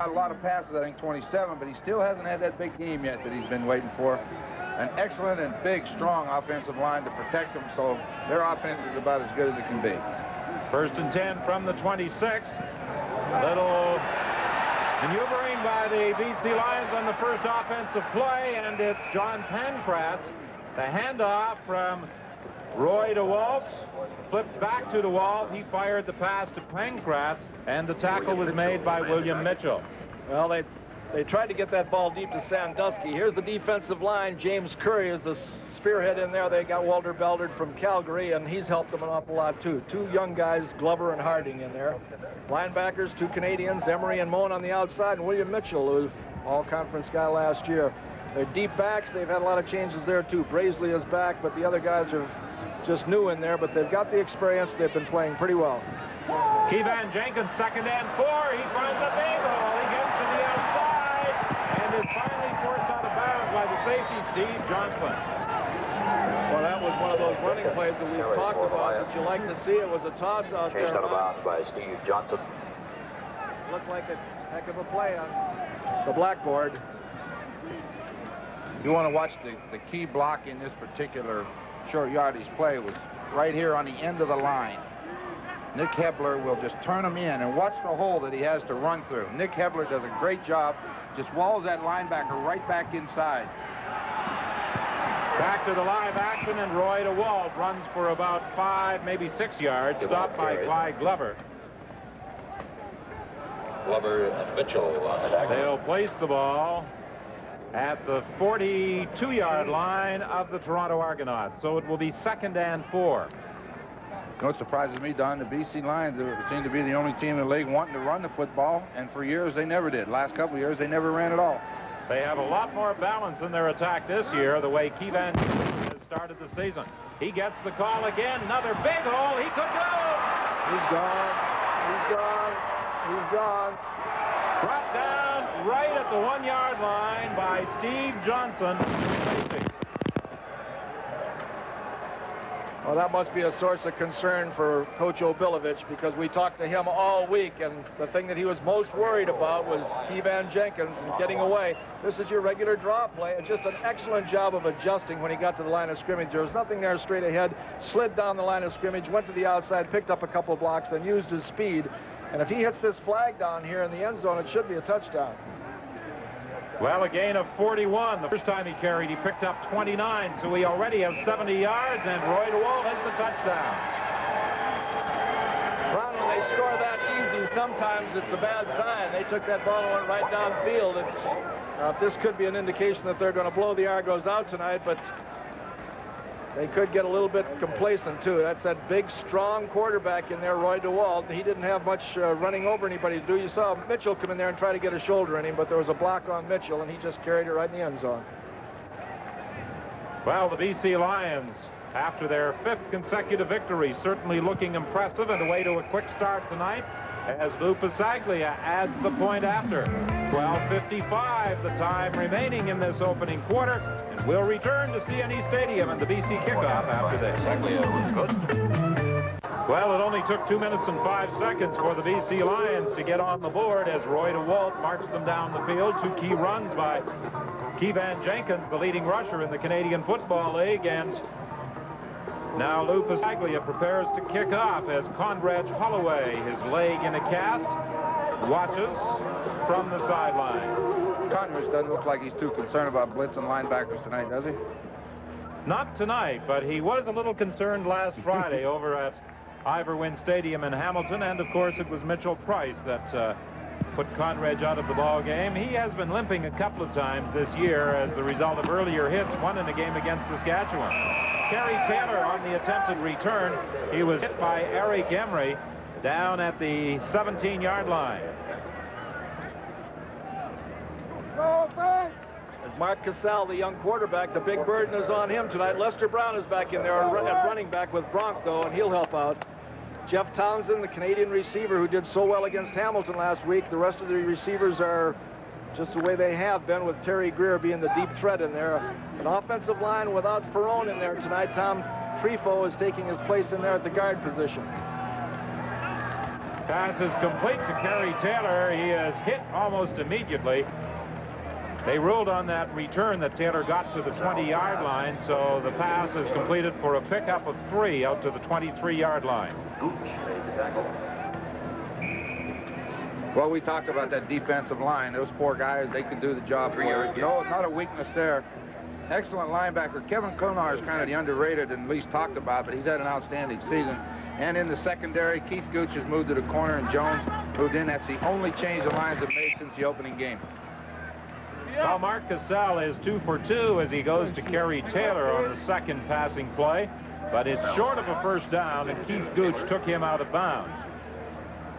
A lot of passes, I think 27, but he still hasn't had that big game yet that he's been waiting for. An excellent and big, strong offensive line to protect them, so their offense is about as good as it can be. 1st and 10 from the 26. Little maneuvering by the BC Lions on the first offensive play, and it's John Pankratz. The handoff from Roy DeWalt, flipped back to DeWalt. He fired the pass to Pankratz, and the tackle was made by William Mitchell. Well, they tried to get that ball deep to Sandusky. Here's the defensive line. James Curry is the spearhead in there. They got Walter Beldard from Calgary, and he's helped them an awful lot, too. 2 young guys, Glover and Harding, in there. Linebackers, 2 Canadians, Emery and Moen on the outside, and William Mitchell, who was all-conference guy last year. Their deep backs, they've had a lot of changes there, too. Braisley is back, but the other guys are just new in there, but they've got the experience. They've been playing pretty well. Kevan Jenkins, 2nd and 4. He finds a big hole. He gets to the outside and is finally forced out of bounds by the safety, Steve Johnson. Well, that was one of those running plays that we've talked about that you like to see. It was a toss out there. Chased out of bounds by Steve Johnson. Looked like a heck of a play on the blackboard. You want to watch the key block in this particular short yardage play was right here on the end of the line. Nick Hebler will just turn him in, and watch the hole that he has to run through. Nick Hebler does a great job, just walls that linebacker right back inside. Back to the live action, and Roy DeWalt runs for about 5, maybe 6 yards, stopped by Clyde Glover. Glover and Mitchell on the tackle. They'll place the ball at the 42-yard line of the Toronto Argonauts. So it will be 2nd and 4. You know what surprises me, Don? The BC Lions seem to be the only team in the league wanting to run the football, and for years they never did. Last couple of years they never ran at all. They have a lot more balance in their attack this year, the way Kevan has started the season. He gets the call again. Another big hole. He could go. He's gone. He's gone. He's gone. Brought down right at the 1-yard line by Steve Johnson. Well, that must be a source of concern for Coach Obilovich, because we talked to him all week, and the thing that he was most worried about was Kevan Jenkins and getting away. This is your regular draw play, and just an excellent job of adjusting when he got to the line of scrimmage. There was nothing there straight ahead, slid down the line of scrimmage, went to the outside, picked up a couple of blocks, then used his speed. And if he hits this flag down here in the end zone, it should be a touchdown. Well, a gain of 41. The first time he carried, he picked up 29, so he already has 70 yards, and Roy DeWalt has the touchdown. Ron, when they score that easy, sometimes it's a bad sign. They took that ball and went right downfield. This could be an indication that they're going to blow the Argos out tonight, but they could get a little bit complacent, too. That's that big, strong quarterback in there, Roy DeWalt. He didn't have much running over anybody to do. You saw Mitchell come in there and try to get a shoulder in him, but there was a block on Mitchell, and he just carried it right in the end zone. Well, the BC Lions, after their 5th consecutive victory, certainly looking impressive and away to a quick start tonight, as Lou Pasaglia adds the point after. 12:55, the time remaining in this opening quarter, and we'll return to CNE Stadium and the BC kickoff after this. Well, it only took 2 minutes and 5 seconds for the BC Lions to get on the board as Roy DeWalt marched them down the field. 2 key runs by Kevan Jenkins, the leading rusher in the Canadian Football League, and now Lou Pasaglia prepares to kick off as Conrad Holloway, his leg in a cast, watches from the sidelines. Conrad doesn't look like he's too concerned about blitzing linebackers tonight, does he? Not tonight, but he was a little concerned last Friday over at Ivor Wynne Stadium in Hamilton, and of course it was Mitchell Price that put Conrad out of the ball game. He has been limping a couple of times this year as the result of earlier hits, one in a game against Saskatchewan. Kerry Taylor on the attempted return. He was hit by Eric Emery down at the 17-yard line. As Mark Cassell, the young quarterback, the big burden is on him tonight. Lester Brown is back in there at running back with Bronk, though, and he'll help out. Jeff Townsend, the Canadian receiver who did so well against Hamilton last week. The rest of the receivers are just the way they have been, with Terry Greer being the deep threat in there. An offensive line without Ferrone in there tonight. Tom Trefo is taking his place in there at the guard position. Pass is complete to Kerry Taylor. He is hit almost immediately. They ruled on that return that Taylor got to the 20-yard line, so the pass is completed for a pickup of 3 out to the 23-yard line. Well, we talked about that defensive line. Those 4 guys, they can do the job for you. No, not a weakness there. Excellent linebacker. Kevin Konar is kind of the underrated and least talked about, but he's had an outstanding season. And in the secondary, Keith Gooch has moved to the corner, and Jones moved in. That's the only change the Lions have made since the opening game. Well, Mark Cassell is 2 for 2 as he goes to Kerry Taylor on the second passing play, but it's short of a first down, and Keith Gooch took him out of bounds.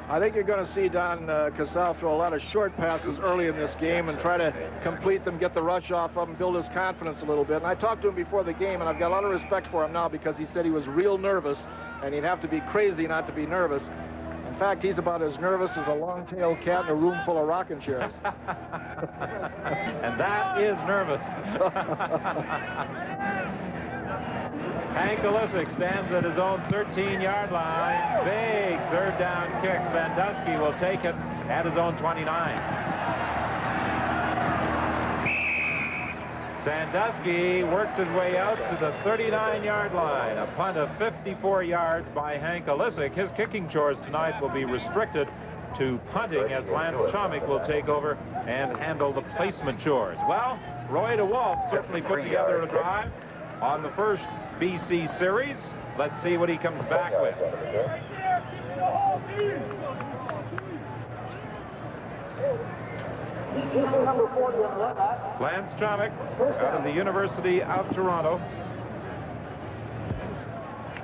I think you're going to see Don Cassell throw a lot of short passes early in this game and try to complete them, get the rush off of him, build his confidence a little bit. And I talked to him before the game, and I've got a lot of respect for him now because he said he was real nervous, and he'd have to be crazy not to be nervous. In fact, he's about as nervous as a long-tailed cat in a room full of rocking chairs. And that is nervous. Hank Olisic stands at his own 13-yard line. Big third down kick. Sandusky will take it at his own 29. Sandusky works his way out to the 39-yard line. A punt of 54 yards by Hank Olisic. His kicking chores tonight will be restricted to punting as Lance Chomik will take over and handle the placement chores. Well, Roy DeWalt certainly put together a drive on the first BC series. Let's see what he comes back with. Lance Chomik out of the University of Toronto.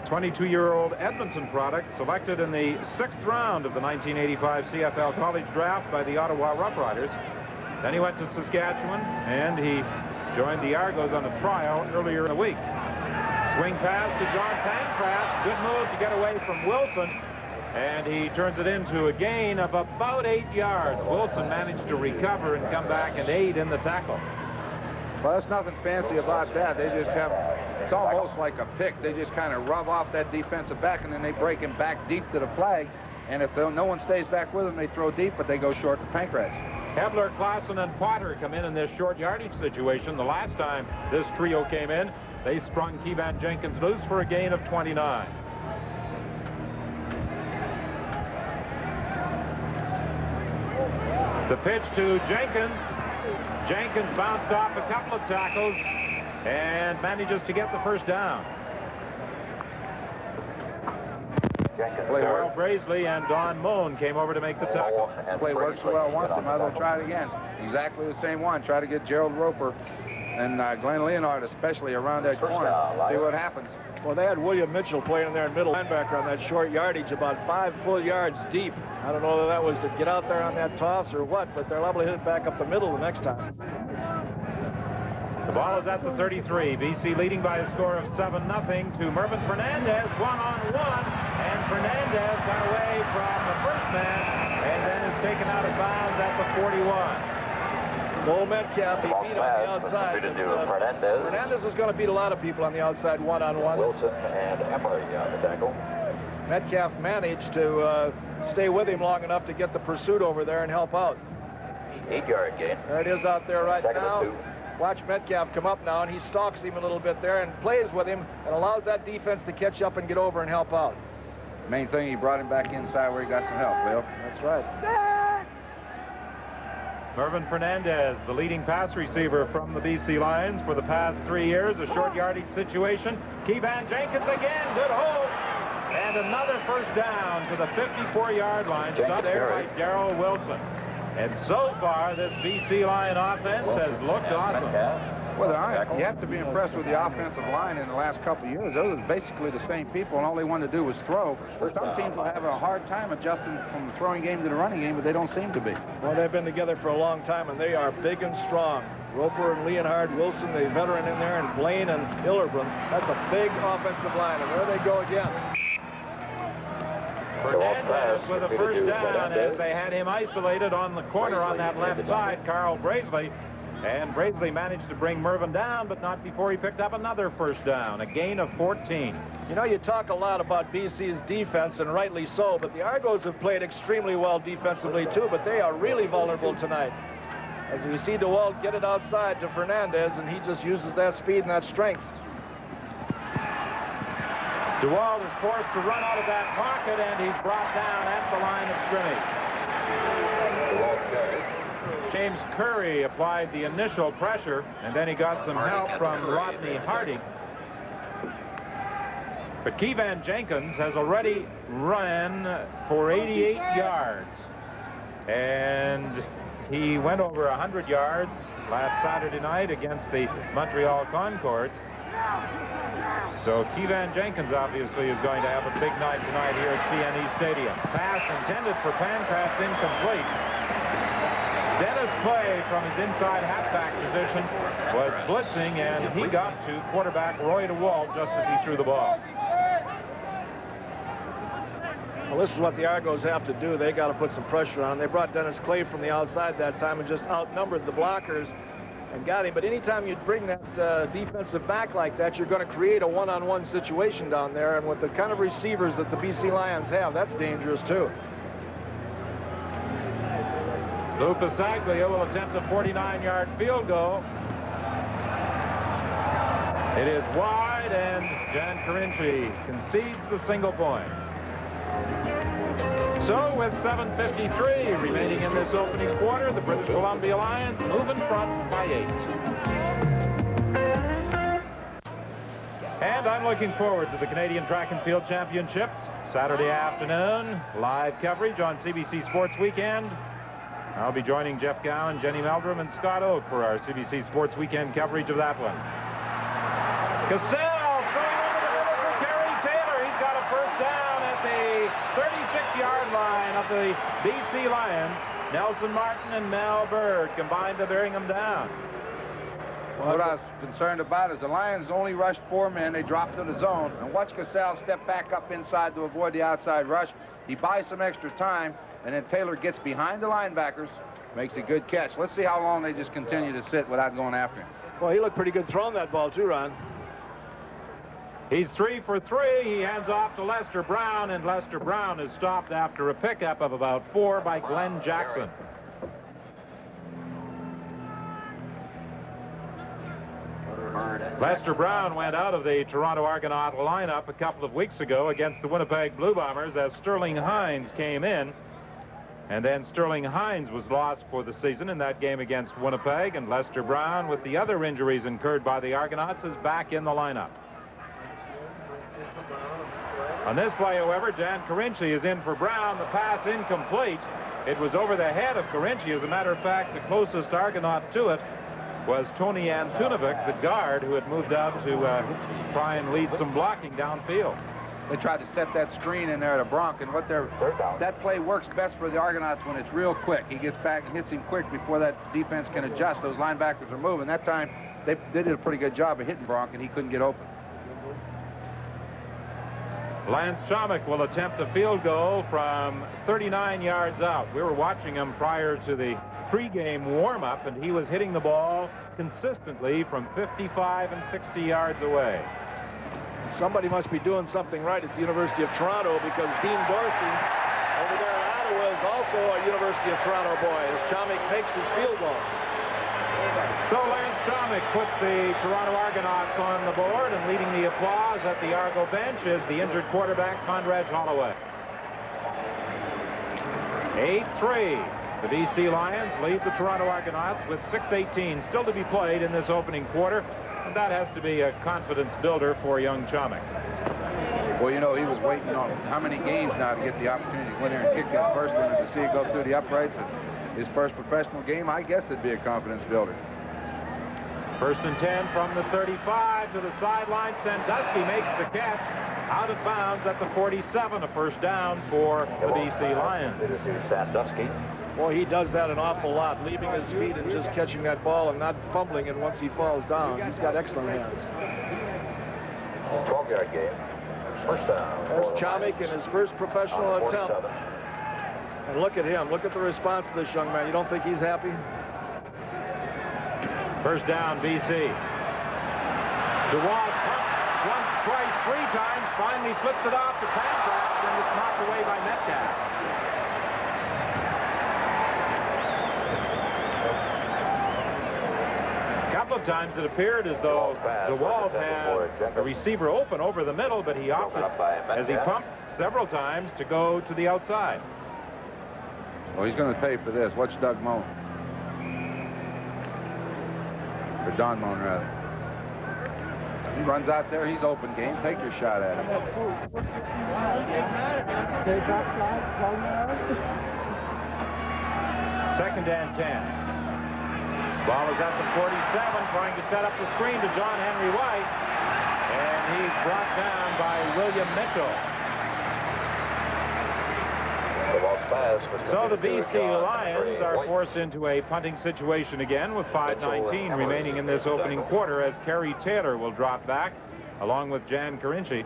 22-year-old Edmonton product, selected in the 6th round of the 1985 CFL College Draft by the Ottawa Roughriders. Then he went to Saskatchewan, and he joined the Argos on a trial earlier in the week. Swing pass to John Pancraft. Good move to get away from Wilson. And he turns it into a gain of about 8 yards. Wilson managed to recover and come back and aid in the tackle. Well, there's nothing fancy about that. They just have, it's almost like a pick. They just kind of rub off that defensive back, and then they break him back deep to the flag. And if no one stays back with him, they throw deep, but they go short to Pancraft. Hebler, Klassen, and Potter come in this short yardage situation. The last time this trio came in, they sprung Kevan Jenkins loose for a gain of 29. The pitch to Jenkins. Jenkins bounced off a couple of tackles and manages to get the first down. Carl Brazeley and Don Moan came over to make the tackle. Play works well once, they might as well try it again. Exactly the same one. Try to get Gerald Roper and Glenn Leonard especially around that corner. See what happens. Well, they had William Mitchell playing in there in middle linebacker on that short yardage, about 5 full yards deep. I don't know whether that was to get out there on that toss or what, but they're liable to hit it back up the middle the next time. The ball is at the 33. BC leading by a score of 7-0 to Mervyn Fernandez, one-on-one, and Fernandez got away from the first man and then is taken out of bounds at the 41. Noel Metcalf, he beat on the outside. Fernandez is going to beat a lot of people on the outside one-on-one. Wilson and Emery on the tackle. Metcalf managed to stay with him long enough to get the pursuit over there and help out. 8-yard gain. There it is out there right Second now. and 2. Watch Metcalf come up now, and he stalks him a little bit there and plays with him and allows that defense to catch up and get over and help out. Main thing, he brought him back inside where he got some help, Bill. That's right. Mervyn Fernandez, the leading pass receiver from the BC Lions for the past 3 years. A short yardage situation. Kevan Jenkins again. Good hold. And another first down to the 54-yard line. Stopped there by Darrell Wilson. And so far, this BC Lion offense has looked awesome. Well, you have to be impressed with the offensive line in the last couple of years. Those are basically the same people, and all they want to do was throw. Some teams will have a hard time adjusting from the throwing game to the running game, but they don't seem to be. Well, they've been together for a long time, and they are big and strong. Roper and Leonhard, Wilson, the veteran in there, and Blaine and Hillerbrand. That's a big offensive line, and there they go again. Fernandez with a first down as they had him isolated on the corner on that left side. Carl Brazeley And Brazeley managed to bring Mervyn down, but not before he picked up another first down, a gain of 14. You know, you talk a lot about BC's defense, and rightly so, but the Argos have played extremely well defensively, too, but they are really vulnerable tonight. As we see DeWalt get it outside to Fernandez, and he just uses that speed and that strength. DeWalt is forced to run out of that pocket, and he's brought down at the line of scrimmage. James Curry applied the initial pressure, and then he got some help from Rodney Harding. But Keevan Jenkins has already run for 88 yards. And he went over 100 yards last Saturday night against the Montreal Concords. So Keevan Jenkins obviously is going to have a big night tonight here at CNE Stadium. Pass intended for Pancratz, incomplete. Dennis Clay from his inside halfback position was blitzing, and he got to quarterback Roy DeWalt just as he threw the ball. Well, this is what the Argos have to do. They got to put some pressure on. They brought Dennis Clay from the outside that time and just outnumbered the blockers and got him. But anytime you bring that defensive back like that, you're going to create a one-on-one situation down there. And with the kind of receivers that the BC Lions have, that's dangerous too. Lou Pasaglia will attempt a 49-yard field goal. It is wide, and Jan Carinci concedes the single point. So with 7:53 remaining in this opening quarter, the British Columbia Lions move in front by 8. And I'm looking forward to the Canadian Track and Field Championships. Saturday afternoon, live coverage on CBC Sports Weekend. I'll be joining Jeff Gowan, Jenny Meldrum, and Scott Oak for our CBC Sports Weekend coverage of that one. Cassell throwing over the middle for Kerry Taylor. He's got a first down at the 36-yard line of the BC Lions. Nelson Martin and Mel Bird combined to bring him down. Well, what I was concerned about is the Lions only rushed 4 men. They dropped to the zone. And watch Cassell step back up inside to avoid the outside rush. He buys some extra time. And then Taylor gets behind the linebackers, makes a good catch. Let's see how long they just continue to sit without going after him. Well, he looked pretty good throwing that ball, too, Ron. He's 3 for 3. He hands off to Lester Brown, and Lester Brown is stopped after a pickup of about 4 by Glenn Jackson. Lester Brown went out of the Toronto Argonaut lineup a couple of weeks ago against the Winnipeg Blue Bombers as Sterling Hines came in. And then Sterling Hines was lost for the season in that game against Winnipeg, and Lester Brown, with the other injuries incurred by the Argonauts, is back in the lineup. On this play, however, Jan Carinci is in for Brown. The pass incomplete. It was over the head of Carinci. As a matter of fact, the closest Argonaut to it was Tony Antunovic, the guard, who had moved out to try and lead some blocking downfield. They tried to set that screen in there at a Bronc, and that play works best for the Argonauts when it's real quick. He gets back and hits him quick before that defense can adjust. Those linebackers are moving. That time, they did a pretty good job of hitting Bronc, and he couldn't get open. Lance Chomick will attempt a field goal from 39 yards out. We were watching him prior to the pregame warm-up, and he was hitting the ball consistently from 55 and 60 yards away. Somebody must be doing something right at the University of Toronto, because Dean Dorsey over there in Ottawa is also a University of Toronto boy as Chomick makes his field goal. So Lance Chomick puts the Toronto Argonauts on the board, and leading the applause at the Argo bench is the injured quarterback Conrad Holloway. 8-3. The BC Lions lead the Toronto Argonauts with 6:18 still to be played in this opening quarter. And that has to be a confidence builder for young Chomick. Well, you know, he was waiting on how many games now to get the opportunity to go in there and kick that first one, and to see it go through the uprights. His first professional game, I guess it'd be a confidence builder. 1st and 10 from the 35 to the sideline. Sandusky makes the catch out of bounds at the 47. A first down for the BC Lions. This is Sandusky. Boy, he does that an awful lot, leaving his feet and just catching that ball and not fumbling it once he falls down. He's got excellent hands. 12-yard game. First down. There's Chomick in his first professional attempt. And look at him. Look at the response of this young man. You don't think he's happy? First down, BC. DeWalt pumps once, twice, 3 times, finally flips it off to Pancraft, and it's knocked away by Metcalf. A couple of times it appeared as though DeWalt had a receiver open over the middle, but he opted, as he pumped several times, to go to the outside. Well, he's going to pay for this. Watch Doug Moan. Or Don Moan, rather. He runs out there. He's open game. Take your shot at him. Second and 10. Ball is at the 47, trying to set up the screen to John Henry White. And he's brought down by William Mitchell. So the BC Lions are forced into a punting situation again with 5:19 remaining in this opening quarter, as Kerry Taylor will drop back along with Jan Carinci.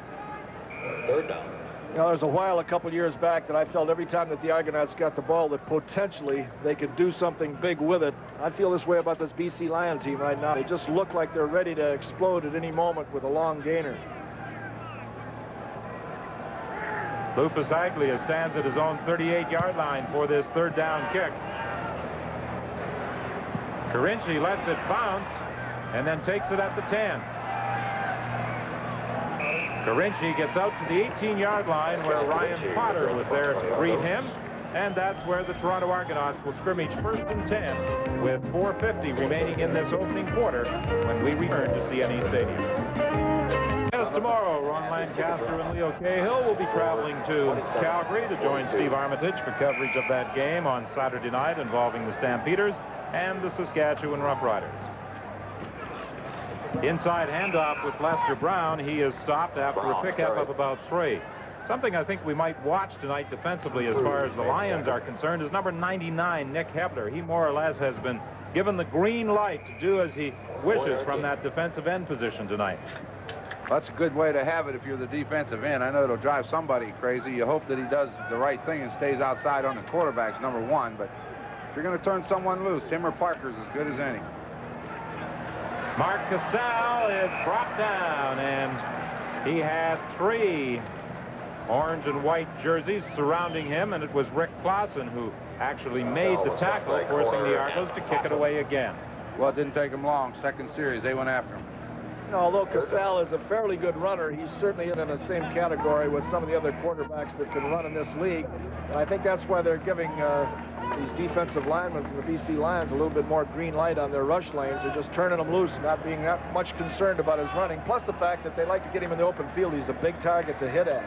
Third down. You know, there's a while, a couple years back, that I felt every time that the Argonauts got the ball that potentially they could do something big with it. I feel this way about this BC Lion team right now. They just look like they're ready to explode at any moment with a long gainer. Lupus Aglia stands at his own 38-yard line for this third down kick. Carinci lets it bounce and then takes it at the 10. Carinci gets out to the 18-yard line where Ryan Potter was there to greet him, and that's where the Toronto Argonauts will scrimmage first and 10 with 4:50 remaining in this opening quarter when we return to CNE Stadium. As tomorrow, Ron Lancaster and Leo Cahill will be traveling to Calgary to join Steve Armitage for coverage of that game on Saturday night involving the Stampeders and the Saskatchewan Roughriders. Inside handoff with Lester Brown. He is stopped after a pickup of about 3. Something I think we might watch tonight defensively as far as the Lions are concerned is number 99, Nick Hebler. He more or less has been given the green light to do as he wishes from that defensive end position tonight. That's a good way to have it if you're the defensive end. I know it'll drive somebody crazy. You hope that he does the right thing and stays outside on the quarterbacks, number 1. But if you're going to turn someone loose, him or Parker's as good as any. Mark Casal is brought down, and he had 3 orange and white jerseys surrounding him, and it was Rick Clausen who actually made the tackle, forcing the Argos to kick it away again. Well, it didn't take them long. Second series, they went after him. You know, although Casal is a fairly good runner, he's certainly in the same category with some of the other quarterbacks that can run in this league. And I think that's why they're giving these defensive linemen from the BC Lions a little bit more green light on their rush lanes. They're just turning him loose, not being that much concerned about his running. Plus the fact that they like to get him in the open field. He's a big target to hit at.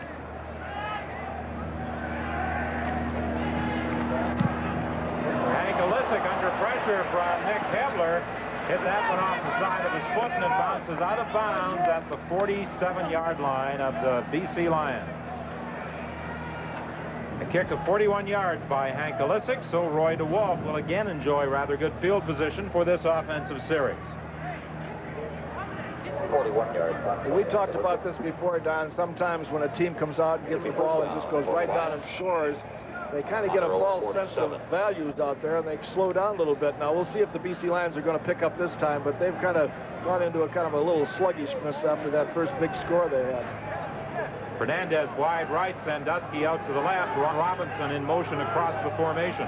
Hank Olisic under pressure from Nick Hebler. Hit that one off the side of his foot, and it bounces out of bounds at the 47-yard line of the BC Lions. A kick of 41 yards by Hank Olisic, so Roy DeWolf will again enjoy rather good field position for this offensive series. 41 yards. We talked about this before, Don. Sometimes when a team comes out and gets the ball and just goes right down and scores, they kind of get a false sense of values out there, and they slow down a little bit. Now, we'll see if the BC Lions are going to pick up this time, but they've kind of gone into a kind of a little sluggishness after that first big score they had. Fernandez wide right, Sandusky out to the left. Ron Robinson in motion across the formation.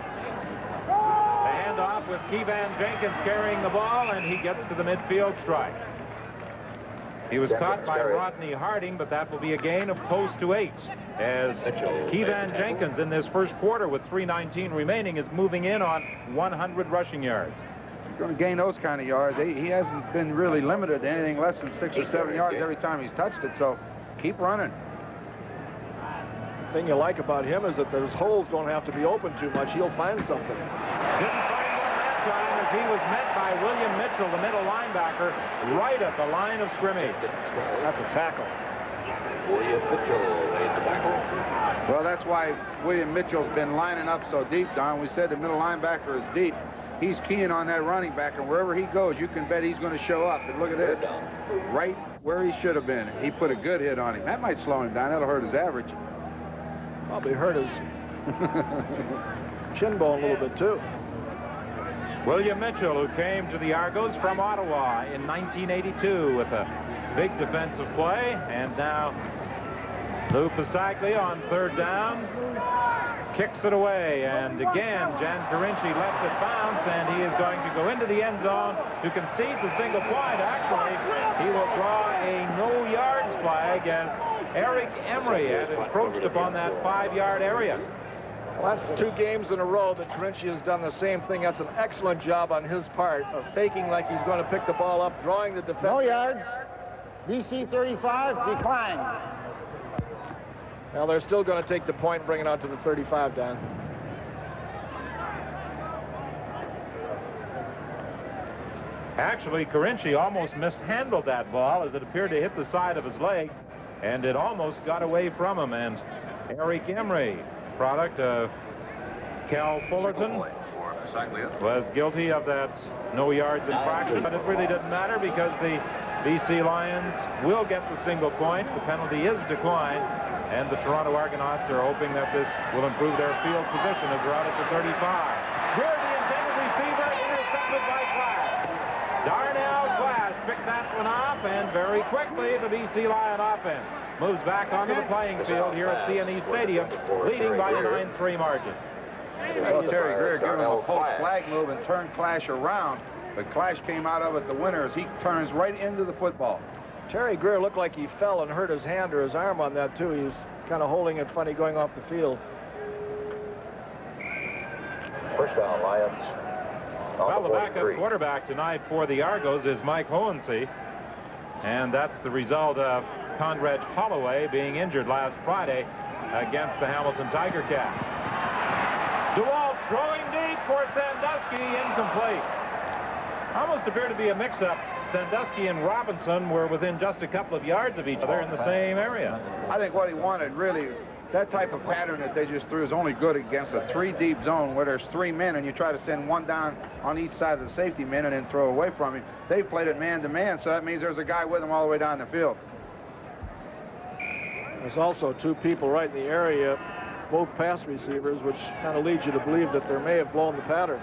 The handoff with Keevan Jenkins carrying the ball, and he gets to the midfield strike. He was caught by Rodney Harding, but that will be a gain of close to 8, as Keevan Jenkins in this first quarter with 3:19 remaining is moving in on 100 rushing yards. You're going to gain those kind of yards. He hasn't been really limited to anything less than 6 or 7 yards every time he's touched it, so keep running. The thing you like about him is that those holes don't have to be open too much. He'll find something. Didn't find one that time as he was met by William Mitchell, the middle linebacker, right at the line of scrimmage. That's a tackle. William Mitchell made the tackle. Well, that's why William Mitchell's been lining up so deep, Don. We said the middle linebacker is deep. He's keying on that running back, and wherever he goes, you can bet he's going to show up. And look at this. Right where he should have been. He put a good hit on him. That might slow him down. That'll hurt his average. Probably hurt his shin bone a little bit, too. William Mitchell, who came to the Argos from Ottawa in 1982 with a big defensive play. And now Lou Pasaglia on third down. Kicks it away, and again, Jan Carinci lets it bounce, and he is going to go into the end zone to concede the single point. Actually, he will draw a no yards flag as Eric Emery had encroached upon that 5-yard area. Well, that's 2 games in a row that Carinci has done the same thing. That's an excellent job on his part of faking like he's going to pick the ball up, drawing the defense. No yards. BC 35, decline. Well, they're still going to take the point and bring it out to the 35, Dan. Actually, Carinci almost mishandled that ball as it appeared to hit the side of his leg, and it almost got away from him. And Eric Emery, product of Cal Fullerton, was guilty of that no yards infraction, but it really didn't matter because the BC Lions will get the single point. The penalty is declined, and the Toronto Argonauts are hoping that this will improve their field position as they're out at the 35. Here, the intended receiver, intercepted by Clash. Darnell Clash picked that one off, and very quickly the BC Lion offense moves back onto the playing field here at CNE Stadium, leading by a 9-3 margin. Well, Terry Greer giving him a post flag move and turned Clash around, but Clash came out of it the winner as he turns right into the football. Terry Greer looked like he fell and hurt his hand or his arm on that, too. He was kind of holding it funny going off the field. First down, Lions. Well, the backup quarterback tonight for the Argos is Mike Hohensee, and that's the result of Conrad Holloway being injured last Friday against the Hamilton Tiger Cats. DeWalt throwing deep for Sandusky, incomplete. Almost appeared to be a mix-up. Sandusky and Robinson were within just a couple of yards of each other in the same area. I think what he wanted really, that type of pattern that they just threw is only good against a 3-deep zone where there's 3 men and you try to send one down on each side of the safety man and then throw away from him. They played it man-to-man, so that means there's a guy with him all the way down the field. There's also 2 people right in the area, both pass receivers, which kind of leads you to believe that they may have blown the pattern.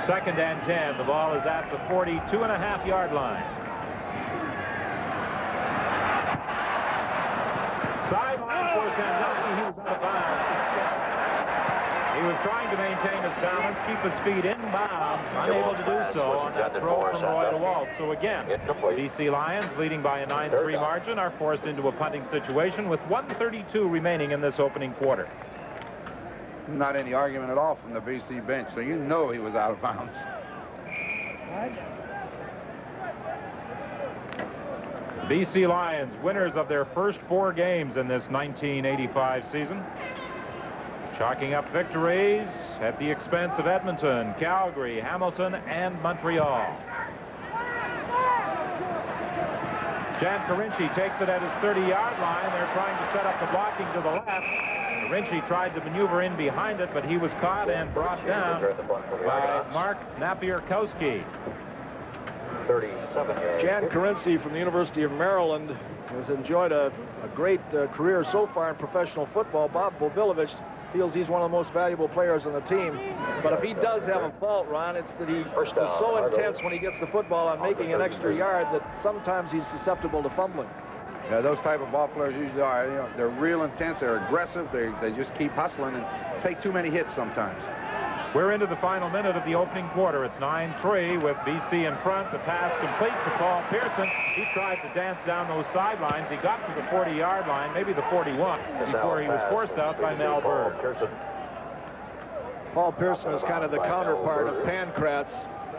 Second and 10. The ball is at the 42.5-yard line. Sideline for Sandusky. He was out of bounds. He was trying to maintain his balance, keep his feet in bounds, unable to do so on that throw from Roy DeWalt. So again, BC Lions, leading by a 9-3 margin, are forced into a punting situation with 1:32 remaining in this opening quarter. Not any argument at all from the BC bench, so you know he was out of bounds. BC Lions, winners of their first 4 games in this 1985 season, chalking up victories at the expense of Edmonton, Calgary, Hamilton, and Montreal. Jan Carinci takes it at his 30-yard line. They're trying to set up the blocking to the left. Carinci tried to maneuver in behind it, but he was caught and brought down by Mark Napierkowski. 37 yards. Jan Carinci from the University of Maryland has enjoyed a great career so far in professional football. Bob Bobilovich feels he's one of the most valuable players on the team. But if he does have a fault, Ron, it's that he is so intense when he gets the football on making an extra yard that sometimes he's susceptible to fumbling. Yeah, those type of ball players usually are. You know, they're real intense. They're aggressive. They just keep hustling and take too many hits sometimes. We're into the final minute of the opening quarter. It's 9-3 with BC in front. The pass complete to Paul Pearson. He tried to dance down those sidelines. He got to the 40-yard line, maybe the 41, before he was forced out by Mel Berg. Paul Pearson is kind of the counterpart of Pankratz.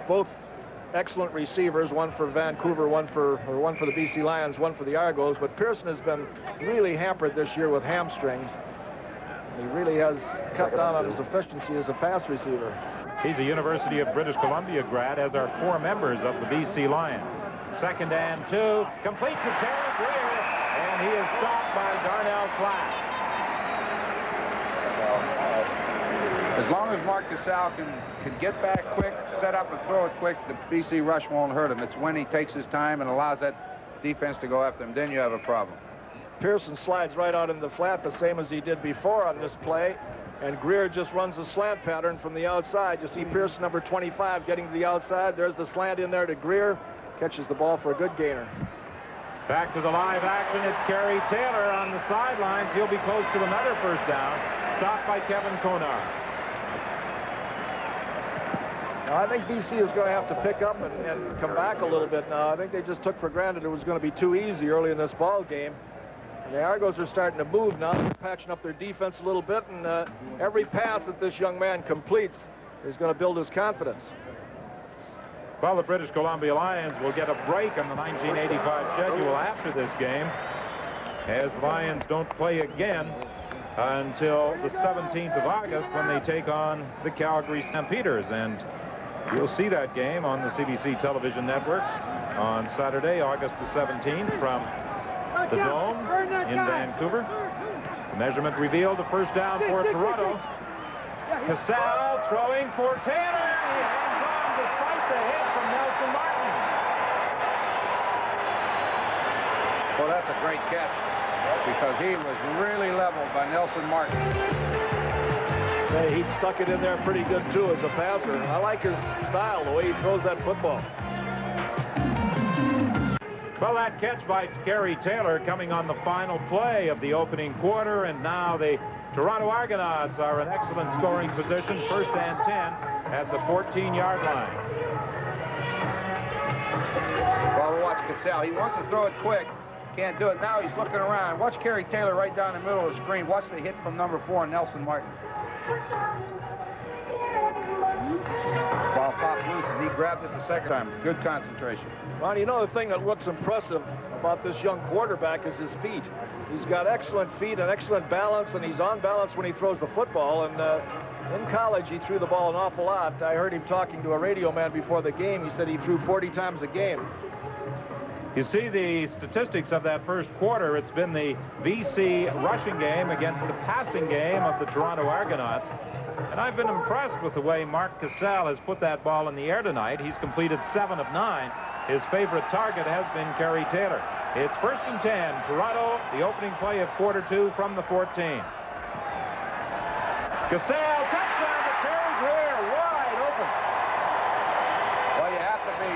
Both excellent receivers, one for Vancouver, one for the BC Lions, one for the Argos. But Pearson has been really hampered this year with hamstrings. He really has cut down on his efficiency as a pass receiver. He's a University of British Columbia grad, as are 4 members of the BC Lions. Second and 2, complete to Terry Greer, and he is stopped by Darnell Clash. As long as Mark Casal can get back quick, set up and throw it quick, the BC rush won't hurt him. It's when he takes his time and allows that defense to go after him, then you have a problem. Pearson slides right out in the flat, the same as he did before on this play. And Greer just runs a slant pattern from the outside. You see Pearson, number 25, getting to the outside. There's the slant in there to Greer. Catches the ball for a good gainer. Back to the live action. It's Kerry Taylor on the sidelines. He'll be close to another first down. Stopped by Kevin Konar. Now, I think BC is going to have to pick up and come back a little bit now. I think they just took for granted it was going to be too easy early in this ball game. And the Argos are starting to move now. They're patching up their defense a little bit, and every pass that this young man completes is going to build his confidence. Well, the British Columbia Lions will get a break on the 1985 schedule after this game, as the Lions don't play again until the 17th of August when they take on the Calgary Stampeders. And you'll see that game on the CBC television network on Saturday, August the 17th from the Dome in Vancouver. The measurement revealed a first down for Toronto. Cassell throwing for Taylor. He hangs on to fight the hit from Nelson Martin. Well, that's a great catch because he was really leveled by Nelson Martin. Hey, he stuck it in there pretty good, too, as a passer. I like his style, the way he throws that football. Well, that catch by Kerry Taylor coming on the final play of the opening quarter, and now the Toronto Argonauts are in excellent scoring position, 1st and 10 at the 14-yard line. Well, watch Cassell. He wants to throw it quick. Can't do it. Now he's looking around. Watch Kerry Taylor right down the middle of the screen. Watch the hit from number 4, Nelson Martin. Ball popped loose, and he grabbed it the second time. Good concentration. Well, you know, the thing that looks impressive about this young quarterback is his feet. He's got excellent feet and excellent balance, and he's on balance when he throws the football. And in college, he threw the ball an awful lot. I heard him talking to a radio man before the game. He said he threw 40 times a game. You see the statistics of that first quarter. It's been the BC rushing game against the passing game of the Toronto Argonauts. And I've been impressed with the way Mark Cassell has put that ball in the air tonight. He's completed 7 of 9. His favorite target has been Kerry Taylor. It's 1st and 10. Toronto, the opening play of quarter 2 from the 14. Cassell, touchdown to Kerry Greer, wide open. Well, you have to be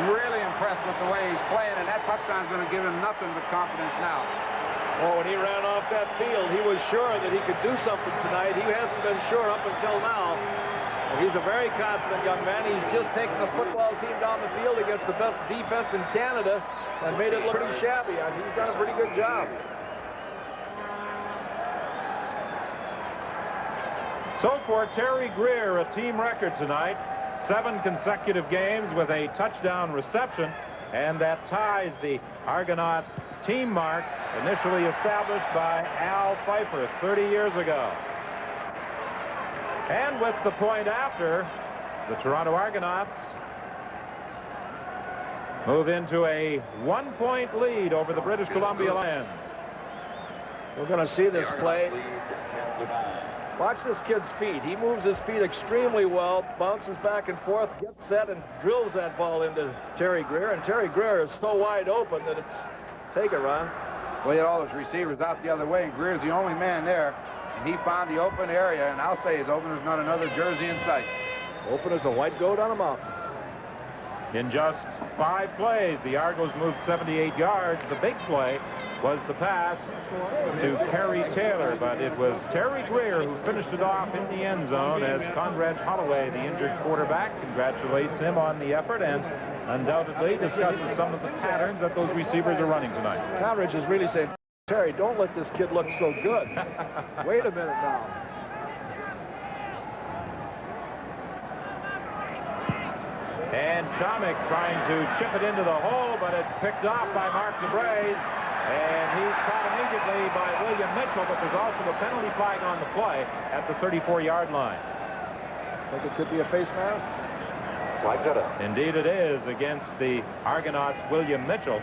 really impressed with the way he's playing, and that touchdown's going to give him nothing but confidence now. Well, when he ran off that field, he was sure that he could do something tonight. He hasn't been sure up until now. He's a very confident young man. He's just taken the football team down the field against the best defense in Canada and made it look pretty shabby. He's done a pretty good job. So for Terry Greer, a team record tonight, 7 consecutive games with a touchdown reception, and that ties the Argonaut team mark initially established by Al Pfeiffer 30 years ago. And with the point after, the Toronto Argonauts move into a 1-point lead over the British Columbia Lions. We're going to see this play. Watch this kid's feet. He moves his feet extremely well, bounces back and forth, gets set, and drills that ball into Terry Greer. And Terry Greer is so wide open that it's... Take it, Ron. Well, you had all those receivers out the other way, and Greer's the only man there. And he found the open area, and I'll say as open as not another jersey in sight. Open as a white goat on a mountain. In just 5 plays, the Argos moved 78 yards. The big play was the pass to Kerry Taylor, but it was Terry Greer who finished it off in the end zone as Conrad Holloway, the injured quarterback, congratulates him on the effort and undoubtedly discusses some of the patterns that those receivers are running tonight. Conrad is really saying, Terry, don't let this kid look so good. Wait a minute now. And Chomik trying to chip it into the hole, but it's picked off by Mark DeBrays. And he's caught immediately by William Mitchell, but there's also a penalty flag on the play at the 34-yard line. Think it could be a face mask? Flag got it. Indeed it is against the Argonauts' William Mitchell.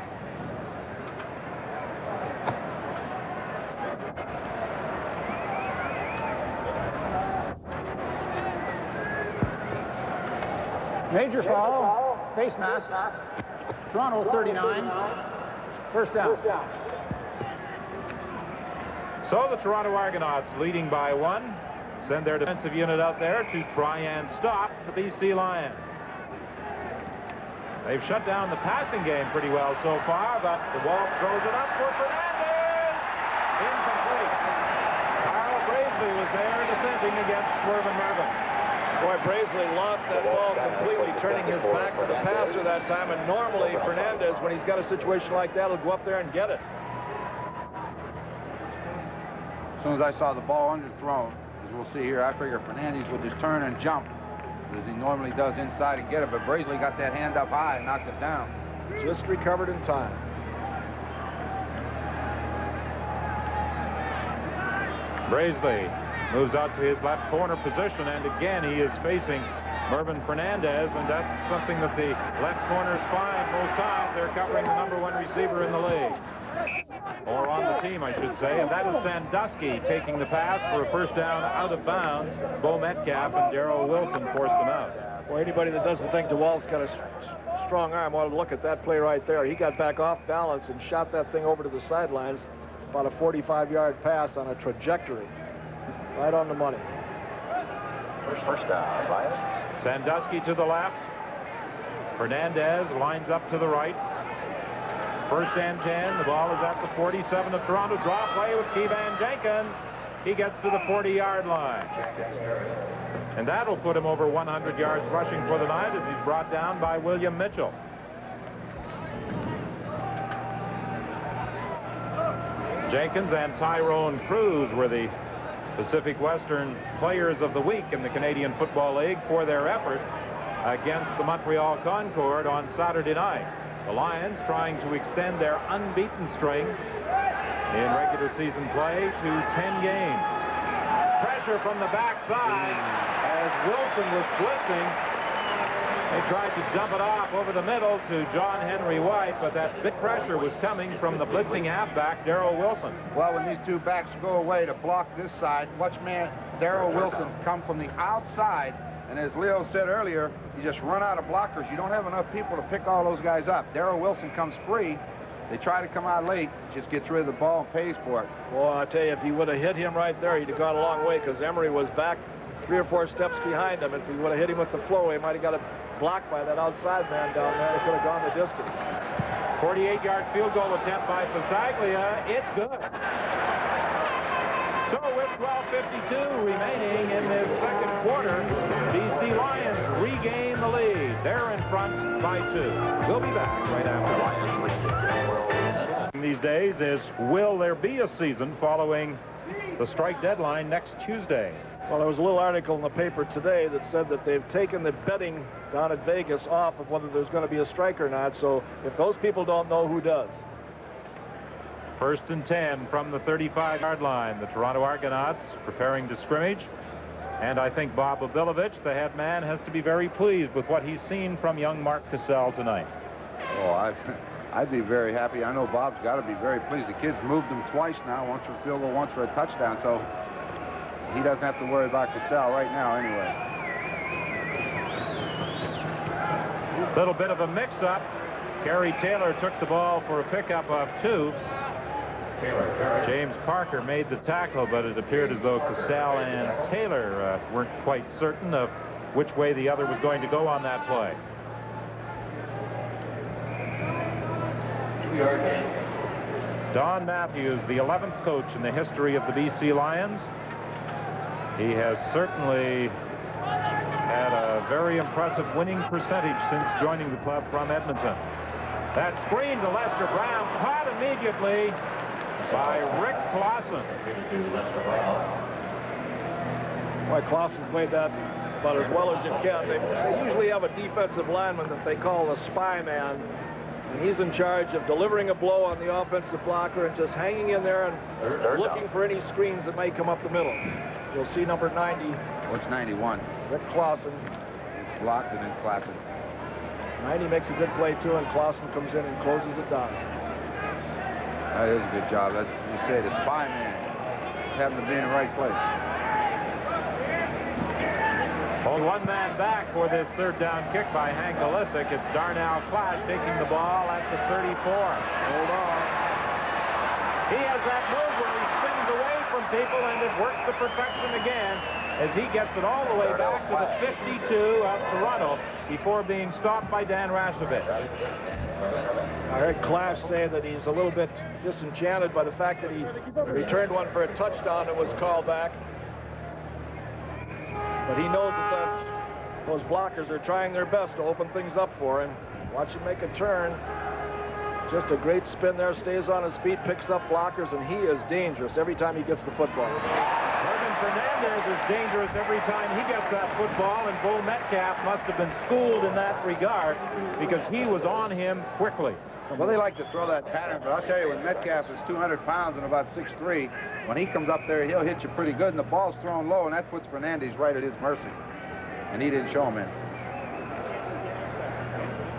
Major foul, face mask. Toronto 39. First down. So the Toronto Argonauts, leading by 1, send their defensive unit out there to try and stop the BC Lions. They've shut down the passing game pretty well so far, but the Wall throws it up for Fernandez. Incomplete. Carl Brazeley was there defending against Swerve Mervyn. Boy, Brazeley lost that ball completely, turning his back to the passer that time, and normally Fernandez, when he's got a situation like that, will go up there and get it. As soon as I saw the ball underthrown, as we'll see here, I figure Fernandez would just turn and jump as he normally does inside and get it, but Brazeley got that hand up high and knocked it down. Just recovered in time. Brazeley moves out to his left corner position, and again he is facing Mervyn Fernandez, and that's something that the left corners find most times. They're covering the #1 receiver in the league. Or on the team, I should say, and that is Sandusky taking the pass for a first down out of bounds. Bo Metcalf and Darrell Wilson forced them out. Well, anybody that doesn't think DeWalt's got a strong arm ought to look at that play right there. He got back off balance and shot that thing over to the sidelines. About a 45-yard pass on a trajectory. Right on the money. First down, Lions. Sandusky to the left. Fernandez lines up to the right. First and 10. The ball is at the 47 of Toronto. Draw play with Kevan Jenkins. He gets to the 40-yard line. And that'll put him over 100 yards rushing for the night as he's brought down by William Mitchell. Jenkins and Tyrone Cruz were the Pacific Western Players of the Week in the Canadian Football League for their effort against the Montreal Concorde on Saturday night. The Lions trying to extend their unbeaten string in regular season play to 10 games. Pressure from the backside as Wilson was blitzing. They tried to dump it off over the middle to John Henry White, but that big pressure was coming from the blitzing halfback, Darrell Wilson. Well, when these two backs go away to block this side, watch man Darrell Wilson come from the outside. And as Leo said earlier, you just run out of blockers. You don't have enough people to pick all those guys up. Darrell Wilson comes free. They try to come out late, just gets rid of the ball and pays for it. Well, I tell you, if he would have hit him right there, he'd have gone a long way because Emery was back 3 or 4 steps behind him. If he would have hit him with the flow, he might have got a block by that outside man down there. He could have gone the distance. 48-yard field goal attempt by Fasaglia. It's good. So with 12:52 remaining in this second quarter, BC Lions regain the lead. They're in front by 2. We'll be back right after. These days is, will there be a season following the strike deadline next Tuesday? Well, there was a little article in the paper today that said that they've taken the betting down at Vegas off of whether there's going to be a strike or not. So if those people don't know, who does? First and 10 from the 35-yard line. The Toronto Argonauts preparing to scrimmage. And I think Bob Obilovich, the head man, has to be very pleased with what he's seen from young Mark Cassell tonight. Oh, I'd be very happy. I know Bob's got to be very pleased. The kid's moved him twice now, once for a field goal, once for a touchdown. So he doesn't have to worry about Cassell right now anyway. Little bit of a mix-up. Gary Taylor took the ball for a pickup of 2. James Parker made the tackle, but it appeared as though Cassell and Taylor weren't quite certain of which way the other was going to go on that play. Don Matthews, the 11th coach in the history of the BC Lions. He has certainly had a very impressive winning percentage since joining the club from Edmonton. That screen to Lester Brown, caught immediately by Rick Clausen. Boy, Clausen played that about as well as you can. They usually have a defensive lineman that they call a spy man. And he's in charge of delivering a blow on the offensive blocker and just hanging in there and looking for any screens that may come up the middle. You'll see number 90. What's 91? Rick Clausen. It's blocked and then Clausen. 90 makes a good play too, and Clausen comes in and closes it down. That is a good job. That, you say the spy man. Just happened to be in the right place. Only one man back for this third down kick by Hank Olisic. It's Darnell Clash taking the ball at the 34. Hold on. He has that move where he spins away from people, and it works to perfection again as he gets it all the way back to the 52 of Toronto before being stopped by Dan Rastovich. I heard Clash say that he's a little bit disenchanted by the fact that he returned one for a touchdown and was called back. But he knows that those blockers are trying their best to open things up for him. Watch him make a turn. Just a great spin there, stays on his feet, picks up blockers, and he is dangerous every time he gets the football. Herman Fernandez is dangerous every time he gets that football, and Bo Metcalf must have been schooled in that regard because he was on him quickly. Well, they like to throw that pattern, but I'll tell you, when Metcalf is 200 pounds and about 6'3", when he comes up there, he'll hit you pretty good, and the ball's thrown low, and that puts Fernandez right at his mercy. And he didn't show him in.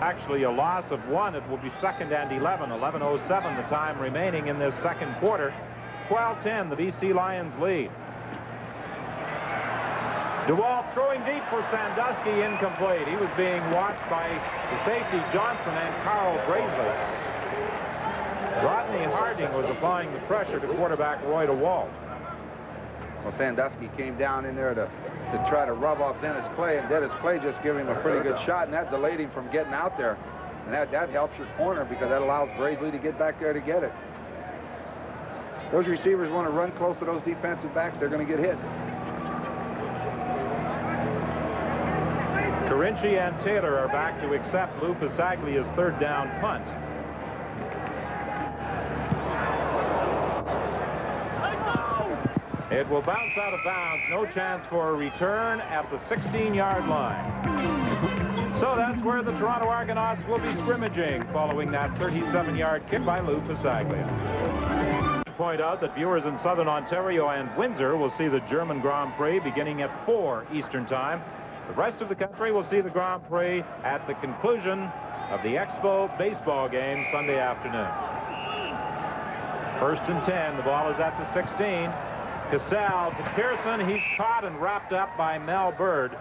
Actually, a loss of 1. It will be 2nd and 11. 11:07 the time remaining in this second quarter. 12-10, the BC Lions lead. DeWalt throwing deep for Sandusky, incomplete. He was being watched by the safety Johnson and Carl Graisley. Rodney Harding was applying the pressure to quarterback Roy DeWalt. Well, Sandusky came down in there to try to rub off Dennis Clay, and Dennis Clay just gave him a pretty good shot, and that delayed him from getting out there. And that helps your corner because that allows Graisley to get back there to get it. Those receivers want to run close to those defensive backs, they're going to get hit. Carinci and Taylor are back to accept Lou Pasaglia's third down punt. It will bounce out of bounds. No chance for a return at the 16-yard line. So that's where the Toronto Argonauts will be scrimmaging following that 37-yard kick by Lou Pasaglia. Point out that viewers in Southern Ontario and Windsor will see the German Grand Prix beginning at 4 Eastern Time. The rest of the country will see the Grand Prix at the conclusion of the Expo baseball game Sunday afternoon. 1st and 10. The ball is at the 16. Cassell to Pearson. He's caught and wrapped up by Mel Bird.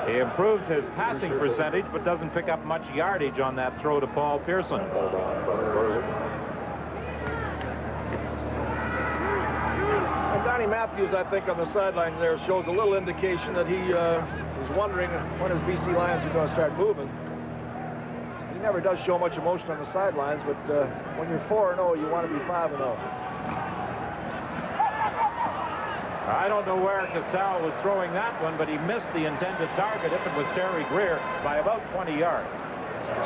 He improves his passing percentage, but doesn't pick up much yardage on that throw to Paul Pearson. And Donnie Matthews, I think, on the sideline there shows a little indication that he is wondering when his BC Lions are going to start moving. He never does show much emotion on the sidelines, but when you're 4-0, you want to be 5-0. I don't know where Cassell was throwing that one, but he missed the intended target, if it was Terry Greer, by about 20 yards.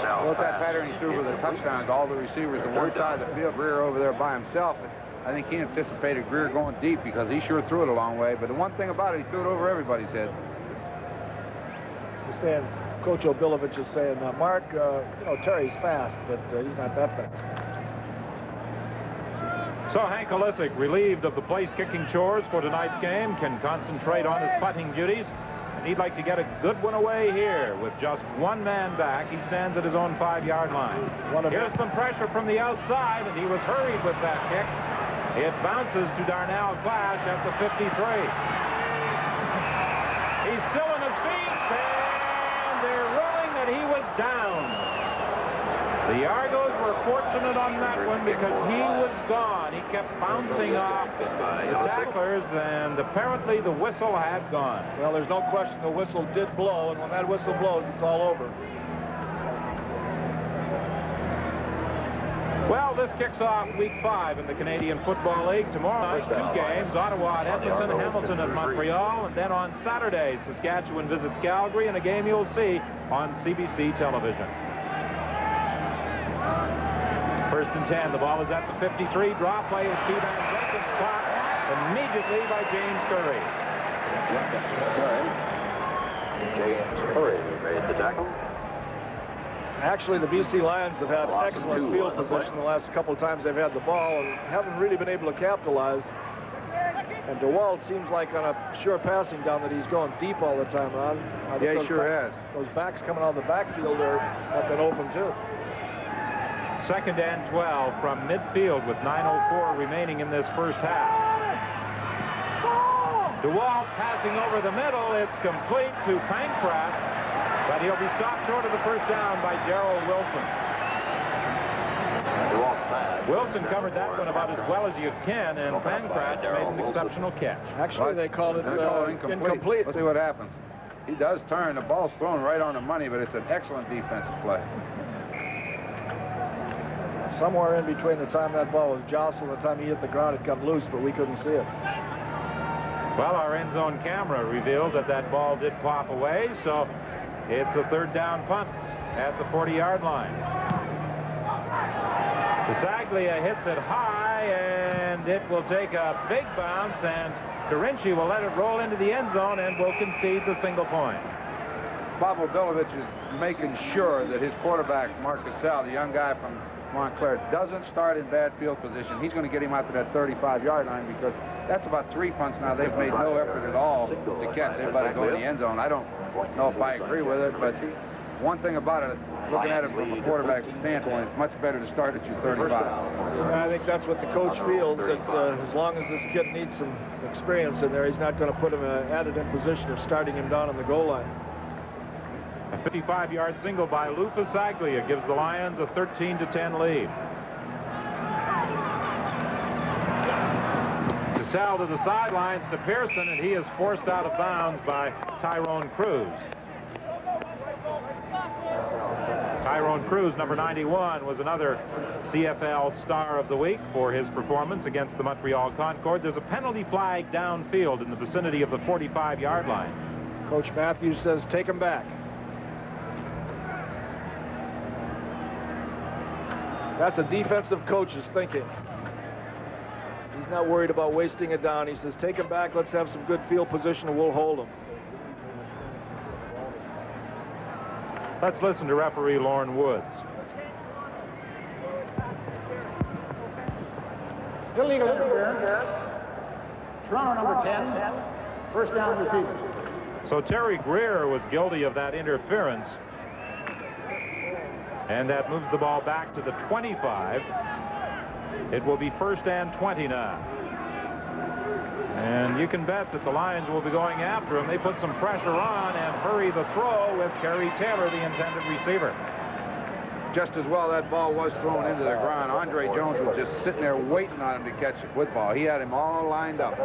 Well, with that pattern he threw for the touchdowns, all the receivers on one side of the field, Greer over there by himself. I think he anticipated Greer going deep because he sure threw it a long way. But the one thing about it, he threw it over everybody's head. You're saying, Coach Obilovich is saying, Mark, you know, Terry's fast, but he's not that fast. So Hank Olisic, relieved of the place-kicking chores for tonight's game, can concentrate on his putting duties. And he'd like to get a good one away here with just one man back. He stands at his own 5-yard line. Here's some pressure from the outside, and he was hurried with that kick. It bounces to Darnell Clash at the 53. He's still on his feet, and they're ruling that he was down. The Argos were fortunate on that one because he was gone. He kept bouncing off the tacklers, and apparently the whistle had gone. Well, there's no question the whistle did blow, and when that whistle blows, it's all over. Well, this kicks off Week 5 in the Canadian Football League. Tomorrow night, 2 games, Ottawa at Edmonton, Hamilton at Montreal, and then on Saturday, Saskatchewan visits Calgary, and a game you'll see on CBC television. 1st and 10. The ball is at the 53. Drop play is Keevan Jenkins caught immediately by James Curry. James Curry made the tackle. Actually, the BC Lions have had excellent field position the last couple of times they've had the ball and haven't really been able to capitalize. And DeWalt seems like on a sure passing down that he's going deep all the time, Ron. Yeah, he sure has. Those backs coming out of the backfield have been open, too. 2nd and 12 from midfield with 9:04 remaining in this first half. DeWalt passing over the middle. It's complete to Pankratz, but he'll be stopped short of the first down by Darrell Wilson. DeWalt's fast. Wilson covered that one about as well as you can, and Pankratz made an exceptional catch. Actually, they called it incomplete. Let's see what happens. He does turn. The ball's thrown right on the money, but it's an excellent defensive play. Somewhere in between the time that ball was jostled and the time he hit the ground, it got loose, but we couldn't see it. Well, our end zone camera revealed that that ball did pop away, so it's a third down punt at the 40-yard line. Bisaglia hits it high, and it will take a big bounce, and Carinci will let it roll into the end zone and will concede the single point. Bob Obilovich is making sure that his quarterback, Mark Cassell, the young guy from Montclair, doesn't start in bad field position. He's going to get him out to that 35-yard line because that's about 3 punts now. They've made no effort at all to catch everybody going in the end zone. I don't know if I agree with it, but one thing about it, looking at it from a quarterback's standpoint, it's much better to start at your 35. I think that's what the coach feels, that as long as this kid needs some experience in there, he's not going to put him in an added position of starting him down on the goal line. A 55-yard single by Lou Bisaglia gives the Lions a 13-10 lead. Cassell to the sidelines to Pearson, and he is forced out of bounds by Tyrone Cruz. Tyrone Cruz, number 91, was another CFL Star of the Week for his performance against the Montreal Concorde. There's a penalty flag downfield in the vicinity of the 45-yard line. Coach Matthews says, take him back. That's a defensive coach's thinking. He's not worried about wasting it down. He says, take him back, let's have some good field position, and we'll hold him. Let's listen to referee Lorne Woods. Illegal interference. Toronto number 10. First down repeated. So Terry Greer was guilty of that interference. And that moves the ball back to the 25. It will be first and 20 now. And you can bet that the Lions will be going after him. They put some pressure on and hurry the throw with Kerry Taylor, the intended receiver. Just as well that ball was thrown into the ground. Andre Jones was just sitting there waiting on him to catch the football. He had him all lined up.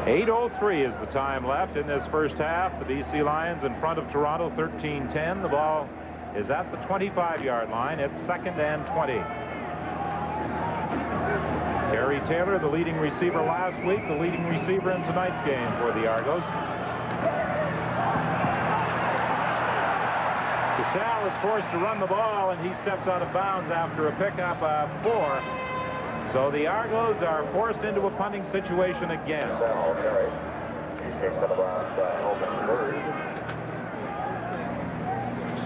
8:03 is the time left in this first half. The BC Lions in front of Toronto, 13-10. The ball is at the 25-yard line. It's second and 20. Kerry Taylor, the leading receiver last week, the leading receiver in tonight's game for the Argos. Cassell is forced to run the ball, and he steps out of bounds after a pickup of 4. So the Argos are forced into a punting situation again.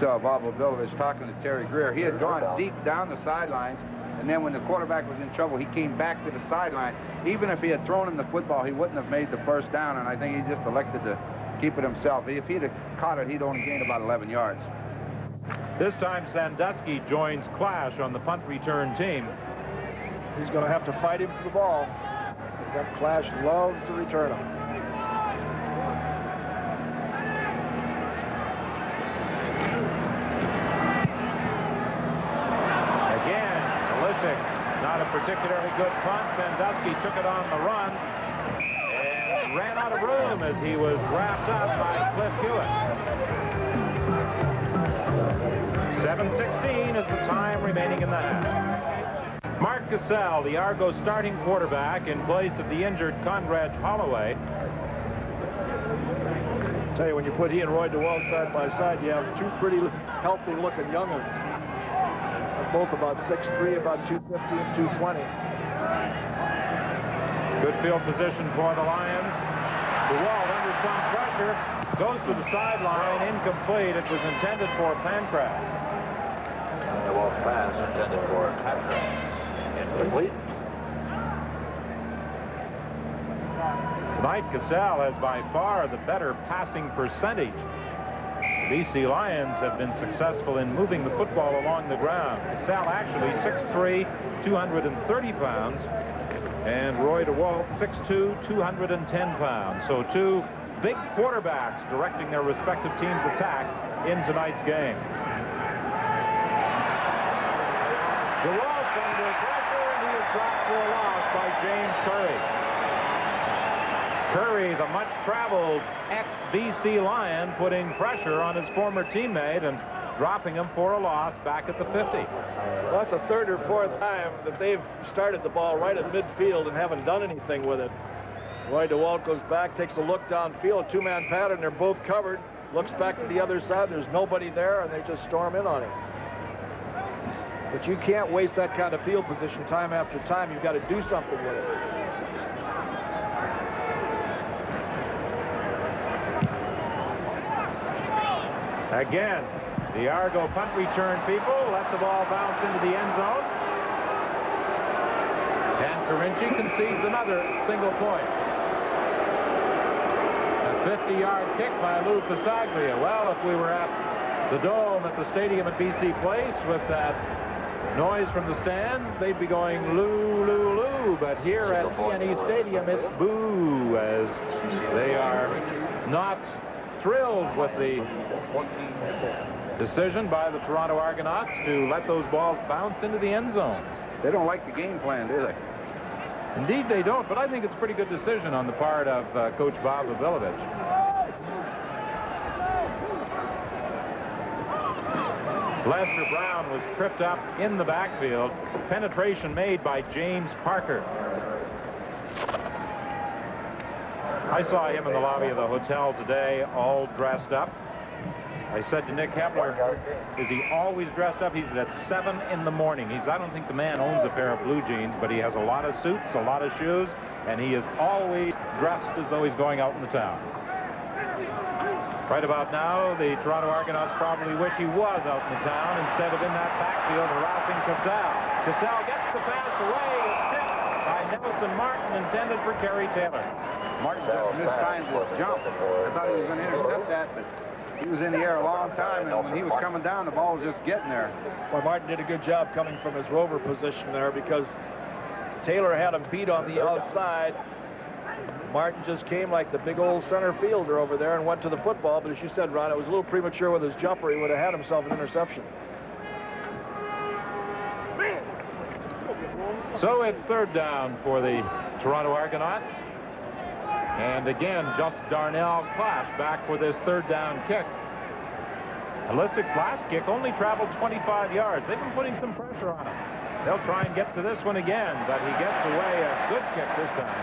So Bob Obilovich talking to Terry Greer. He had gone deep down the sidelines, and then when the quarterback was in trouble, he came back to the sideline. Even if he had thrown him the football, he wouldn't have made the first down, and I think he just elected to keep it himself. If he'd have caught it, he'd only gained about 11 yards. This time Sandusky joins Clash on the punt return team. He's going to have to fight him for the ball. That Clash loves to return him. Again, Illicik, not a particularly good punt. Sandusky took it on the run and ran out of room as he was wrapped up by Cliff Hewitt. 7:16 is the time remaining in the half. Mark Cassell, the Argos starting quarterback, in place of the injured Conrad Holloway. I tell you, when you put he and Roy DeWalt side by side, you have two pretty healthy-looking young'uns. They're both about 6'3", about 250 and 220. Good field position for the Lions. DeWalt under some pressure, goes to the sideline, incomplete. It was intended for Pankratz. DeWalt's pass intended for Pankratz. Incomplete. Tonight, Cassell has by far the better passing percentage. The BC Lions have been successful in moving the football along the ground. Cassell actually 6'3", 230 pounds, and Roy DeWalt, 6'2", 210 pounds. So two big quarterbacks directing their respective teams' attack in tonight's game. DeWalt under pressure, and he is dropped for a loss by James Curry. Curry, the much-traveled ex-BC Lion, putting pressure on his former teammate and dropping him for a loss back at the 50. Well, that's the third or fourth time that they've started the ball right at midfield and haven't done anything with it. Roy DeWalt goes back, takes a look downfield, two-man pattern, they're both covered, looks back to the other side, there's nobody there, and they just storm in on him. But you can't waste that kind of field position time after time. You've got to do something with it. Again, the Argo punt return people let the ball bounce into the end zone. And Carinci concedes another single point. A 50-yard kick by Lou Pasaglia. Well, if we were at the Dome at the stadium at BC Place with that noise from the stands, they'd be going Lou, Lou, Lou. But here at CNE Stadium, it's boo, as they are not thrilled with the decision by the Toronto Argonauts to let those balls bounce into the end zone. They don't like the game plan, do they? Indeed they don't, but I think it's a pretty good decision on the part of Coach Bob Vavilovich. Lester Brown was tripped up in the backfield. Penetration made by James Parker. I saw him in the lobby of the hotel today, all dressed up. I said to Nick Hebler, is he always dressed up? He's at 7 in the morning. I don't think the man owns a pair of blue jeans, but he has a lot of suits, a lot of shoes, and he is always dressed as though he's going out in the town. Right about now, the Toronto Argonauts probably wish he was out in the town instead of in that backfield harassing Cassell. Cassell gets the pass away. It's tipped by Nelson Martin, intended for Kerry Taylor. Martin just mistimed his jump. I thought he was going to intercept that, but he was in the air a long time, and when he was coming down, the ball was just getting there. Well, Martin did a good job coming from his rover position there because Taylor had him beat on the outside. Martin just came like the big old center fielder over there and went to the football, but as you said, Ron, it was a little premature with his jumper. He would have had himself an interception. So it's third down for the Toronto Argonauts. And again, just Darnell Clash back for this third down kick. Lysak's last kick only traveled 25 yards. They've been putting some pressure on him. They'll try and get to this one again, but he gets away a good kick this time.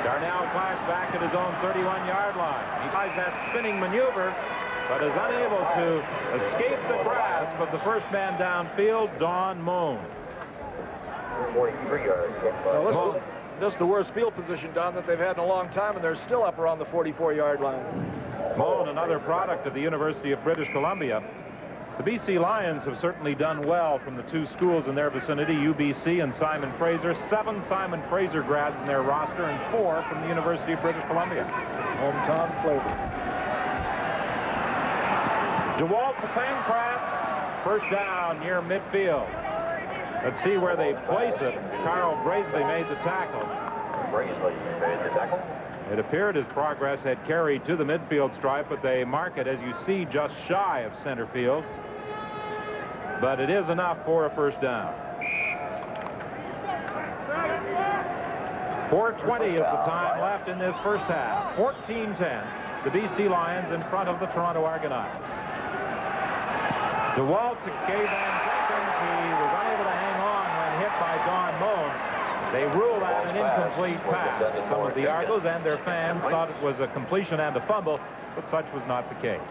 Darnell Clash back at his own 31-yard line. He tries that spinning maneuver, but is unable to escape the grasp of the first man downfield, Don Moon. 43 yards. This is the worst field position, Don, that they've had in a long time, and they're still up around the 44-yard line. Moon, another product of the University of British Columbia. The BC Lions have certainly done well from the two schools in their vicinity, UBC and Simon Fraser. 7 Simon Fraser grads in their roster and 4 from the University of British Columbia. Hometown flavor. DeWalt to Pancratz. First down near midfield. Let's see where they place it. Carl Braisley made the tackle. Braisley made the tackle. It appeared his progress had carried to the midfield stripe, but they mark it, as you see, just shy of center field. But it is enough for a first down. 4:20 is the time left in this first half. 14-10. The BC Lions in front of the Toronto Argonauts. DeWalt to Kay Van Jenkins. He was unable to hang on when hit by Don Moon. They ruled out an incomplete pass. Some of the Argos and their fans thought it was a completion and a fumble, but such was not the case.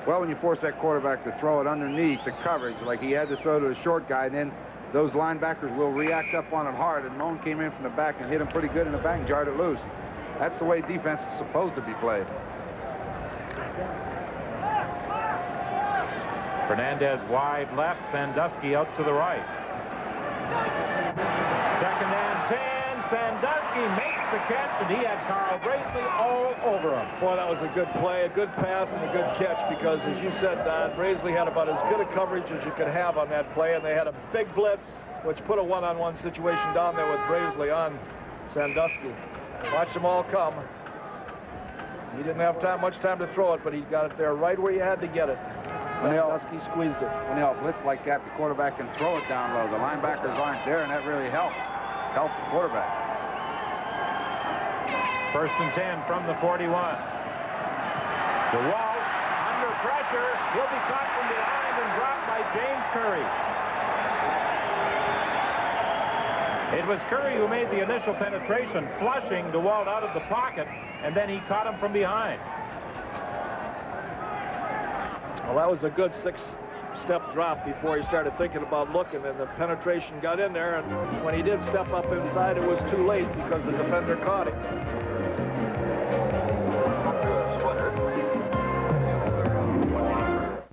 Well, when you force that quarterback to throw it underneath the coverage, like he had to throw to a short guy, and then those linebackers will react up on it hard, and Moan came in from the back and hit him pretty good in the back and jarred it loose. That's the way defense is supposed to be played. Fernandez wide left, Sandusky out to the right. Second and 10. Sandusky makes the catch, and he had Carl Braisley all over him. Boy, that was a good play, a good pass, and a good catch, because, as you said, Don, Braisley had about as good a coverage as you could have on that play, and they had a big blitz. which put a one-on-one situation down there with Brazeley on Sandusky. Watch them all come. He didn't have much time to throw it, but he got it there right where you had to get it. Sandusky squeezed it. When they'll blitz like that, the quarterback can throw it down low. The linebackers aren't there, and that really helps the quarterback. 1st and 10 from the 41. DeWalt under pressure. He'll be caught from behind and dropped by James Curry. It was Curry who made the initial penetration, flushing DeWalt out of the pocket, and then he caught him from behind. Well, that was a good 6-step drop before he started thinking about looking, and the penetration got in there, and when he did step up inside, it was too late because the defender caught him.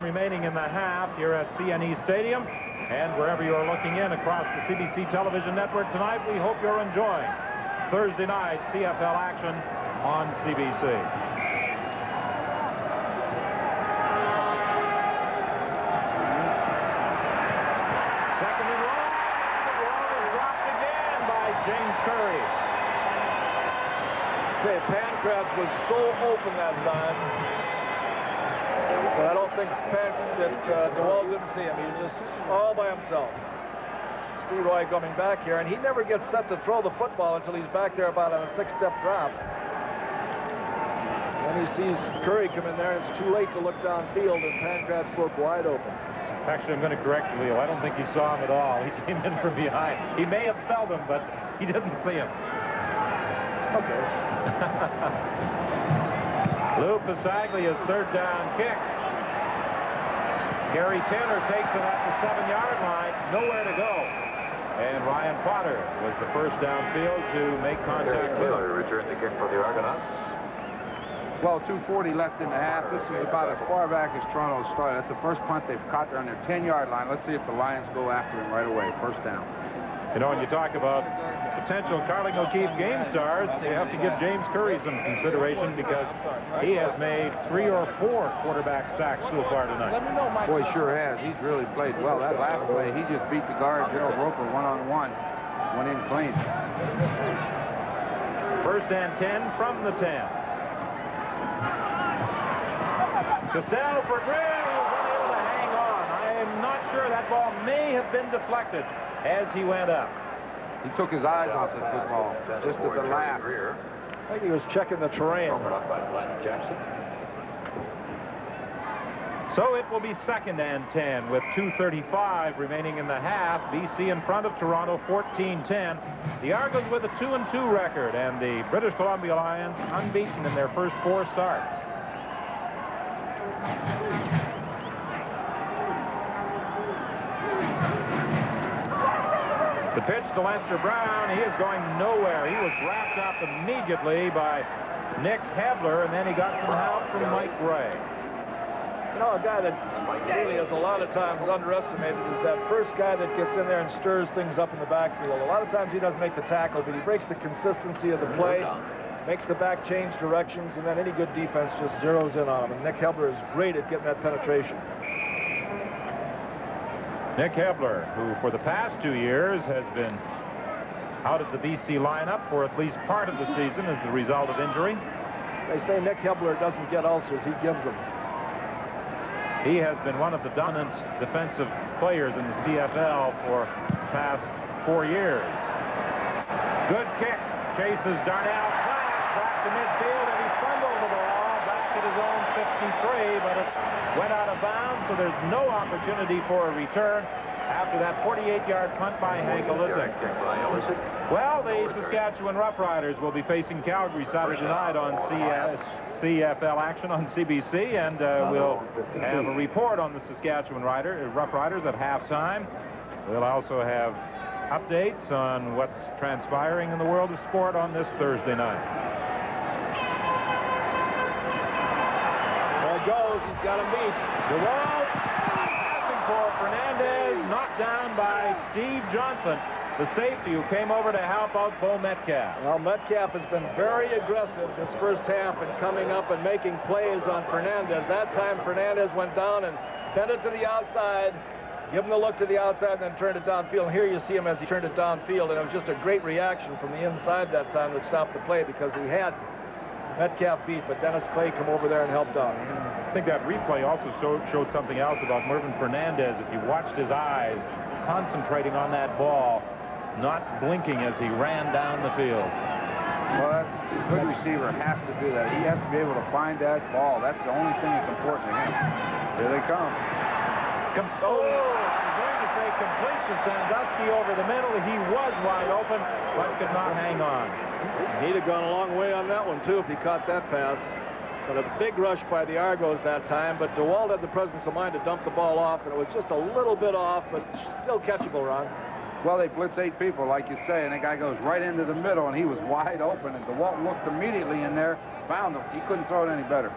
Remaining in the half here at CNE Stadium, and wherever you're looking in across the CBC television network tonight, we hope you're enjoying Thursday night CFL action on CBC. Second and long. The ball is dropped again by James Curry. Okay, Pancratz was so open that time, but I don't think DeWalt didn't see him. He was just all by himself. Steve Roy coming back here, and he never gets set to throw the football until he's back there about on a 6-step drop. Then he sees Curry come in there, and it's too late to look downfield, and Pancratz broke wide open. Actually, I'm going to correct you, Leo. I don't think he saw him at all. He came in from behind. He may have felt him, but he didn't see him. Okay. Lou Pasaglia's 3rd down kick. Gary Taylor takes it at the 7-yard line. Nowhere to go. And Ryan Potter was the first downfield to make contact with him. Returned the kick for the Argonauts. Well, 2:40 left in the half. This is about as far back as Toronto started. That's the first punt they've caught there on their 10-yard line. Let's see if the Lions go after him right away. First down. You know, when you talk about potential Carling O'Keefe game stars, you have to give James Curry some consideration because he has made 3 or 4 quarterback sacks so far tonight. Boy, sure has. He's really played well. That last play, he just beat the guard, Gerald Roper, one-on-one. Went in clean. 1st and 10 from the 10. Cassell for Grill was unable to hang on. I am not sure that ball may have been deflected as he went up. He took his eyes off the football just at the last. I think he was checking the terrain. So it will be 2nd and 10 with 2:35 remaining in the half. BC in front of Toronto 14-10. The Argos with a 2-2 record, and the British Columbia Lions unbeaten in their first 4 starts. The pitch to Lester Brown. He is going nowhere. He was wrapped up immediately by Nick Hebler, and then he got some help from Mike Gray. You know, a guy that really is a lot of times underestimated is that first guy that gets in there and stirs things up in the backfield. A lot of times he doesn't make the tackle, but he breaks the consistency of the play, makes the back change directions, and then any good defense just zeroes in on him. And Nick Hebler is great at getting that penetration. Nick Hebler, who for the past 2 years has been out of the BC lineup for at least part of the season as the result of injury. They say Nick Hebler doesn't get ulcers, he gives them. He has been one of the dominant defensive players in the CFL for the past 4 years. Good kick. Chases Darnell Clark back to midfield, and he fumbled the ball back to his own 53, but it went out of bounds, so there's no opportunity for a return after that 48-yard punt by Hank Olisic. Well, the Saskatchewan Roughriders will be facing Calgary Saturday night on CFL action on CBC, and we'll have a report on the Saskatchewan Roughriders at halftime. We'll also have updates on what's transpiring in the world of sport on this Thursday night. There it goes. He's got him beat. DeWalt passing for Fernandez, knocked down by Steve Johnson, the safety who came over to help out Bo Metcalf. Well, Metcalf has been very aggressive this first half in coming up and making plays on Fernandez. That time Fernandez went down and bent it to the outside. give him the look to the outside, and then turn it downfield. And here you see him as he turned it downfield, and it was just a great reaction from the inside that time that stopped the play because he had Metcalf beat, but Dennis Clay come over there and helped out. I think that replay also showed something else about Mervyn Fernandez. If you watched his eyes concentrating on that ball, not blinking as he ran down the field. Well, that's a good receiver has to do that. He has to be able to find that ball. That's the only thing that's important to him. Here they come. I'm going to say complete to Sandusky over the middle. He was wide open, but could not hang on. He'd have gone a long way on that one, too, if he caught that pass. But a big rush by the Argos that time, but DeWalt had the presence of mind to dump the ball off, and it was just a little bit off, but still catchable, Ron. Well, they blitz 8 people, like you say, and the guy goes right into the middle, and he was wide open, and DeWalt looked immediately in there, found him. He couldn't throw it any better.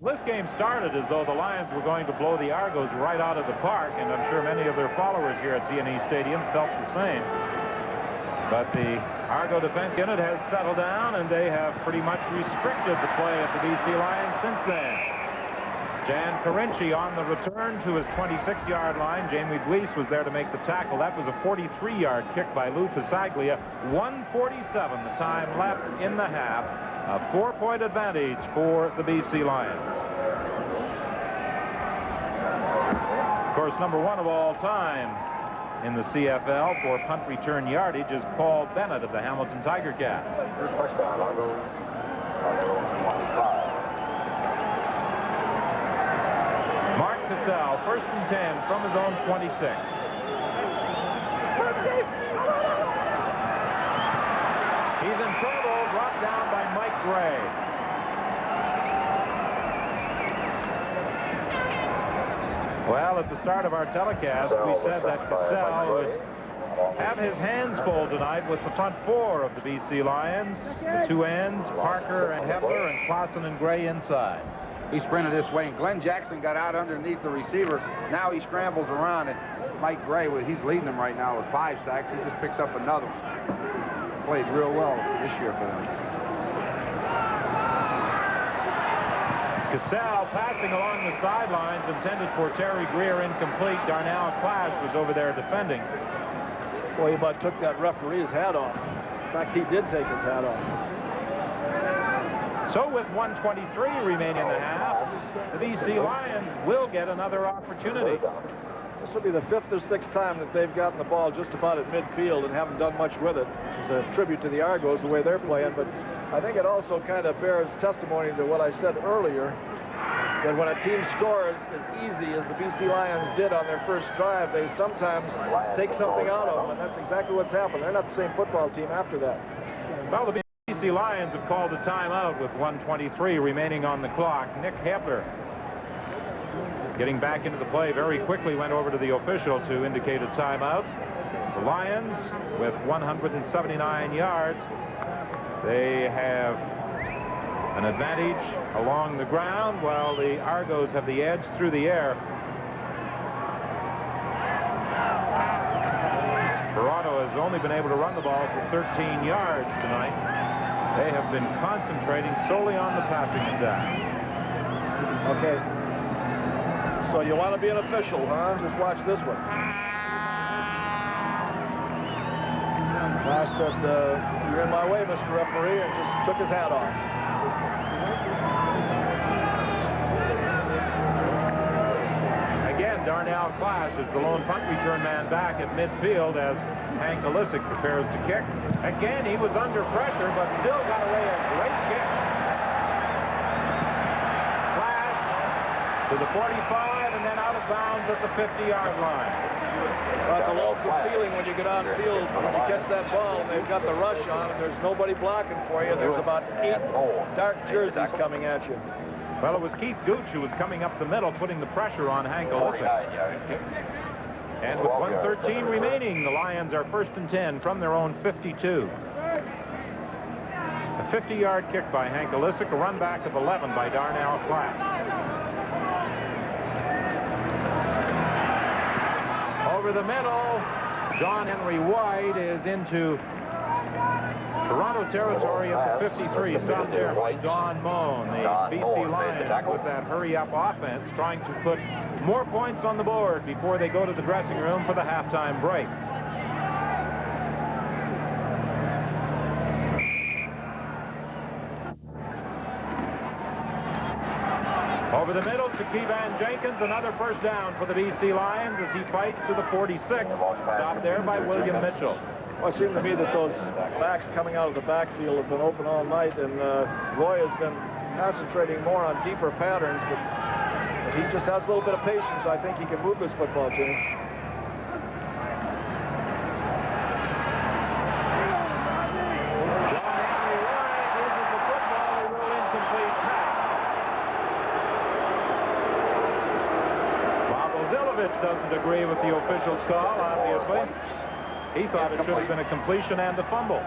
This game started as though the Lions were going to blow the Argos right out of the park, and I'm sure many of their followers here at CNE Stadium felt the same. But the Argo defense unit has settled down, and they have pretty much restricted the play of the BC Lions since then. Jan Carinci on the return to his 26-yard line. Jamie Gleese was there to make the tackle. That was a 43-yard kick by Lou Fasaglia. 1:47 the time left in the half. A 4-point advantage for the BC Lions. Of course, number 1 of all time in the CFL for punt return yardage is Paul Bennett of the Hamilton Tiger Cats. First touchdown, Argos 25. Mark Cassell, 1st and 10 from his own 26. He's in trouble, brought down by Mike Gray. Well, at the start of our telecast, we said that Cassell would have his hands full tonight with the front 4 of the BC Lions. The 2 ends, Parker and Hepler, and Clausen and Gray inside. He sprinted this way, and Glenn Jackson got out underneath the receiver. Now he scrambles around, and Mike Gray, he's leading them right now with 5 sacks. He just picks up another one. Played real well this year for them. Cassell passing along the sidelines, intended for Terry Greer, incomplete. Darnell Clash was over there defending. Boy, he about took that referee's hat off. In fact, he did take his hat off. So with 1:23 remaining in the half, the BC Lions will get another opportunity. This will be the 5th or 6th time that they've gotten the ball just about at midfield and haven't done much with it, which is a tribute to the Argos, the way they're playing. But I think it also kind of bears testimony to what I said earlier, that when a team scores as easy as the BC Lions did on their first drive, they sometimes take something out of them, and that's exactly what's happened. They're not the same football team after that. Well, the BC Lions have called a timeout with 1:23 remaining on the clock. Nick Hepler, getting back into the play very quickly, went over to the official to indicate a timeout. The Lions with 179 yards. They have an advantage along the ground, while the Argos have the edge through the air. Toronto has only been able to run the ball for 13 yards tonight. They have been concentrating solely on the passing attack. Okay. So you want to be an official, huh? Just watch this one. Clash said, "You're in my way, Mr. Referee," and just took his hat off. Again, Darnell Clash is the lone punt return man back at midfield as Hank Olisic prepares to kick. Again, he was under pressure, but still got away a great kick. Clash to the 45, and then out of bounds at the 50-yard line. Well, it's a lonesome feeling when you get on field, when you catch that ball, and they've got the rush on, and there's nobody blocking for you. There's about 8 dark jerseys coming at you. Well, it was Keith Gooch who was coming up the middle, putting the pressure on Hank Olisic. And with 1:13 remaining, the Lions are 1st and 10 from their own 52. A 50-yard kick by Hank Olisic, a run back of 11 by Darnell Clash. Over the middle, John Henry White is into Toronto territory at the 53. Stopped there by Don Moan. The BC Lions with that hurry-up offense trying to put more points on the board before they go to the dressing room for the halftime break. Over the middle to Kevan Jenkins, another first down for the BC Lions as he fights to the 46. Stopped there by William Mitchell. Well, it seemed to me that those backs coming out of the backfield have been open all night, and Roy has been concentrating more on deeper patterns, but he just has a little bit of patience. I think he can move this football team. Doesn't agree with the official's call, obviously. He thought it should have been a completion and a fumble.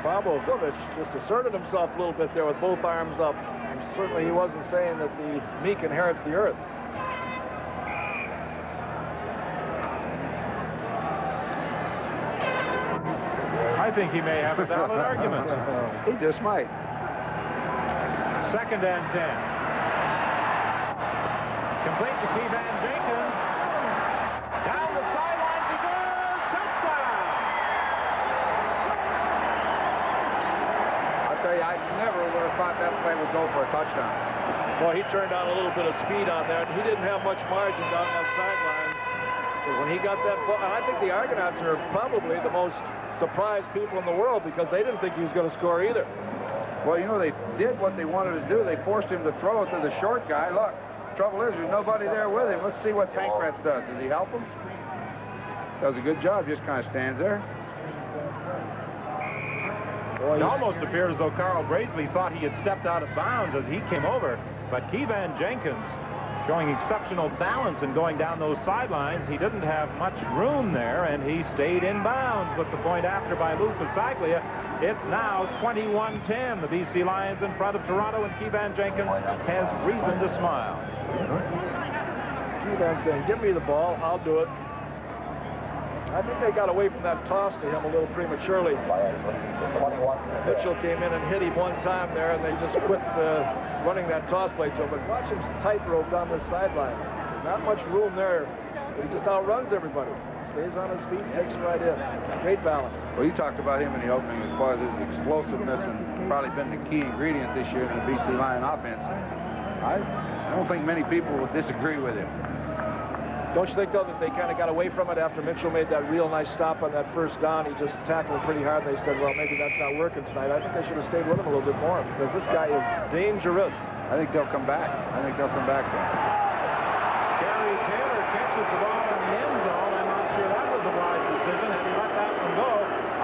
Pavlovich just asserted himself a little bit there with both arms up. And certainly he wasn't saying that the meek inherits the earth. I think he may have a valid argument. He just might. 2nd and 10. Complete to Kevan Jenkins. Down the sidelines he goes. Touchdown! I'll tell you, I never would have thought that play would go for a touchdown. Boy, he turned on a little bit of speed on there. He didn't have much margin down that sideline. But when he got that ball, and I think the Argonauts are probably the most surprised people in the world because they didn't think he was going to score either. Well, you know, they did what they wanted to do. They forced him to throw it to the short guy. Look. Trouble is, there's nobody there with him. Let's see what Pankratz does. Does he help him? Does a good job. Just kind of stands there. It almost appeared as though Carl Braisley thought he had stepped out of bounds as he came over. But Kevan Jenkins showing exceptional balance in going down those sidelines. He didn't have much room there, and he stayed in bounds with the point after by Lou Pasaglia. It's now 21-10. The BC Lions in front of Toronto, and Kevan Jenkins has reason to smile. Kevan saying, give me the ball, I'll do it. I think they got away from that toss to him a little prematurely. Mitchell came in and hit him one time there, and they just quit running that toss play to him. But watch him tightrope down the sidelines. Not much room there. He just outruns everybody. Stays on his feet, takes it right in. Great balance. Well, you talked about him in the opening as far as his explosiveness and probably been the key ingredient this year in the BC Lion offense. I don't think many people would disagree with him. Don't you think, though, that they kind of got away from it after Mitchell made that real nice stop on that first down? He just tackled pretty hard, and they said, well, maybe that's not working tonight. I think they should have stayed with him a little bit more because this guy is dangerous. I think they'll come back. I think they'll come back there. Gary Taylor catches the ball in the end zone. I'm not sure that was a wise decision. Had he let that one go,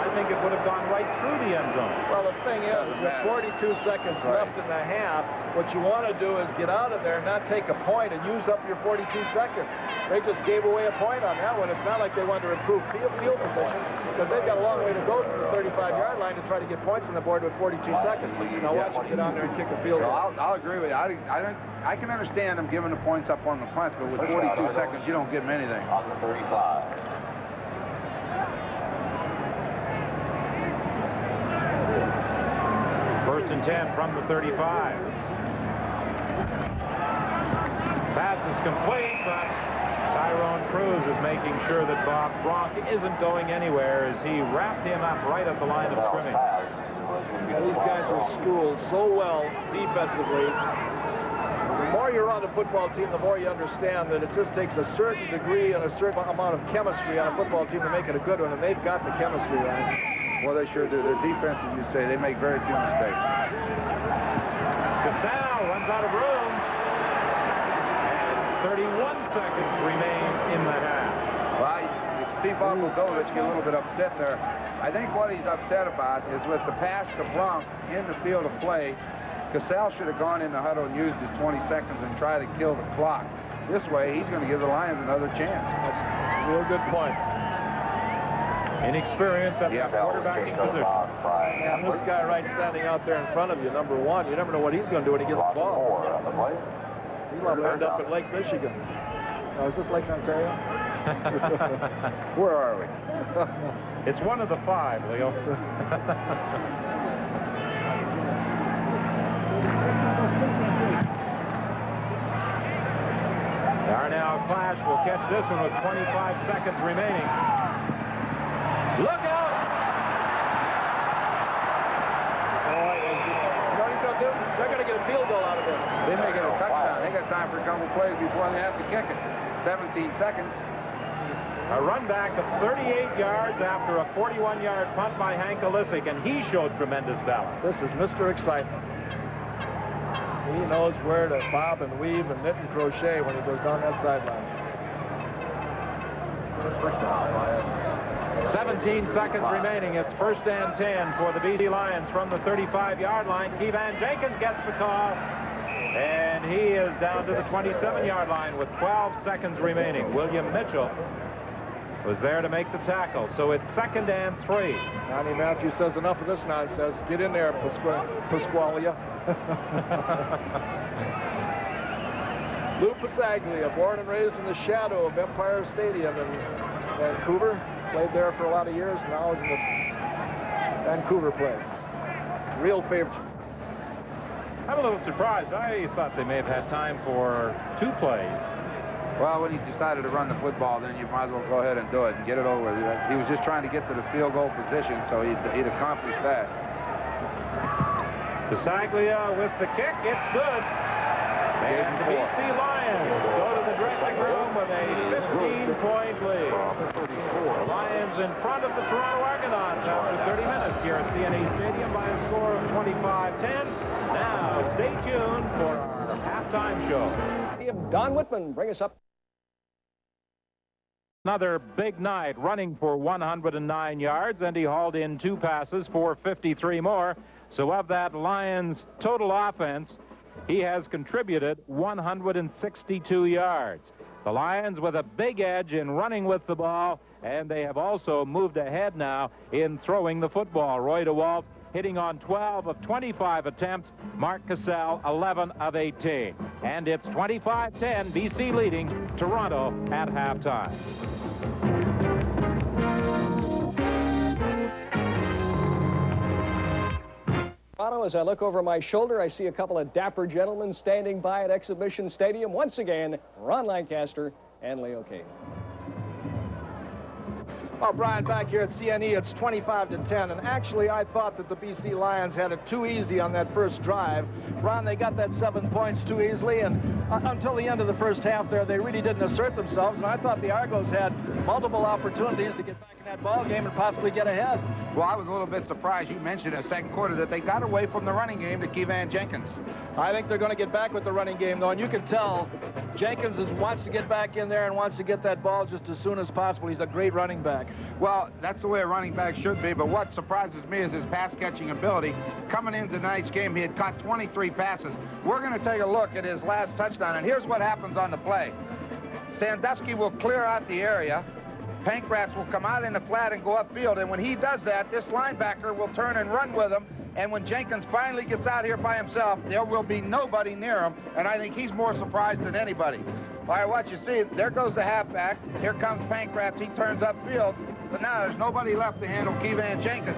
I think it would have gone right through the end zone. Well, the thing is, with 42 seconds left in the half, what you want to do is get out of there and not take a point and use up your 42 seconds. They just gave away a point on that one. It's not like they wanted to improve field position because they've got a long way to go to the 35-yard line to try to get points on the board with 42 seconds. Now watch them get on there and kick a field goal. I'll agree with you. I can understand them giving the points up on the punts, but with 42 seconds, you don't give them anything. On the 35. First and 10 from the 35. Pass is complete, but Tyrone Cruz is making sure that Bob Bronk isn't going anywhere as he wrapped him up right at the line of scrimmage. These guys are schooled so well defensively. The more you're on a football team, the more you understand that it just takes a certain degree and a certain amount of chemistry on a football team to make it a good one, and they've got the chemistry, right? Well, they sure do. Their defense, as you say, they make very few mistakes. Casal runs out of room. And 31 seconds remain in the half. Well, you see Bob Bogdanovich get a little bit upset there. I think what he's upset about is with the pass to Bronk in the field of play, Casal should have gone in the huddle and used his 20 seconds and tried to kill the clock. This way, he's going to give the Lions another chance. That's a real good point. Inexperience at the quarterbacking position. And this guy right standing out there in front of you, number one, you never know what he's going to do when he gets the ball. He might end up at Lake Michigan. Oh, is this Lake Ontario? Where are we? It's one of the 5, Leo. The Argonauts Clash will catch this one with 25 seconds remaining. Look out! Boy, you know what he's going to do? They're going to get a field goal out of this. They may get a touchdown. They got time for a couple plays before they have to kick it. 17 seconds. A run back of 38 yards after a 41-yard punt by Hank Olisic, and he showed tremendous balance. This is Mr. Excitement. He knows where to bob and weave and knit and crochet when he goes down that sideline. 17 seconds remaining. It's 1st and 10 for the BC Lions from the 35-yard line. Kevan Jenkins gets the call, and he is down to the 27-yard line with 12 seconds remaining. William Mitchell was there to make the tackle, so it's 2nd and 3. Johnny Matthews says enough of this nonsense. Get in there, Pasqualia. Lou Pasaglia, born and raised in the shadow of Empire Stadium in Vancouver. Played there for a lot of years, now is in the Vancouver place. Real favorite. I'm a little surprised. I thought they may have had time for 2 plays. Well, when he decided to run the football, then you might as well go ahead and do it and get it over with. He was just trying to get to the field goal position, so he'd accomplished that. Pasaglia with the kick. It's good. And the BC Lions go to the dressing room with a 15-point lead. The Lions in front of the Toronto Argonauts after 30 minutes here at CNE Stadium by a score of 25-10. Now, stay tuned for our halftime show. Don Whitman, bring us up. Another big night, running for 109 yards, and he hauled in 2 passes for 53 more. So of that Lions total offense, he has contributed 162 yards. The Lions with a big edge in running with the ball, and they have also moved ahead now in throwing the football. Roy DeWalt hitting on 12 of 25 attempts. Mark Cassell, 11 of 18. And it's 25-10, BC leading Toronto at halftime. As I look over my shoulder, I see a couple of dapper gentlemen standing by at Exhibition Stadium. Once again, Ron Lancaster and Leo Kane. Well, Brian, back here at CNE, it's 25-10, and actually I thought that the BC Lions had it too easy on that first drive. Ron, they got that 7 points too easily, and until the end of the first half there, they really didn't assert themselves, and I thought the Argos had multiple opportunities to get back in that ball game and possibly get ahead. Well, I was a little bit surprised. You mentioned in the second quarter that they got away from the running game to Kevan Jenkins. I think they're going to get back with the running game, though, and you can tell Jenkins wants to get back in there and wants to get that ball just as soon as possible. He's a great running back. Well, that's the way a running back should be, but what surprises me is his pass-catching ability. Coming into tonight's game, he had caught 23 passes. We're going to take a look at his last touchdown, and here's what happens on the play. Sandusky will clear out the area. Pankratz will come out in the flat and go upfield, and when he does that, this linebacker will turn and run with him. And when Jenkins finally gets out here by himself, there will be nobody near him, and I think he's more surprised than anybody. All right, what you see, there goes the halfback. Here comes Pankratz. He turns upfield, but now there's nobody left to handle Kevan Jenkins.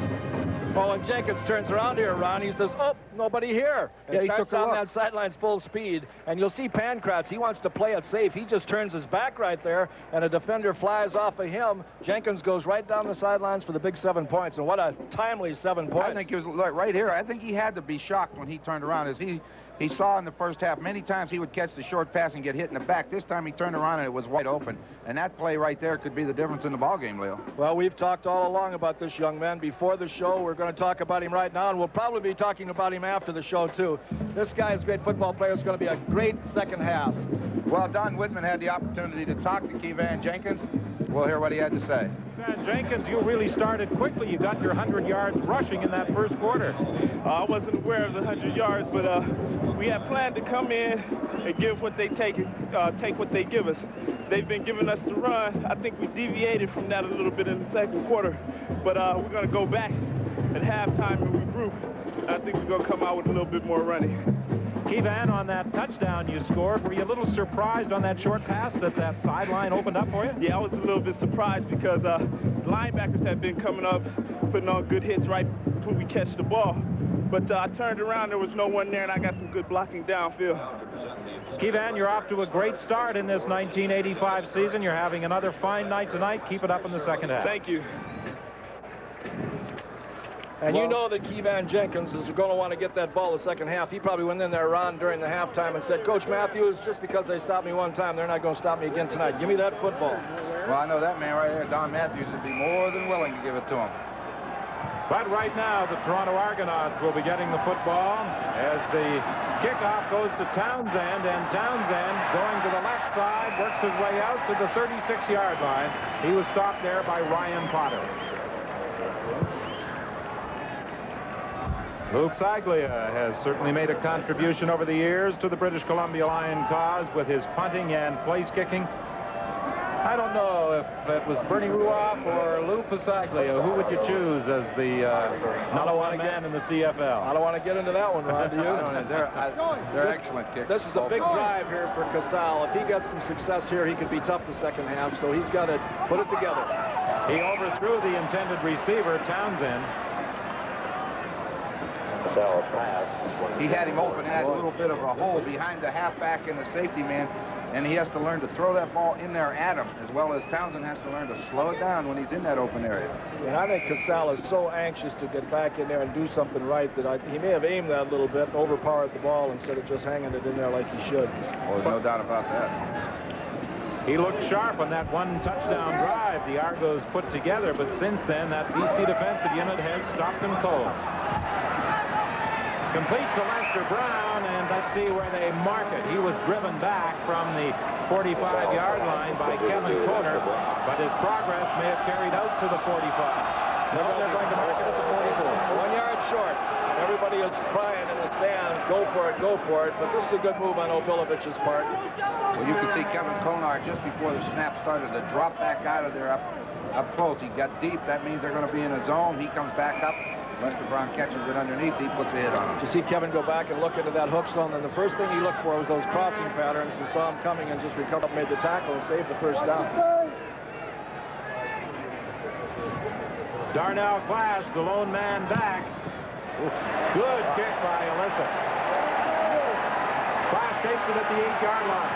Well, when Jenkins turns around here, Ron, he says, oh, nobody here. And he starts took a down look. that sideline's full speed. And you'll see Pankratz, he wants to play it safe. He just turns his back right there, and a defender flies off of him. Jenkins goes right down the sidelines for the big 7 points. And what a timely 7 points. I think he was right here. I think he had to be shocked when he turned around. As he saw in the first half, many times he would catch the short pass and get hit in the back. This time he turned around and it was wide open. And that play right there could be the difference in the ballgame, Leo. Well, we've talked all along about this young man before the show. We're going to talk about him right now, and we'll probably be talking about him after the show, too. This guy is a great football player. It's going to be a great second half. Well, Don Whitman had the opportunity to talk to Kevan Jenkins. We'll hear what he had to say. Jenkins, you really started quickly. You got your 100 yards rushing in that first quarter. I wasn't aware of the 100 yards, but we had planned to come in and give what they take what they give us. They've been giving us the run. I think we deviated from that a little bit in the second quarter, but we're going to go back at halftime and regroup. I think we're going to come out with a little bit more running. Kevan, on that touchdown you scored, were you a little surprised on that short pass that sideline opened up for you? Yeah, I was a little bit surprised because linebackers had been coming up, putting on good hits right when we catch the ball. But I turned around, there was no one there, and I got some good blocking downfield. Kevan, you're off to a great start in this 1985 season. You're having another fine night tonight. Keep it up in the second half. Thank you. And you know that Kevan Jenkins is going to want to get that ball the second half. He probably went in there, Ron, during the halftime and said, Coach Matthews, just because they stopped me one time, they're not going to stop me again tonight. Give me that football. Well, I know that man right there, Don Matthews, would be more than willing to give it to him. But right now, the Toronto Argonauts will be getting the football as the kickoff goes to Townsend, and Townsend, going to the left side, works his way out to the 36-yard line. He was stopped there by Ryan Potter. Luke Saglia has certainly made a contribution over the years to the British Columbia Lion cause with his punting and place kicking. I don't know if it was Bernie Ruoff or Lou Pasaglia. Who would you choose as the number one man in the CFL? I don't want to get into that one, Ron, do you? They're excellent kickers. This is a big drive here for Casal. If he gets some success here, he could be tough the second half, so he's got to put it together. He overthrew the intended receiver, Townsend. He had him open, had a little bit of a hole behind the halfback and the safety man, and he has to learn to throw that ball in there at him, as well as Townsend has to learn to slow it down when he's in that open area. And I think Casal is so anxious to get back in there and do something right that he may have aimed that a little bit and overpowered the ball instead of just hanging it in there like he should. Oh, there's no doubt about that. He looked sharp on that one touchdown drive the Argos put together, but since then, that BC defensive unit has stopped them cold. Complete to Lester Brown, and let's see where they mark it. He was driven back from the 45-yard line by Kevin Kohner, but his progress may have carried out to the 45. No, they're going to mark it at the 44. 1 yard short. Everybody is crying in the stands, go for it, go for it. But this is a good move on Obilovich's part. Well, you can see Kevin Kohner just before the snap started to drop back out of there up close. He got deep. That means they're going to be in a zone. He comes back up. Lester Brown catches it underneath. He puts a hit on him. To see Kevin go back and look into that hook zone, and the first thing he looked for was those crossing patterns, and saw him coming and just recovered, made the tackle, and saved the first down. Darnell Clash, the lone man back. Good kick by Alyssa. Clash takes it at the 8-yard line.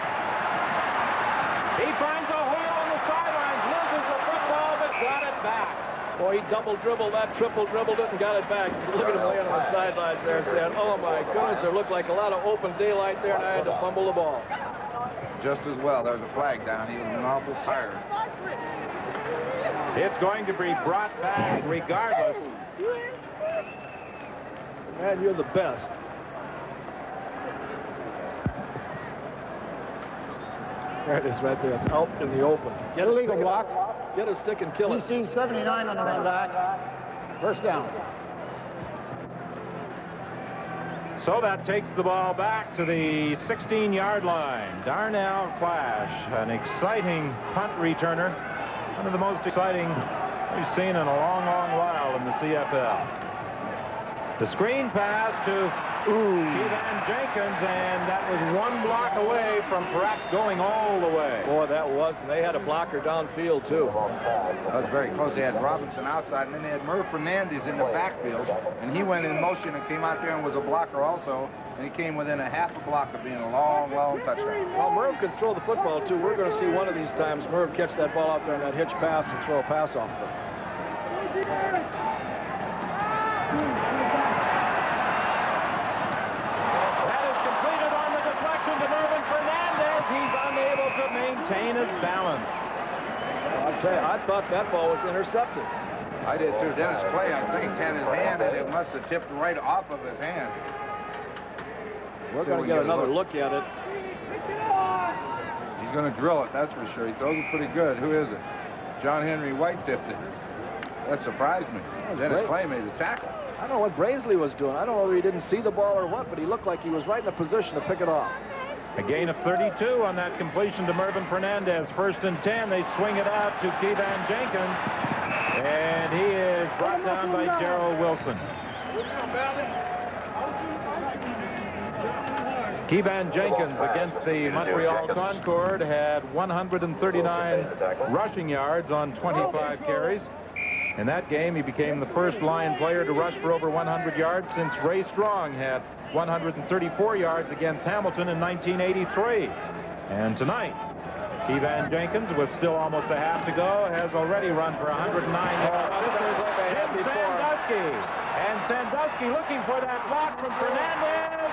He finds a hole on the sidelines, loses the football, but got it back. Boy, he double dribbled that, triple dribbled it, and got it back. Look at him laying on the sidelines there saying, oh my goodness, there looked like a lot of open daylight there, and I had to fumble the ball. Just as well. There's a flag down. He was an awful tired. It's going to be brought back regardless. Man, you're the best. There it is right there. It's out in the open. Get a legal block. Get a stick and kill it. BC 79 on the run back. First down. So that takes the ball back to the 16-yard line. Darnell Clash, an exciting punt returner. One of the most exciting we've seen in a long, long while in the CFL. The screen pass to Kevan Jenkins, and that was one block away from perhaps going all the way. Boy, that was. And they had a blocker downfield, too. That was very close. They had Robinson outside, and then they had Merv Fernandez in the backfield, and he went in motion and came out there and was a blocker also, and he came within a half a block of being a long, long touchdown. Well, Merv can throw the football, too. We're going to see one of these times Merv catch that ball out there in that hitch pass and throw a pass off of it. He's unable to maintain his balance. I'll tell you, I thought that ball was intercepted. I did too. Dennis Clay, I think, had his hand, and it must have tipped right off of his hand. We're going to get another look at it. He's going to drill it, that's for sure. He throws it pretty good. Who is it? John Henry White tipped it. That surprised me. Dennis Clay made the tackle. I don't know what Braisley was doing. I don't know whether he didn't see the ball or what, but he looked like he was right in a position to pick it off. A gain of 32 on that completion to Mervyn Fernandez. First and 10. They swing it out to Kevan Jenkins. And he is brought down by Darrell Wilson. Kevan Jenkins against the Montreal Concorde had 139 rushing yards on 25 carries. In that game, he became the first Lion player to rush for over 100 yards since Ray Strong had 134 yards against Hamilton in 1983. And tonight, Kevan Jenkins, with still almost a half to go, has already run for 109 yards. This is Jim Sandusky. And Sandusky looking for that block from Fernandez.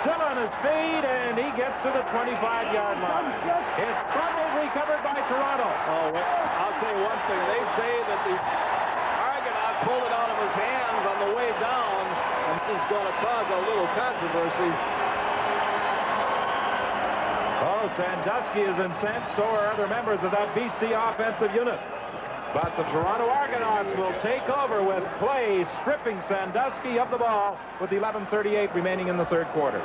Still on his feet, and he gets to the 25-yard line. It's fumbled, recovered by Toronto. Oh, I'll tell you one thing. They say that the Argonaut pulled it out of his hands on the way down, and this is going to cause a little controversy. Oh, Sandusky is incensed, so are other members of that BC offensive unit. But the Toronto Argonauts will take over with Clay stripping Sandusky of the ball with 11:38 remaining in the third quarter.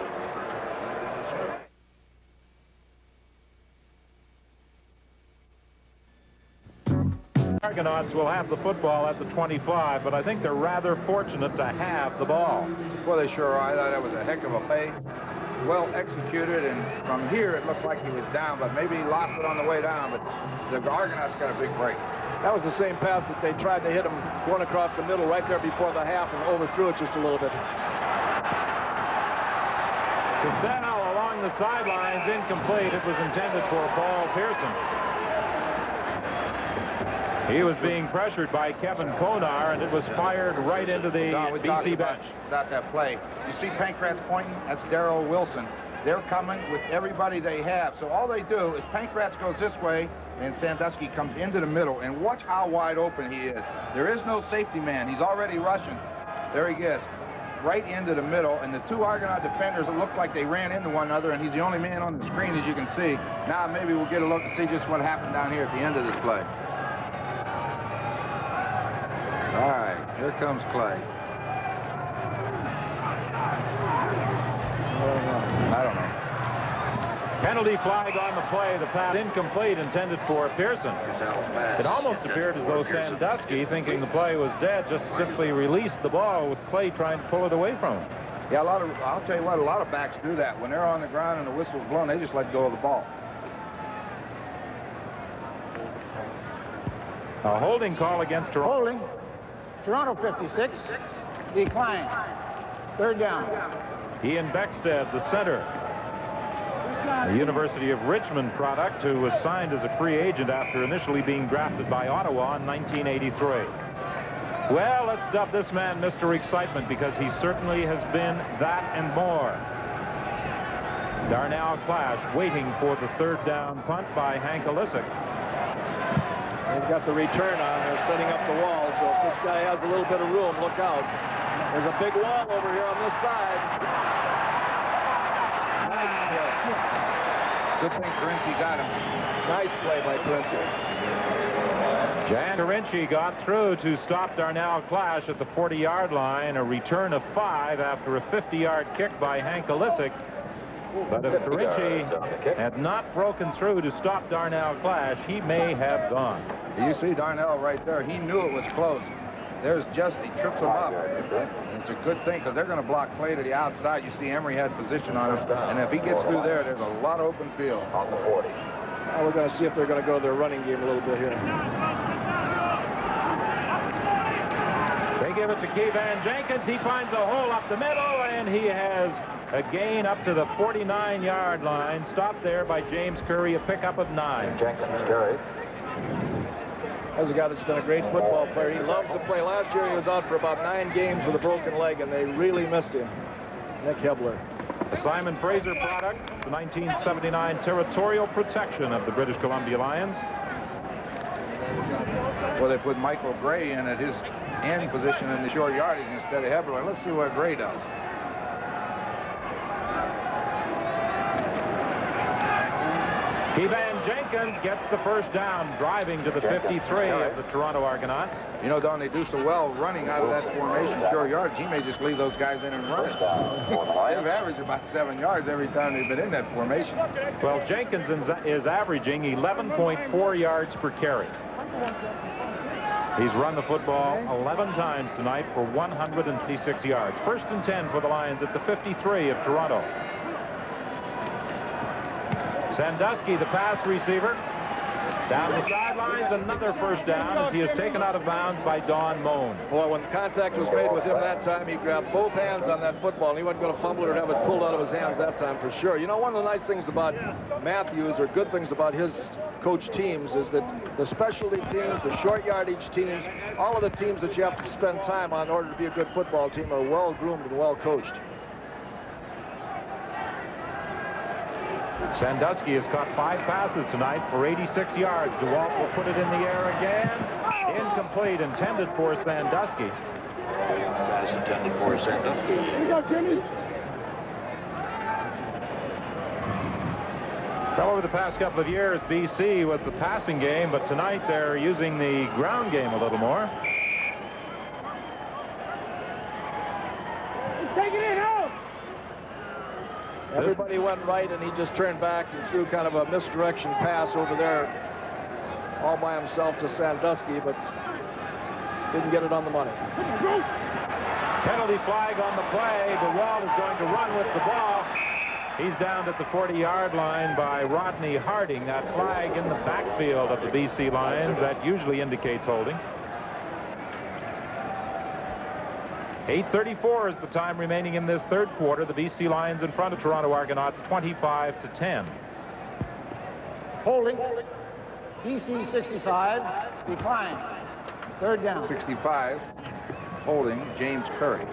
Argonauts will have the football at the 25, but I think they're rather fortunate to have the ball. Well, they sure are. I thought that was a heck of a play. Well executed, and from here it looked like he was down, but maybe he lost it on the way down, but the Argonauts got a big break. That was the same pass that they tried to hit him going across the middle right there before the half and overthrew it just a little bit. Cassell along the sidelines, incomplete. It was intended for Paul Pearson. He was being pressured by Kevin Konar, and it was fired right into the BC bench. About that play. You see Pankratz pointing? That's Darrell Wilson. They're coming with everybody they have. So all they do is Pankratz goes this way, and Sandusky comes into the middle, and watch how wide open he is. There is no safety man. He's already rushing. There he gets right into the middle, and the two Argonaut defenders, it looked like they ran into one another, and he's the only man on the screen, as you can see. Now maybe we'll get a look and see just what happened down here at the end of this play. All right, here comes Clay. I don't know. Penalty flag on the play. The pass incomplete, intended for Pearson. It almost appeared as though Sandusky, thinking the play was dead, just simply released the ball with Clay trying to pull it away from him. Yeah, I'll tell you what, a lot of backs do that. When they're on the ground and the whistle's blown, they just let go of the ball. A holding call against Toronto. Holding. Toronto 56. Decline. Third down. Ian Beckstead, the center. A University of Richmond product who was signed as a free agent after initially being drafted by Ottawa in 1983. Well, let's dub this man Mr. Excitement, because he certainly has been that and more. Darnell Clash waiting for the third down punt by Hank Olisic. They've got the return on. They're setting up the wall, so if this guy has a little bit of room, look out. There's a big wall over here on this side. Nice play. Good thing Corinci got him. Nice play by Corinci. Jan Corinci got through to stop Darnell Clash at the 40-yard line. A return of 5 after a 50-yard kick by Hank Olisic. But if Corinci had not broken through to stop Darnell Clash, he may have gone. You see Darnell right there. He knew it was close. There's just, he trips him up. It's a good thing, because they're going to block Clay to the outside. You see Emery had position on him, and if he gets through there, there's a lot of open field. On the 40. Now we're going to see if they're going to go to their running game a little bit here. They give it to Kevan Jenkins. He finds a hole up the middle, and he has a gain up to the 49-yard line. Stopped there by James Curry, a pickup of 9. Jenkins carried. As a guy that's been a great football player, he loves to play. Last year he was out for about 9 games with a broken leg, and they really missed him. Nick Hebler. A Simon Fraser product, the 1979 territorial protection of the British Columbia Lions. Well, they put Michael Gray in at his end position in the short yardage instead of Hebler. Let's see what Gray does. Kevan Jenkins gets the first down, driving to the 53 of the Toronto Argonauts. You know, Don, they do so well running out of that formation, short yards. He may just leave those guys in and run it. They've averaged about 7 yards every time they've been in that formation. Well, Jenkins is averaging 11.4 yards per carry. He's run the football 11 times tonight for 156 yards. 1st and 10 for the Lions at the 53 of Toronto. Sandusky, the pass receiver. Down the sidelines, another first down as he is taken out of bounds by Don Moan. Boy, when contact was made with him that time, he grabbed both hands on that football, and he wasn't going to fumble it or have it pulled out of his hands that time for sure. You know, one of the nice things about Matthews, or good things about his coach teams, is that the specialty teams, the short yardage teams, all of the teams that you have to spend time on in order to be a good football team are well groomed and well coached. Sandusky has caught 5 passes tonight for 86 yards. DeWalt will put it in the air again. Incomplete, intended for Sandusky. Pass intended for Sandusky. Well, over the past couple of years, BC with the passing game, but tonight they're using the ground game a little more. Take it in, out! Everybody went right, and he just turned back and threw kind of a misdirection pass over there all by himself to Sandusky, but didn't get it on the money. Penalty flag on the play. DeWalt is going to run with the ball. He's down at the 40-yard line by Rodney Harding. That flag in the backfield of the BC Lions, that usually indicates holding. 8:34 is the time remaining in this third quarter. The BC Lions in front of Toronto Argonauts 25-10. Holding. BC 65. Decline. 3rd down. 65. Holding James Curry.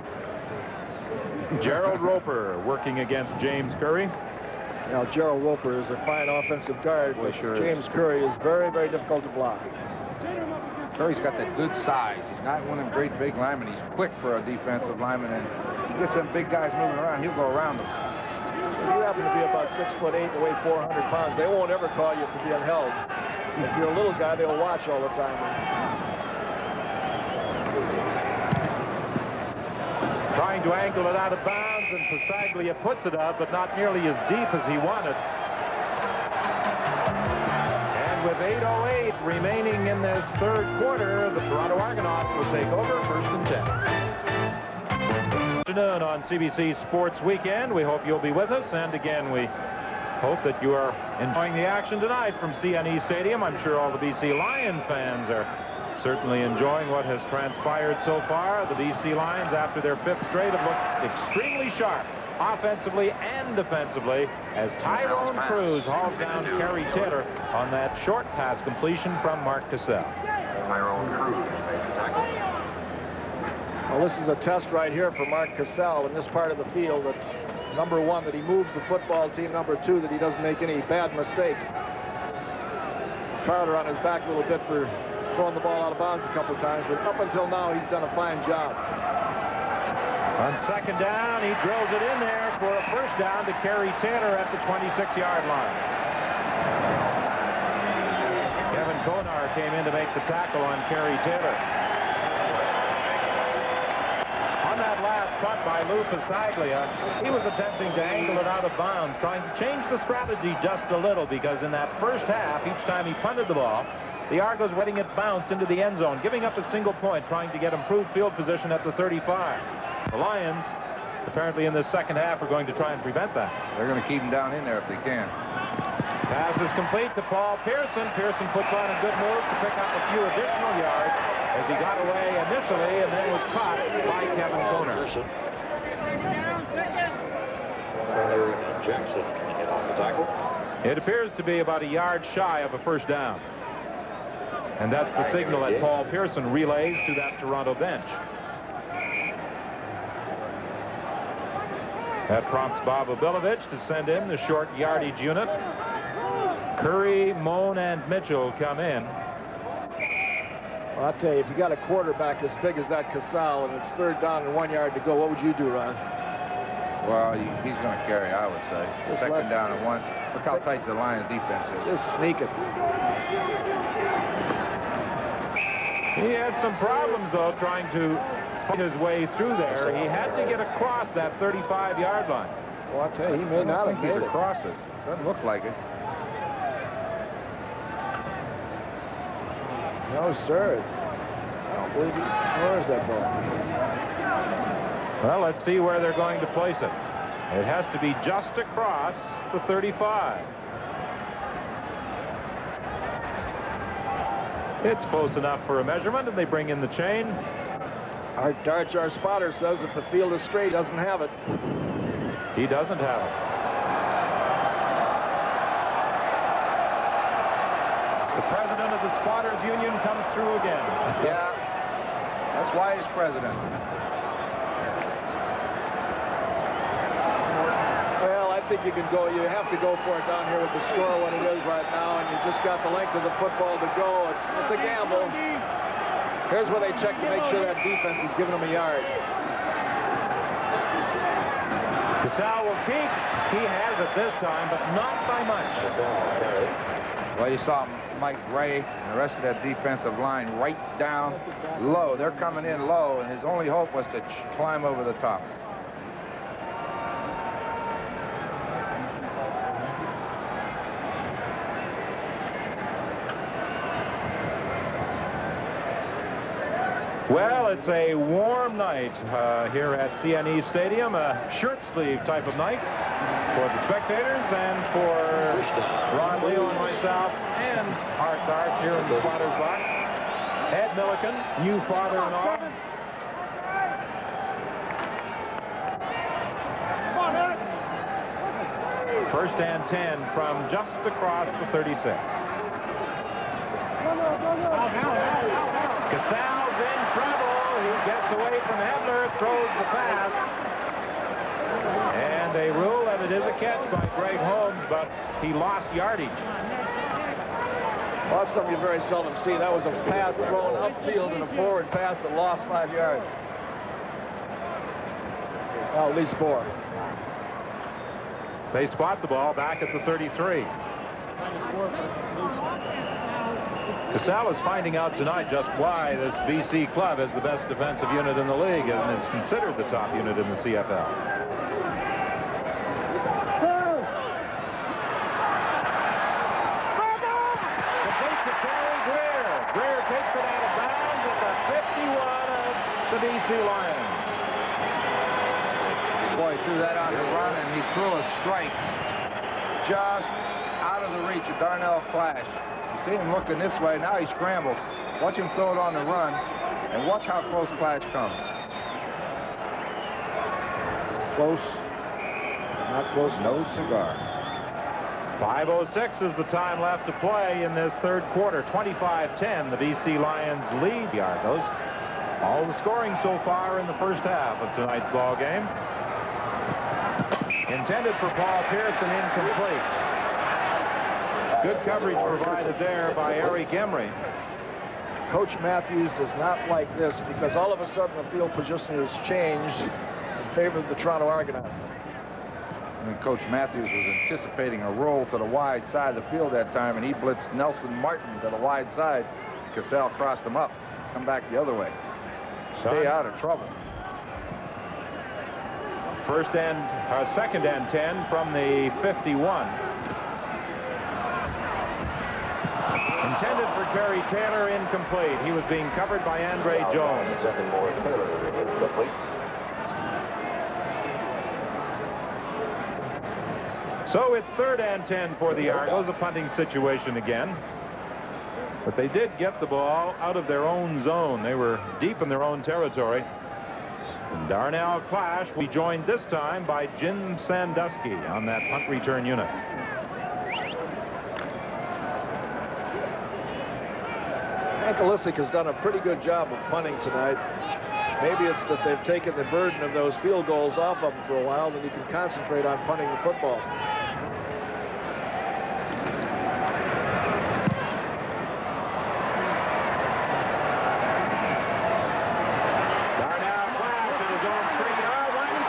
Gerald Roper working against James Curry. Now, Gerald Roper is a fine offensive guard, but sure James Curry is very, very difficult to block. Curry's got that good size. He's not one of them great big linemen. He's quick for a defensive lineman, and he gets some big guys moving around. He'll go around them. So you happen to be about 6'8" and weigh 400 pounds. They won't ever call you for being held. If you're a little guy, they'll watch all the time. Trying to angle it out of bounds, and Pasaglia puts it out, but not nearly as deep as he wanted. And with 8:08 remaining in this third quarter, the Toronto Argonauts will take over 1st and 10. Afternoon on CBC Sports Weekend. We hope you'll be with us, and again, we hope that you are enjoying the action tonight from CNE Stadium. I'm sure all the BC Lion fans are certainly enjoying what has transpired so far. The BC Lions, after their 5th straight, have looked extremely sharp, offensively and defensively, as Tyrone Cruz hauls down Kerry Taylor on that short pass completion from Mark Cassell. Tyrone Cruz makes the tackle. Well, this is a test right here for Mark Cassell in this part of the field. That number 1, that he moves the football team. Number 2, that he doesn't make any bad mistakes. Crowder on his back a little bit for throwing the ball out of bounds a couple of times, but up until now, he's done a fine job. On 2nd down, he drills it in there for a first down to Kerry Taylor at the 26-yard line. Kevin Konar came in to make the tackle on Kerry Taylor. On that last punt by Lou Pasaglia, he was attempting to angle it out of bounds, trying to change the strategy just a little, because in that first half, each time he punted the ball, the Argos letting it bounce into the end zone, giving up a single point, trying to get improved field position at the 35. The Lions, apparently in the second half, are going to try and prevent that. They're going to keep him down in there if they can. Pass is complete to Paul Pearson. Pearson puts on a good move to pick up a few additional yards as he got away initially and then was caught by Kevin Konar. Jackson coming in on the tackle. It appears to be about a yard shy of a first down. And that's the signal that Paul Pearson relays to that Toronto bench. That prompts Bob Obilovich to send in the short yardage unit. Curry, Moan, and Mitchell come in. Well, I'll tell you, if you got a quarterback as big as that Cassell and it's 3rd down and 1 yard to go, what would you do, Ron? Well, he's going to carry, I would say. Just 2nd down and 1. Look how tight the Lions defense is. Just sneak it. He had some problems, though, trying to fight his way through there. He had to get across that 35-yard line. Well, I'll tell you, he may not have made it. Across it. Doesn't look like it. No, sir. believe he. Where is that ball? Well, let's see where they're going to place it. It has to be just across the 35. It's close enough for a measurement, and they bring in the chain. Art Darch, our spotter, says if the field is straight, doesn't have it. He doesn't have it. The president of the Spotters Union comes through again. Yeah, that's why he's president. Well, I think you can go. You have to go for it down here with the score what it is right now, and you just got the length of the football to go. It's a gamble. Here's where they check to make sure that defense is giving them a yard. Casal will keep. He has it this time, but not by much. Well, you saw Mike Ray and the rest of that defensive line right down low. They're coming in low, and his only hope was to climb over the top. Well, it's a warm night here at CNE Stadium, a shirt sleeve type of night for the spectators and for Ron Leo and myself and Art Darch here in the Spotters box. Ed Milliken, new father-in-law. First and 10 from just across the 36. Casal's in trouble. He gets away from Hebler, throws the pass. And they rule that it is a catch by Greg Holmes, but he lost yardage. Well, that's something you very seldom see. That was a pass thrown upfield and a forward pass that lost 5 yards. Well, at least 4. They spot the ball back at the 33. Casal is finding out tonight just why this BC club is the best defensive unit in the league and is considered the top unit in the CFL. Complete to Terry Greer. Greer takes it out of bounds at the 51 of the BC Lions. Boy, he threw that on the run, and he threw a strike just out of the reach of Darnell Clash. See him looking this way. Now he scrambles. Watch him throw it on the run, and watch how close Clash comes. Close. Not close. No cigar. 5:06 is the time left to play in this third quarter. 25-10, the BC Lions lead the Argos. All the scoring so far in the first half of tonight's ball game. Intended for Paul Pearson, incomplete. Good coverage provided there by Eric Emery. Coach Matthews does not like this because all of a sudden the field position has changed in favor of the Toronto Argonauts. I mean, Coach Matthews was anticipating a roll to the wide side of the field that time, and he blitzed Nelson Martin to the wide side. Casal crossed him up. Come back the other way. Stay out of trouble. Second and 10 from the 51. Intended for Terry Taylor, incomplete. He was being covered by Andre Jones. So it's third and 10 for the Argos, a punting situation again. But they did get the ball out of their own zone. They were deep in their own territory. And Darnell Clash will be joined this time by Jim Sandusky on that punt return unit. Ankalisic has done a pretty good job of punting tonight. Maybe it's that they've taken the burden of those field goals off of him for a while, then you can concentrate on punting the football. Darnell Clash in his own 3-yard line.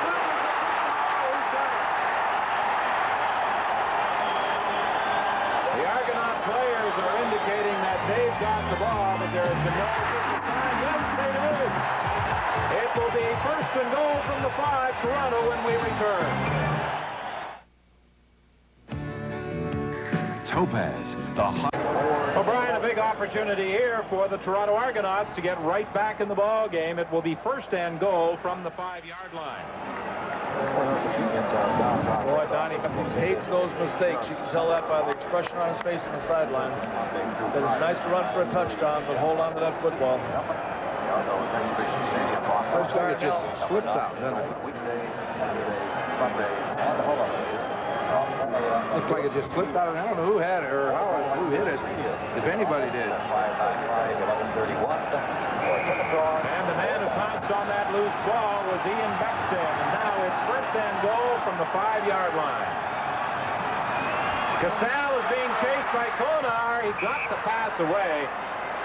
The Argonaut players are indicating that they've got the ball, but there has been no official time. Yes, they did. It will be first and goal from the 5, Toronto, when we return. Topaz, the hot... Well, Brian, a big opportunity here for the Toronto Argonauts to get right back in the ball game. It will be first and goal from the 5-yard line. Boy, Donnie hates those mistakes. You can tell that by the expression on his face on the sidelines. Said it's nice to run for a touchdown, but hold on to that football. Looks like it just slips out, doesn't it? Looks like it just slipped out. I don't know who had it or who hit it, if anybody did. And the man who pounced on that loose ball was Ian Bexton. And now it's first and goal from the 5-yard line. Casale is being chased by Konar. He got the pass away,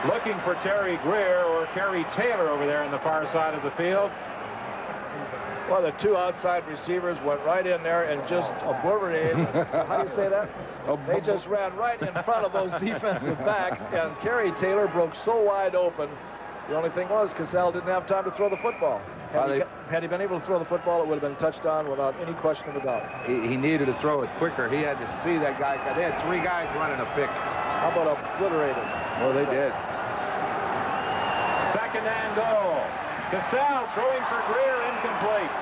looking for Terry Greer or Kerry Taylor over there on the far side of the field. Well, the two outside receivers went right in there and just obliterated. How do you say that? They just ran right in front of those defensive backs, and Kerry Taylor broke so wide open. The only thing was, Casale didn't have time to throw the football. Had he been able to throw the football, it would have been a touchdown without any question of a doubt. He needed to throw it quicker. He had to see that guy. They had 3 guys running a pick. How about obliterated? Well, they did. Second and goal. Casale throwing for Greer, incomplete.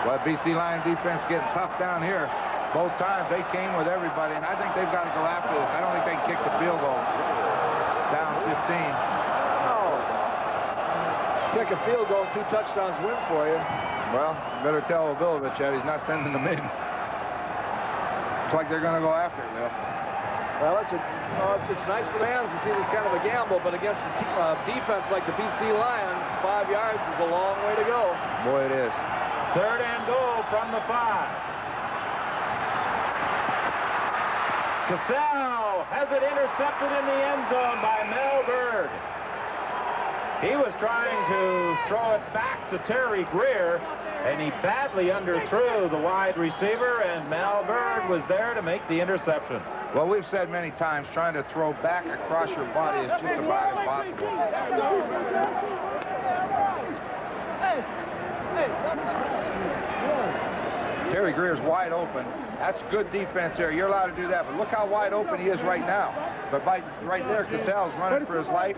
Well, BC Lion defense getting tough down here. Both times they came with everybody, and I think they've got to go after this. I don't think they can kick the field goal. Down 15. No. Kick a field goal, 2 touchdowns win for you. Well, you better tell Obilovich that he's not sending them in. Looks like they're going to go after it, Bill. Well, it's nice for the fans to see this kind of a gamble, but against a defense like the BC Lions, 5 yards is a long way to go. Boy, it is. Third and goal from the 5. Casale has it intercepted in the end zone by Mel Bird. He was trying to throw it back to Terry Greer, and he badly underthrew the wide receiver, and Mel Bird was there to make the interception. Well, we've said many times, trying to throw back across your body is just about impossible. Terry Greer's wide open. That's good defense there. You're allowed to do that, but look how wide open he is right now. But right there, Casale's running for his life.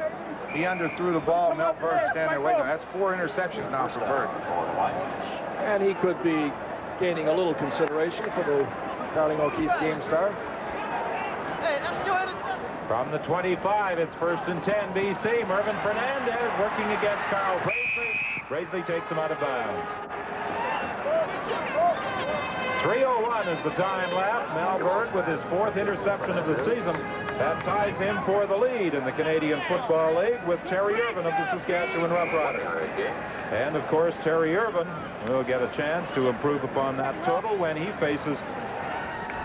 He underthrew the ball. Mel Bird's standing there waiting. That's 4 interceptions now for Bird. And he could be gaining a little consideration for the Darling O'Keefe Game Star. From the 25, it's first and 10 BC. Mervyn Fernandez working against Carl Braisley. Braisley takes him out of bounds. 3:01 is the time left. Mel Bird with his 4th interception of the season. That ties him for the lead in the Canadian Football League with Terry Irvin of the Saskatchewan Roughriders. And, of course, Terry Irvin will get a chance to improve upon that total when he faces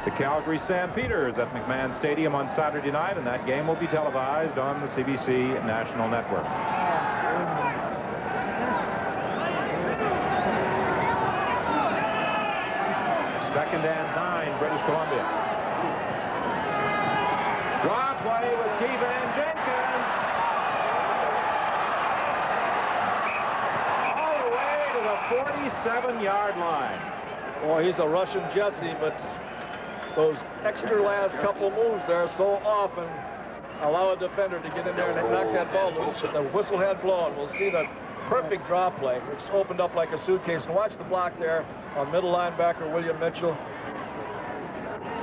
the Calgary Stampeders at McMahon Stadium on Saturday night, and that game will be televised on the CBC National Network. Second and 9, British Columbia. Draw play with Keevan Jenkins. All the way to the 47-yard line. Boy, he's a Russian Jesse, but those extra last couple moves there so often allow a defender to get in there and knock that ball loose. But the whistle had blown. We'll see the perfect draw play, which opened up like a suitcase. And watch the block there on middle linebacker William Mitchell.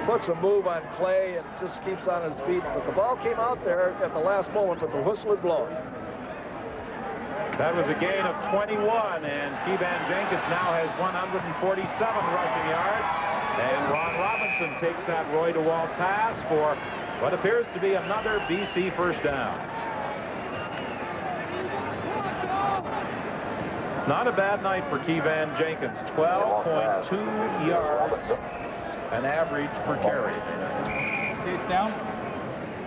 Puts a move on Clay and just keeps on his feet. But the ball came out there at the last moment, but the whistle had blown. That was a gain of 21, and Keevan Jenkins now has 147 rushing yards. And Ron Robinson takes that Roy DeWalt pass for what appears to be another BC first down. Not a bad night for Keevan Jenkins. 12.2 yards an average per carry. It's down.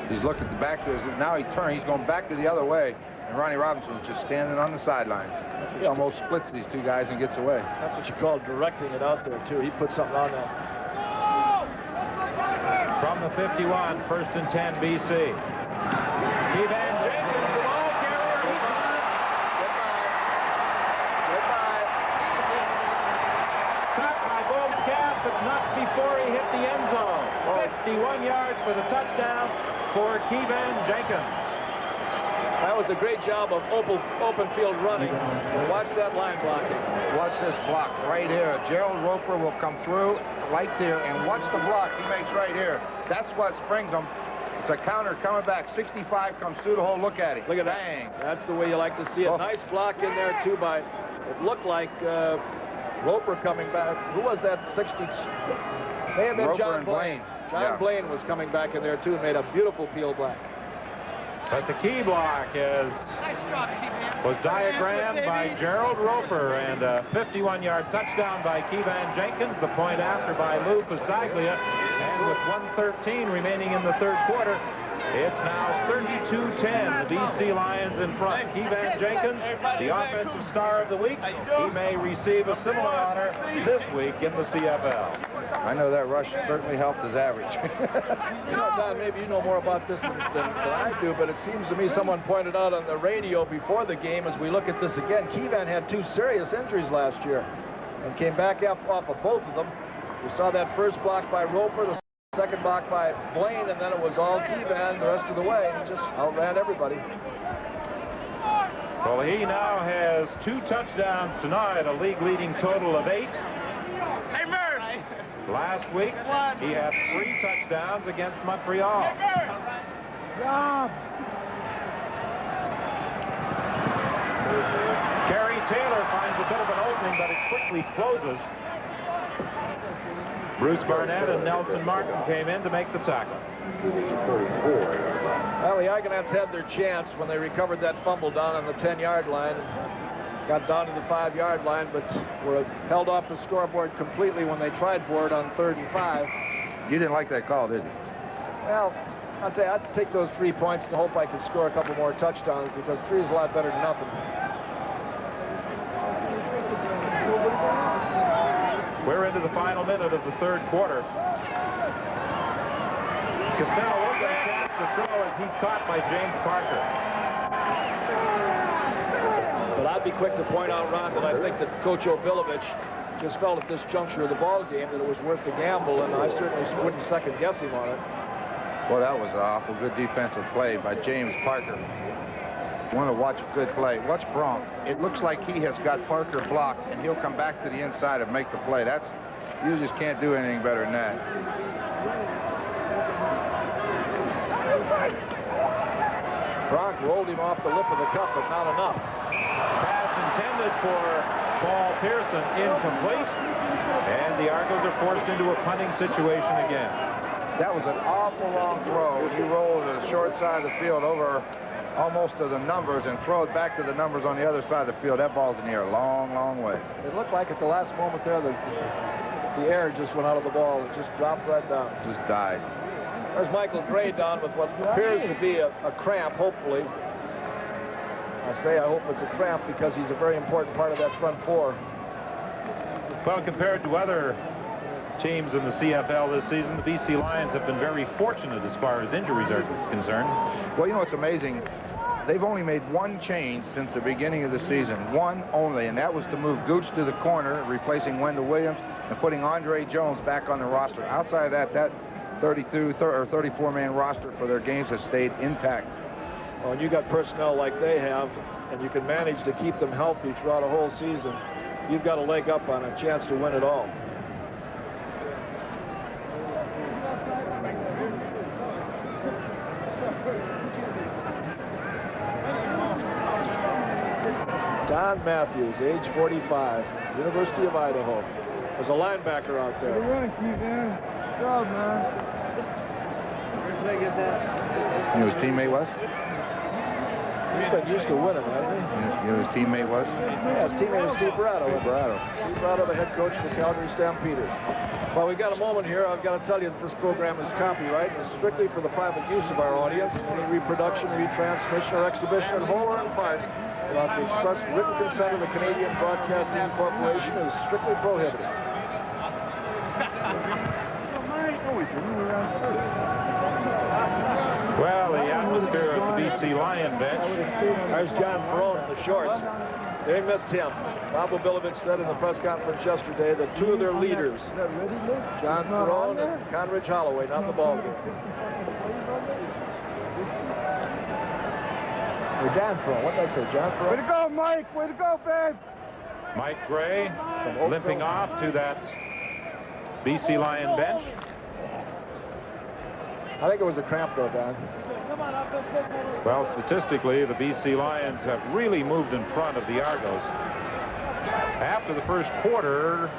He's looking back to his. Now he's going back to the other way. And Ronnie Robinson's just standing on the sidelines. He almost splits these 2 guys and gets away. That's what you call directing it out there, too. He put something on there. From the 51, first and 10 BC. Keevan Jenkins, the ball carrier. Goodbye. Caught by both calf, but not before he hit the end zone. Well, 51 yards for the touchdown for Keevan Jenkins. That was a great job of open field running. Watch that line blocking. Watch this block right here. Gerald Roper will come through right there, and watch the block he makes right here. That's what springs him. It's a counter coming back. 65 comes through the hole. Look at it. Look at Bang. that. That's the way you like to see it. Oh. Nice block in there, too, by, it looked like Roper coming back. Who was that? 60? May have been Roper John and Blaine. John Yeah. Blaine was coming back in there, too, and made a beautiful peel back. But the key block was diagrammed by Gerald Roper, and a 51-yard touchdown by Keevan Jenkins, the point after by Lou Pasaglia, and with 1:13 remaining in the third quarter, it's now 32-10, the BC Lions in front. Keevan Jenkins, the offensive star of the week. He may receive a similar honor this week in the CFL. I know that rush certainly helped his average. You know, Don, maybe you know more about this than I do, but it seems to me someone pointed out on the radio before the game, as we look at this again, Keevan had 2 serious injuries last year and came back off of both of them. We saw that first block by Roper, the second block by Blaine, and then it was all Keevan the rest of the way. He just outran everybody. Well, he now has 2 touchdowns tonight, a league-leading total of 8. Hey, Murph! Last week, he had 3 touchdowns against Montreal. Kerry Taylor finds a bit of an opening, but it quickly closes. Bruce Barnett and Nelson Martin came in to make the tackle. Well, the Argonauts had their chance when they recovered that fumble down on the 10-yard line. Got down to the 5-yard line, but were held off the scoreboard completely when they tried for it on 3rd and 5. You didn't like that call, did you? Well, I'll tell you, I'd take those 3 points and hope I could score a couple more touchdowns, because 3 is a lot better than nothing. We're into the final minute of the third quarter. Costello with a chance to throw as he's caught by James Parker. But I'd be quick to point out, Ron, that I think that Coach Obilovich just felt at this juncture of the ball game that it was worth the gamble, and I certainly wouldn't second-guess him on it. Well, that was an awful good defensive play by James Parker. Want to watch a good play. Watch Bronk. It looks like he has got Parker blocked, and he'll come back to the inside and make the play. You just can't do anything better than that. Bronk rolled him off the lip of the cup, but not enough. Pass intended for Paul Pearson, incomplete. And the Argos are forced into a punting situation again. That was an awful long throw. He rolled to the short side of the field over almost to the numbers and throw it back to the numbers on the other side of the field. That ball's in the air a long, long way. It looked like at the last moment there, the air just went out of the ball. It just dropped right down. Just died. There's Michael Gray down with what appears to be a cramp, hopefully. I say I hope it's a cramp because he's a very important part of that front four. Well, compared to other teams in the CFL this season, the BC Lions have been very fortunate as far as injuries are concerned. Well, you know what's amazing? They've only made 1 change since the beginning of the season. 1 only, and that was to move Gooch to the corner, replacing Wendell Williams, and putting Andre Jones back on the roster. Outside of that, that 34-man roster for their games has stayed intact. Well, when you got personnel like they have, and you can manage to keep them healthy throughout a whole season, you've got a leg up on a chance to win it all. Don Matthews, age 45, University of Idaho. There's a linebacker out there. You know who his teammate was? He's been used to winning, hasn't he? You know who his teammate was? Yeah, his teammate is Steve Brado. Steve Brado. Steve Brado, the head coach for the Calgary Stampeders. Well, we've got a moment here. I've got to tell you that this program is copyright and is strictly for the private use of our audience. Any reproduction, retransmission, or exhibition in whole or in part without the express written consent of the Canadian Broadcasting Corporation is strictly prohibited. Well, the atmosphere of the BC Lion bench. There's John Ferrone in the shorts. They missed him. Bob Obilovich said in the press conference yesterday that two of their leaders, John Perone and Conridge Holloway, not in the ball game. Or Dan Perone. What did I say? John Perone? Way to go, Mike. Way to go, babe. Mike Gray limping off to that BC Lion bench. I think it was a cramp, though, Don. Well, statistically, the BC Lions have really moved in front of the Argos. After the first quarter,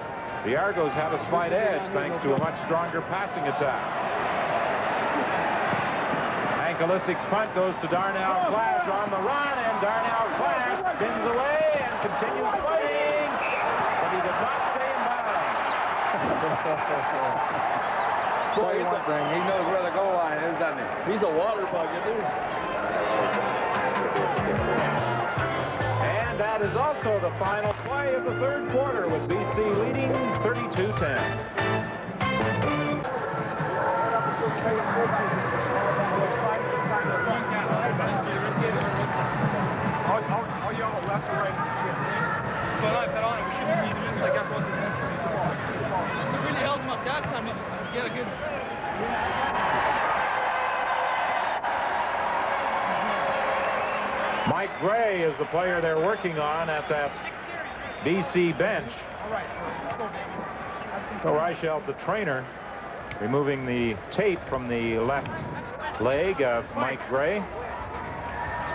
the Argos had a slight edge thanks to a much stronger passing attack. Hankelisic's punt goes to Darnell Clash on the run, and Darnell Clash spins away and continues fighting, but he did not stay in bounds. Tell you one thing, he knows where the goal line is, doesn't he? He's a water bug, isn't he? And that is also the final play of the third quarter, with BC leading 32-10. I'll yell left or right. So I bet on it. We shouldn't need this like everyone's intention. It really held him up that time. Get a good. Mike Gray is the player they're working on at that BC bench. So Reichelt, the trainer, removing the tape from the left leg of Mike Gray.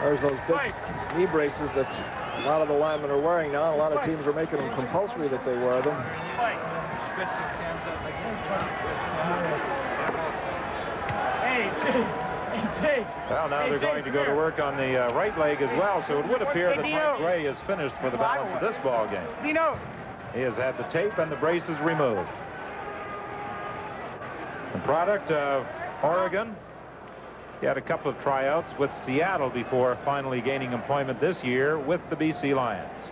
There's those big knee braces that a lot of the linemen are wearing now. A lot of teams are making them compulsory that they wear them. Well, now they're going to go to work on the right leg as well, so it would appear that Mike Gray is finished for the balance of this ball game. He has had the tape and the braces removed. The product of Oregon. He had a couple of tryouts with Seattle before finally gaining employment this year with the BC Lions.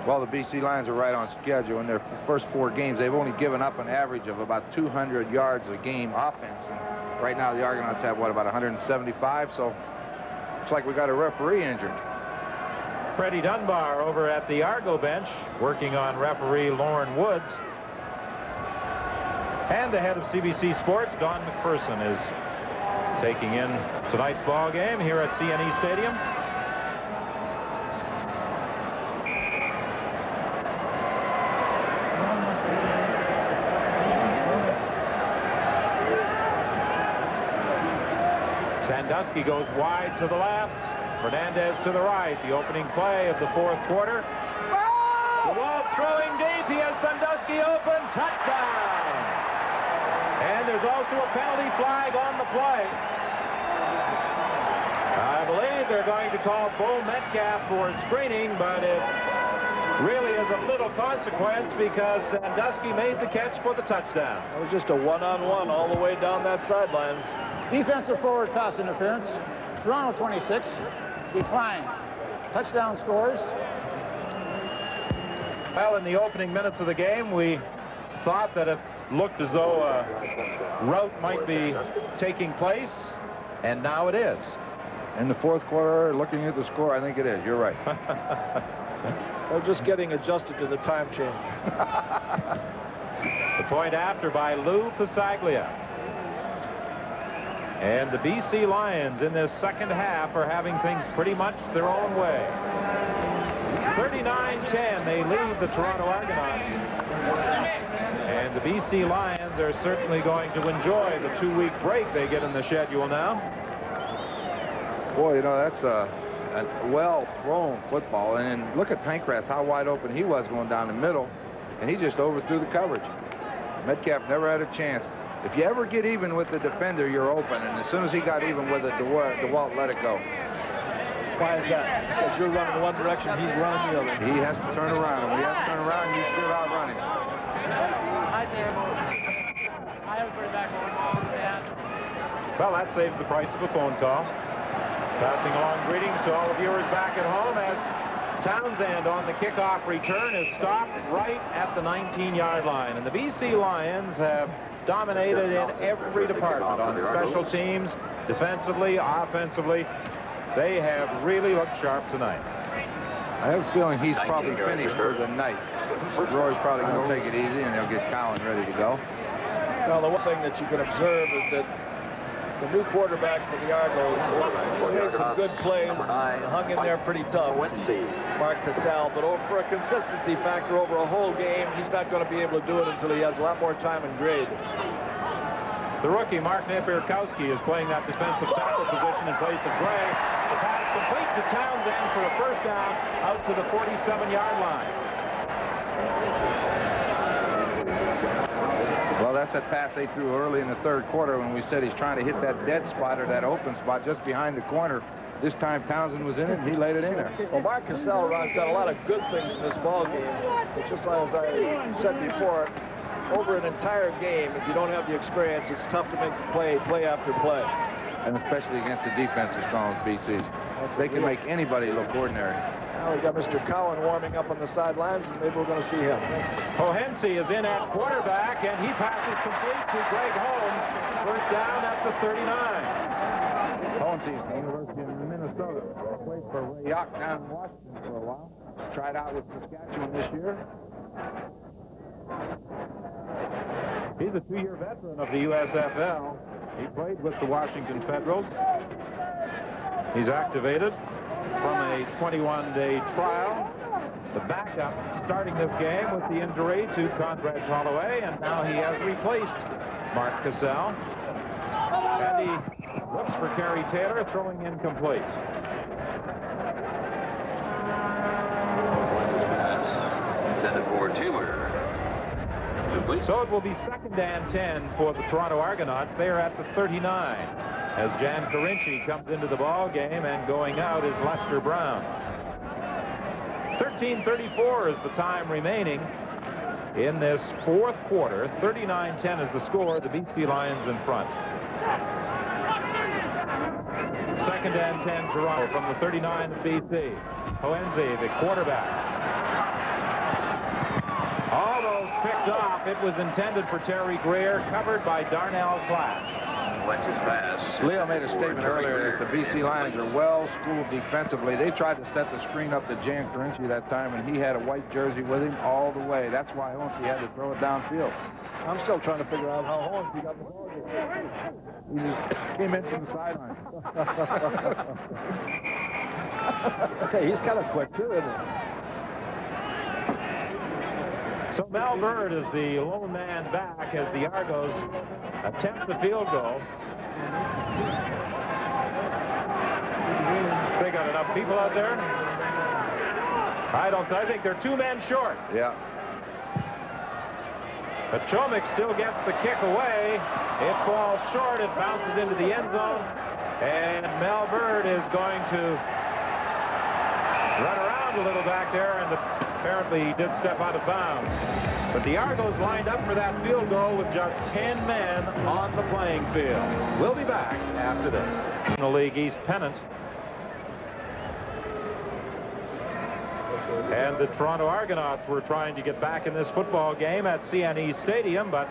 Well, the BC Lions are right on schedule. In their first 4 games, they've only given up an average of about 200 yards a game offense. And right now, the Argonauts have, what, about 175? So looks like we got a referee injured. Freddie Dunbar over at the Argo bench working on referee Lauren Woods. And the head of CBC Sports, Don McPherson, is taking in tonight's ball game here at CNE Stadium. Sandusky goes wide to the left. Fernandez to the right. The opening play of the fourth quarter. DeWalt throwing deep. He has Sandusky open. Touchdown. And there's also a penalty flag on the play. I believe they're going to call Bo Metcalf for screening, but it really is of little consequence because Sandusky made the catch for the touchdown. It was just a one-on-one all the way down that sidelines. Defensive forward pass interference. Toronto 26. Decline. Touchdown scores. Well, in the opening minutes of the game, we thought that it looked as though a rout might be taking place, and now it is. In the fourth quarter, looking at the score, I think it is. You're right. They're just getting adjusted to the time change. The point after by Lou Pasaglia. And the BC Lions in this second half are having things pretty much their own way. 39-10, they lead the Toronto Argonauts. And the BC Lions are certainly going to enjoy the 2-week break they get in the schedule now. Boy, you know, that's a well-thrown football. And look at Pankratz, how wide open he was going down the middle. And he just overthrew the coverage. Metcalf never had a chance. If you ever get even with the defender, you're open. And as soon as he got even with it, DeWalt let it go. Why is that? Because you're running one direction, he's running the other. He has to turn around. And when he has to turn around, you still outrun him. Well, that saves the price of a phone call. Passing along greetings to all the viewers back at home as Townsend on the kickoff return is stopped right at the 19-yard line. And the BC Lions have dominated in every department on special teams, defensively, offensively. They have really looked sharp tonight. I have a feeling he's probably finished for the night. Roy's probably going to take it easy, and he'll get Cowan ready to go. Well, the one thing that you can observe is that the new quarterback for the Argos has made some good plays, hung in there pretty tough, Mark Cassell, but for a consistency factor over a whole game, he's not going to be able to do it until he has a lot more time and grade. The rookie, Mark Napierkowski, is playing that defensive tackle position in place of Gray. The pass complete to Townsend for a first down out to the 47-yard line. Well, that's that pass they threw early in the third quarter when we said he's trying to hit that dead spot or that open spot just behind the corner. This time Townsend was in it, and he laid it in there. Well, Mark Cassell, Ron's done a lot of good things in this ball game. But just as I said before, over an entire game, if you don't have the experience, it's tough to make the play after play. And especially against the defense as strong as BC's. They can make anybody look ordinary. Now we got Mr. Cowan warming up on the sidelines, and maybe we're going to see him. Hohense is in at quarterback, and he passes complete to Greg Holmes. First down at the 39. Hohense is from the University of Minnesota. Played for Ray Yock down in Washington for a while. Tried out with Saskatchewan this year. He's a 2-year veteran of the USFL. He played with the Washington Federals. He's activated from a 21-day trial. The backup starting this game with the injury to Conrad Holloway, and now he has replaced Mark Cassell. And he looks for Kerry Taylor, throwing incomplete. Intended for Taylor. So it will be 2nd and 10 for the Toronto Argonauts. They are at the 39 as Jan Carinci comes into the ball game, and going out is Lester Brown. 13:34 is the time remaining in this fourth quarter. 39-10 is the score. The BC Lions in front. 2nd and 10 Toronto from the 39 of BC. Hohense, the quarterback. Almost picked off. It was intended for Terry Greer, covered by Darnell Clash. Wentz's pass. Leo made a statement earlier that the BC Lions are well-schooled defensively. They tried to set the screen up to Jan Carinci that time, and he had a white jersey with him all the way. That's why Hohense had to throw it downfield. I'm still trying to figure out how Hohense got the ball game. He just came in from the sideline. I tell you, he's kind of quick, too, isn't he? So Mel Bird is the lone man back as the Argos attempt the field goal. They got enough people out there? I think they're 2 men short. Yeah. But Chomik still gets the kick away. It falls short. It bounces into the end zone. And Mel Bird is going to run around a little back there, and apparently he did step out of bounds. But the Argos lined up for that field goal with just 10 men on the playing field. We'll be back after this. National League East pennant. And the Toronto Argonauts were trying to get back in this football game at CNE Stadium, but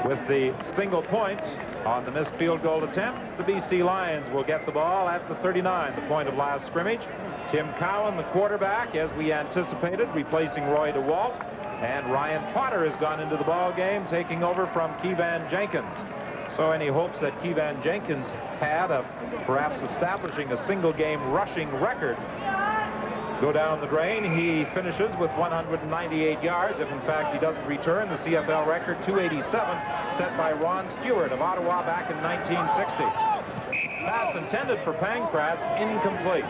with the single points on the missed field goal attempt, the BC Lions will get the ball at the 39, the point of last scrimmage. Tim Cowan, the quarterback, as we anticipated, replacing Roy DeWalt. And Ryan Potter has gone into the ball game, taking over from Keevan Jenkins. So any hopes that Keevan Jenkins had of perhaps establishing a single-game rushing record go down the drain. He finishes with 198 yards. If, in fact, he doesn't return, the CFL record 287, set by Ron Stewart of Ottawa back in 1960. Pass intended for Pankratz, incomplete.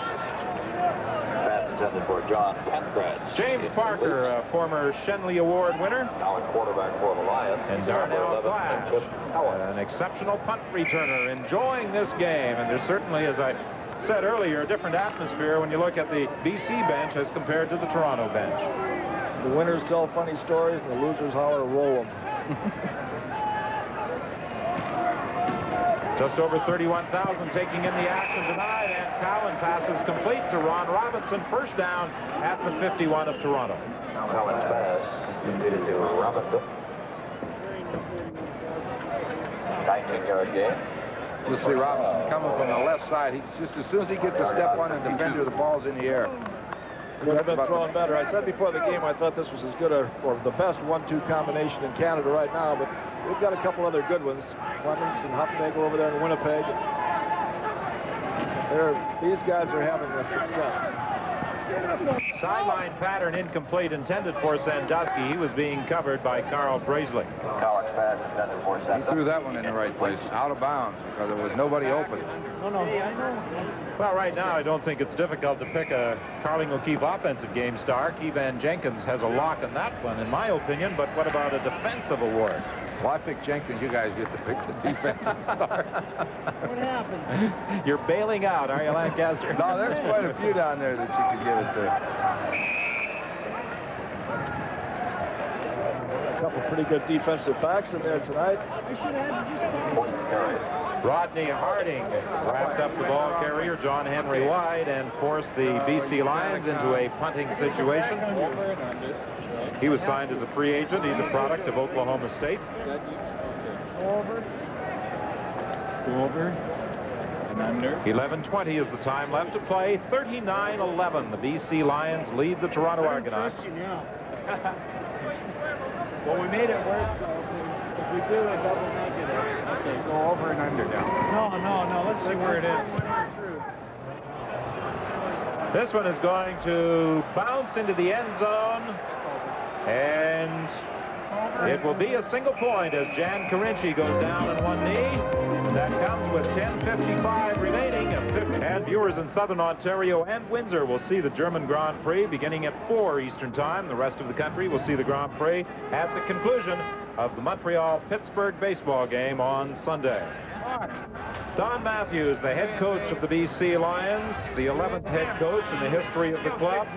Pass intended for John Pankratz. James Parker, a former Shenley Award winner. Now in quarterback for the Lions. And Darnell Clash, an exceptional punt returner, enjoying this game. And there's certainly, as I said earlier, a different atmosphere when you look at the BC bench as compared to the Toronto bench. The winners tell funny stories, and the losers holler, roll them. Just over 31,000 taking in the action tonight, and Cowan passes complete to Ron Robinson. First down at the 51 of Toronto. Cowan's pass completed to Robinson. 19-yard gain. You'll see Robinson coming from the left side. He just as soon as he gets a step on the defender, the ball's in the air. Could have been thrown better. I said before the game I thought this was as good or the best 1-2 combination in Canada right now, but we've got a couple other good ones. Clemens and Huffnagel over there in Winnipeg. These guys are having a success. Sideline pattern incomplete, intended for Sandusky. He was being covered by Carl Braisley. College pass intended for He Sandusky. threw that one in the right place, out of bounds, because there was nobody open. Well, right now, I don't think it's difficult to pick a Carling O'Keefe offensive game star. Kevan Jenkins has a lock on that one, in my opinion, but what about a defensive award? Well, I picked Jenkins. You guys get to pick the defensive star. What happened? You're bailing out, are you, Lancaster? No, there's quite a few down there that you could give it to. A couple pretty good defensive backs in there tonight. Rodney Harding wrapped up the ball carrier, John Henry White, and forced the BC Lions into a punting situation. He was signed as a free agent. He's a product of Oklahoma State. Go over. And under. 11:20 is the time left to play. 39-11. The BC Lions lead the Toronto Argonauts. Well, we made it work, so if we do a double negative. Okay, go over and under now. No, let's see where it is. This one is going to bounce into the end zone, and it will be a single point as Jan Carinci goes down on one knee. That comes with 10:55 remaining. And viewers in Southern Ontario and Windsor will see the German Grand Prix beginning at 4 Eastern Time. The rest of the country will see the Grand Prix at the conclusion of the Montreal-Pittsburgh baseball game on Sunday. Don Matthews, the head coach of the BC Lions, the 11th head coach in the history of the club.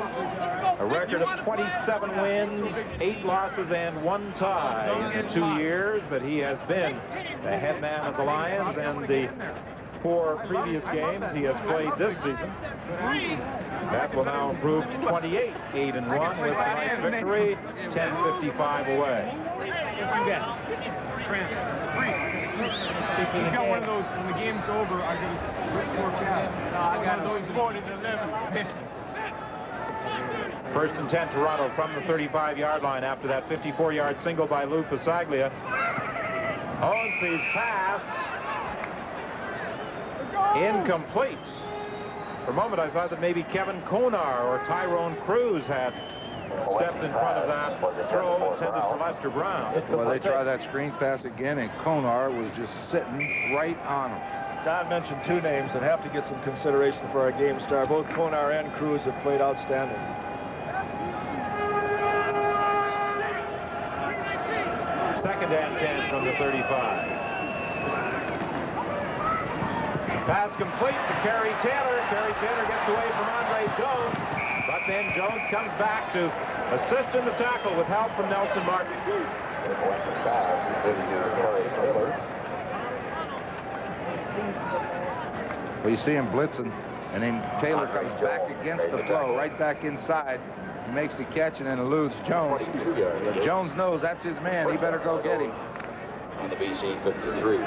A record of 27 wins, 8 losses, and 1 tie in the 2 years that he has been the head man of the Lions, and the 4 previous games he has played this season. That will now improve to 28, 8-1 with tonight's victory, 10:55 away. He's got one of those, when the game's over, I got one of those voted 11. First and 10, Toronto from the 35-yard line after that 54-yard single by Lou Pasaglia. Owense's pass. Incomplete. For a moment, I thought that maybe Kevin Konar or Tyrone Cruz had stepped in front of that throw intended for Lester Brown. Well, they try that screen pass again, and Konar was just sitting right on him. Don mentioned 2 names that have to get some consideration for our game star. Both Konar and Cruz have played outstanding. Second and 10 from the 35. Pass complete to Kerry Taylor. Kerry Taylor gets away from Andre Jones, but then Jones comes back to assist in the tackle with help from Nelson Martin. Well, you see him blitzing, and then Taylor comes back against the flow, right back inside. He makes the catch and then eludes Jones. But Jones knows that's his man. He better go get him. On the BC 53.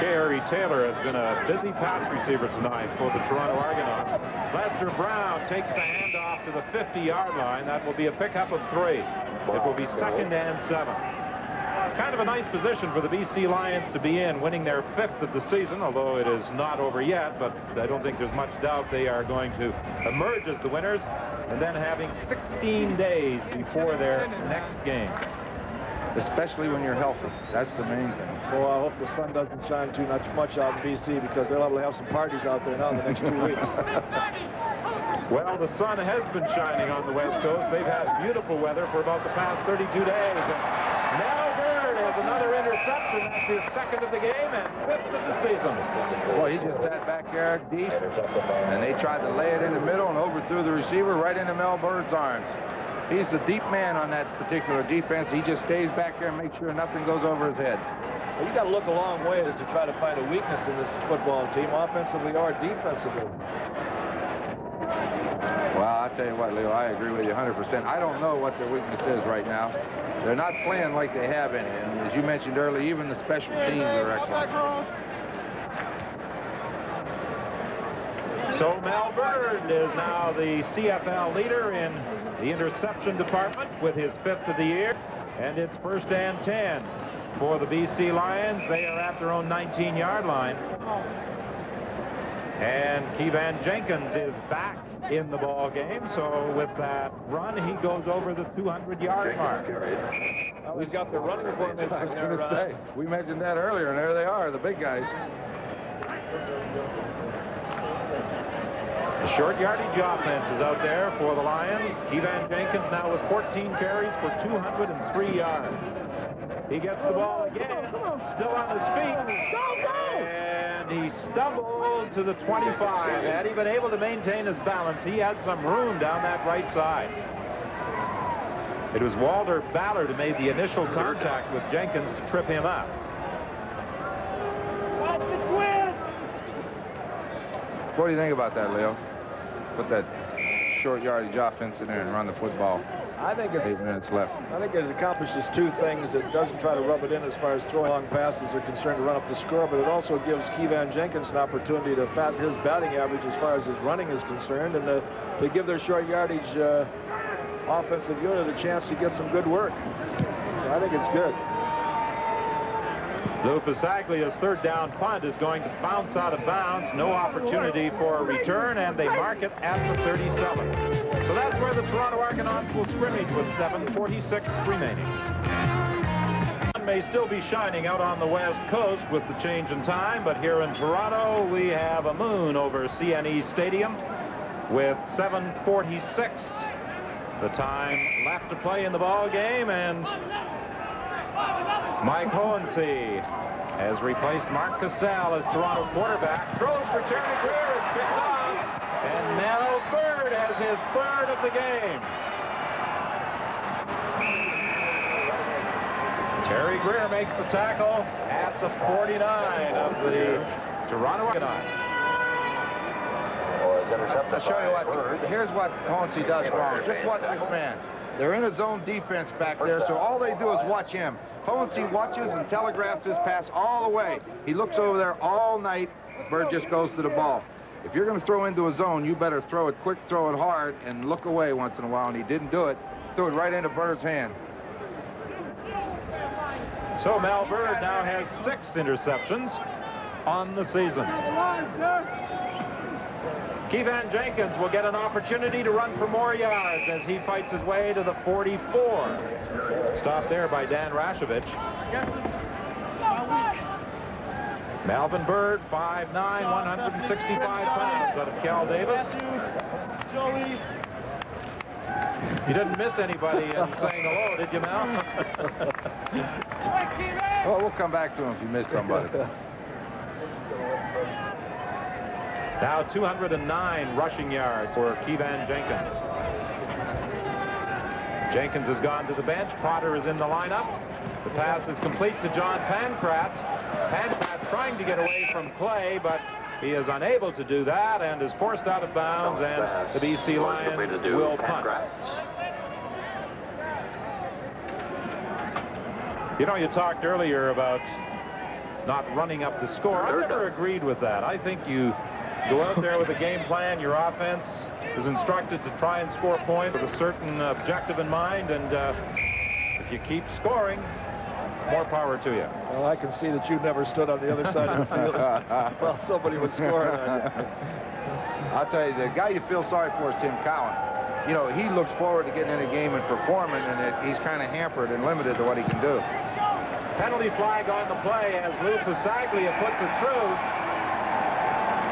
Kerry Taylor has been a busy pass receiver tonight for the Toronto Argonauts. Lester Brown takes the handoff to the 50-yard line. That will be a pickup of 3. It will be second and 7. Kind of a nice position for the BC Lions to be in, winning their 5th of the season, although it is not over yet, but I don't think there's much doubt they are going to emerge as the winners, and then having 16 days before their next game. Especially when you're healthy. That's the main thing. Well, I hope the sun doesn't shine too much out in BC, because they'll have to have some parties out there now in the next 2 weeks. Well, the sun has been shining on the West Coast. They've had beautiful weather for about the past 32 days. And Mel Byrd has another interception. That's his 2nd of the game and 5th of the season. Boy, he just sat back there deep, and they tried to lay it in the middle and overthrew the receiver right into Mel Byrd's arms. He's the deep man on that particular defense. He just stays back there and makes sure nothing goes over his head. Well, you got to look a long way to try to find a weakness in this football team, offensively or defensively. Well, I tell you what, Leo, I agree with you 100%. I don't know what their weakness is right now. They're not playing like they have any. And as you mentioned earlier, even the special teams are excellent. So Mel Bird is now the CFL leader in the interception department with his 5th of the year. And it's 1st and 10 for the BC Lions. They are at their own 19-yard line. And Kevan Jenkins is back in the ball game. So with that run, he goes over the 200-yard mark. Well, he's got the running formation. I was going to say, we mentioned that earlier, and there they are, the big guys. The short yardage offense is out there for the Lions. Kevan Jenkins now with 14 carries for 203 yards. He gets the ball again, still on his feet, and he stumbled to the 25. Had he been able to maintain his balance, he had some room down that right side. It was Walter Ballard who made the initial contact with Jenkins to trip him up. What do you think about that, Leo? Put that short yardage offense in there and run the football. I think it's 8 minutes left. I think it accomplishes two things. It doesn't try to rub it in as far as throwing long passes are concerned to run up the score, but it also gives Kevan Jenkins an opportunity to fatten his batting average as far as his running is concerned, and to give their short yardage offensive unit a chance to get some good work. So I think it's good. Lou Pasaglia's 3rd down punt is going to bounce out of bounds. No opportunity for a return, and they mark it at the 37. So that's where the Toronto Argonauts will scrimmage with 7:46 remaining. The sun may still be shining out on the West Coast with the change in time, but here in Toronto we have a moon over CNE Stadium with 7:46. The time left to play in the ball game, and Mike Hohensee has replaced Mark Cassell as Toronto quarterback. Throws for Terry Greer. It's picked off. And Mel Bird has his 3rd of the game. Terry Greer makes the tackle at the 49 of the Toronto Argonauts. I'll show you what. Here's what Hohensee does wrong. Just watch this man. They're in a zone defense back there, so all they do is watch him. Hohensee watches and telegraphs his pass all the way. He looks over there all night. Bird just goes to the ball. If you're going to throw into a zone, you better throw it quick, throw it hard, and look away once in a while, and he didn't do it. Threw it right into Bird's hand. So Mel Bird now has 6 interceptions on the season. Kevan Jenkins will get an opportunity to run for more yards as he fights his way to the 44. Stopped there by Dan Rashovich. Melvin Bird, 5'9", 165 pounds out of Cal Davis. You didn't miss anybody in saying hello, did you, Mel? Well, we'll come back to him if you missed somebody. Now 209 rushing yards for Kevan Jenkins. Jenkins has gone to the bench. Potter is in the lineup. The pass is complete to John Pankratz. Pankratz trying to get away from Clay, but he is unable to do that and is forced out of bounds, and the BC Lions will punt. You know, you talked earlier about not running up the score. I've never agreed with that. I think you go out there with a game plan. Your offense is instructed to try and score points with a certain objective in mind, and if you keep scoring, more power to you. Well, I can see that you've never stood on the other side of the field while somebody was scoring on you. I'll tell you, the guy you feel sorry for is Tim Cowan. You know, he looks forward to getting in a game and performing, and he's kind of hampered and limited to what he can do. Penalty flag on the play as Lou Pasaglia puts it through.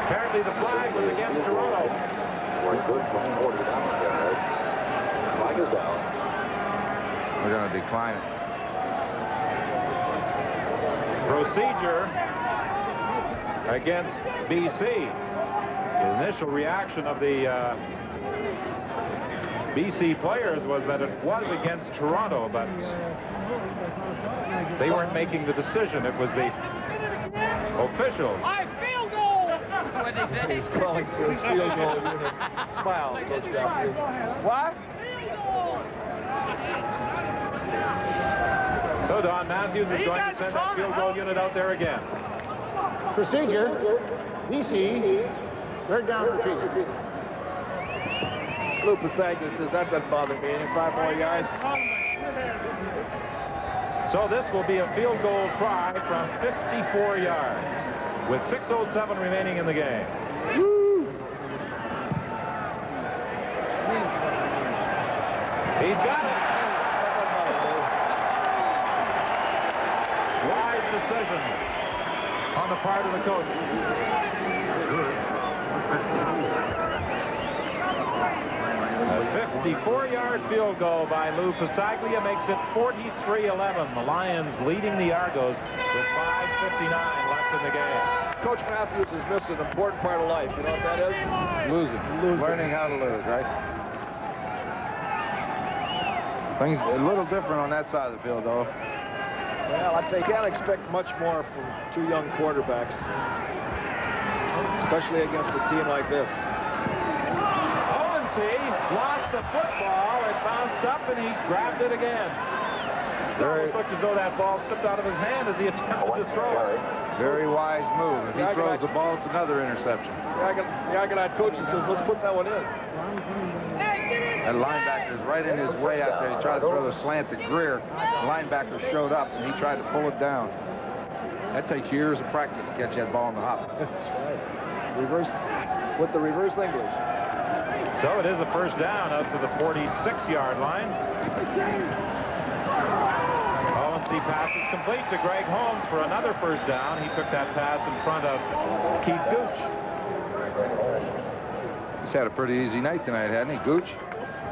Apparently the flag was against Toronto. Flag is down. We're going to decline it. Procedure against BC. The initial reaction of the BC players was that it was against Toronto, but they weren't making the decision. It was the officials. Field goal! He's calling for his field goal unit. Smile, Coach Duffy. What? So Don Matthews is going to send that field goal unit out there again. Procedure, BC, Third down repeat. Lou Pasaglia says that doesn't bother me. Any 5 more yards? So this will be a field goal try from 54 yards with 6:07 remaining in the game. He's got it. Wise decision on the part of the coach. A 54-yard field goal by Lou Pasaglia makes it 43-11. The Lions leading the Argos with 5:59 left in the game. Coach Matthews has missed an important part of life. You know what that is? Losing. Learning how to lose, right? Things a little different on that side of the field, though. Well, I'd say can't expect much more from 2 young quarterbacks, especially against a team like this. Owensy lost the football. It bounced up, and he grabbed it again. It almost looked as though that ball slipped out of his hand as he attempted to throw it. Very wise move. If he throws the ball, it's another interception. The Argonaut coach says, let's put that one in. That linebacker is right in his way out there. He tried to throw the slant to Greer. The linebacker showed up, and he tried to pull it down. That takes years of practice to catch that ball in the hop. That's right. Reverse, with the reverse English. So it is a first down out to the 46-yard line. Owensy pass is complete to Greg Holmes for another first down. He took that pass in front of Keith Gooch. He's had a pretty easy night tonight, hasn't he, Gooch?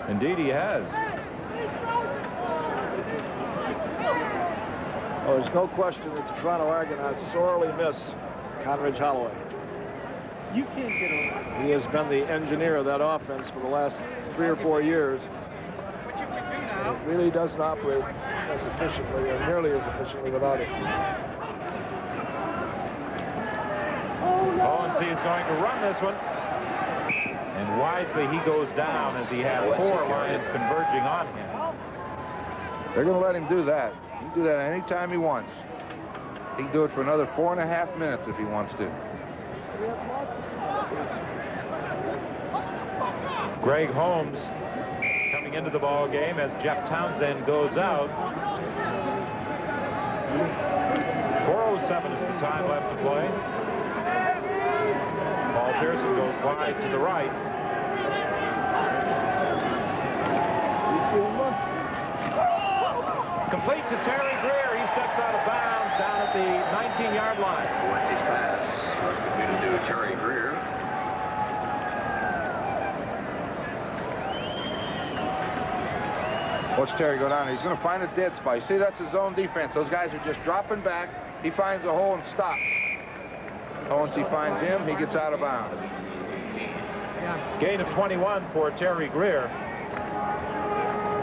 Indeed he has. Oh, there's no question that the Toronto Argonauts sorely miss Conridge Holloway. You can't get over. He has been the engineer of that offense for the last 3 or 4 years. It really doesn't operate as efficiently or nearly as efficiently without it. Owensy is going to run this one. And wisely he goes down as he had 4 Lions converging on him. They're going to let him do that. He can do that anytime he wants. He can do it for another 4.5 minutes if he wants to. Greg Holmes coming into the ball game as Jeff Townsend goes out. 4:07 is the time left to play. Paul Pearson goes wide to the right. Complete to Terry Greer. He steps out of bounds down at the 19-yard line. Owensy pass was completed to Terry Greer. Watch Terry go down. He's going to find a dead spot. You see, that's his own defense. Those guys are just dropping back. He finds a hole and stops. Once he finds him, he gets out of bounds. Gain of 21 for Terry Greer.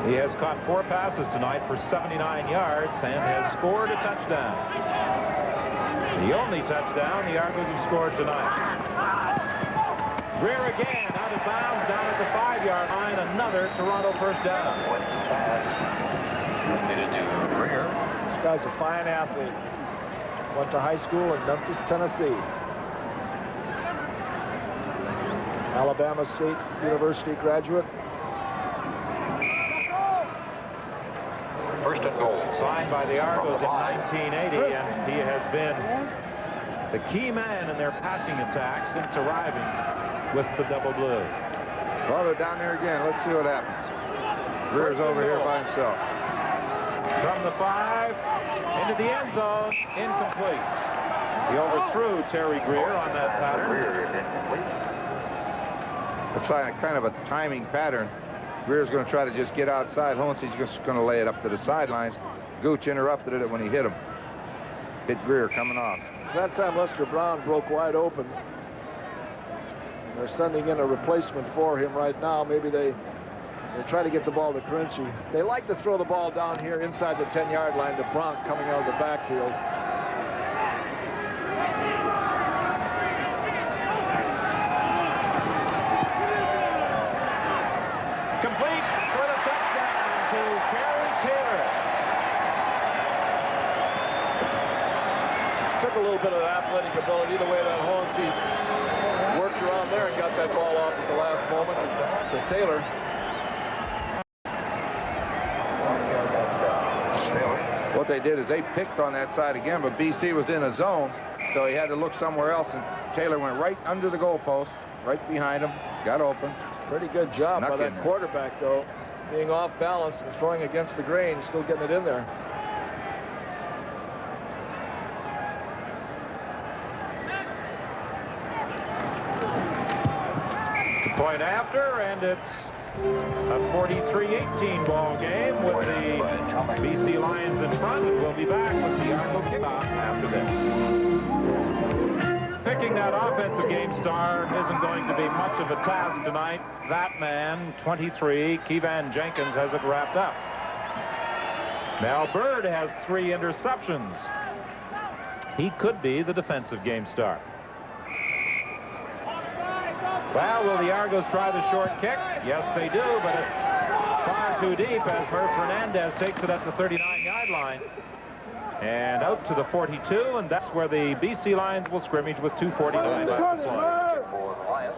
He has caught 4 passes tonight for 79 yards and has scored a touchdown. The only touchdown the Argos have scored tonight. Greer again out of bounds down at the 5-yard line. Another Toronto first down. This guy's a fine athlete. Went to high school in Memphis, Tennessee. Alabama State University graduate. First and goal. Signed by the Argos in 1980, and he has been the key man in their passing attack since arriving with the double blue. Well, they're down there again. Let's see what happens. Greer's over here by himself. From the 5 into the end zone, incomplete. He overthrew Terry Greer on that pattern. It's like kind of a timing pattern. Greer's going to try to just get outside. Owensy is just going to lay it up to the sidelines. Gooch interrupted it when he hit him. Hit Greer coming off. That time Lester Brown broke wide open. They're sending in a replacement for him right now. Maybe they try to get the ball to Grinchy. They like to throw the ball down here inside the 10-yard line to Bronk coming out of the backfield. Complete for the touchdown to Kerry Taylor. Took took a little bit of athletic ability the way that Hornsey worked around there and got that ball off at the last moment to Taylor. What they did is they picked on that side again, but BC was in a zone, so he had to look somewhere else, and Taylor went right under the goalpost, right behind him, got open. Pretty good job by that quarterback, though, being off balance and throwing against the grain, still getting it in there. Point after, and it's a 43-18 ball game with the BC Lions in front, and we'll be back with the Argo kickoff after this. Picking that offensive game star isn't going to be much of a task tonight. That man, 23, Kevan Jenkins, has it wrapped up. Mel Bird has 3 interceptions. He could be the defensive game star. Well, will the Argos try the short kick? Yes, they do, but it's far too deep as Merv Fernandez takes it at the 39-yard line. And out to the 42, and that's where the BC Lions will scrimmage with 2:49 left to play.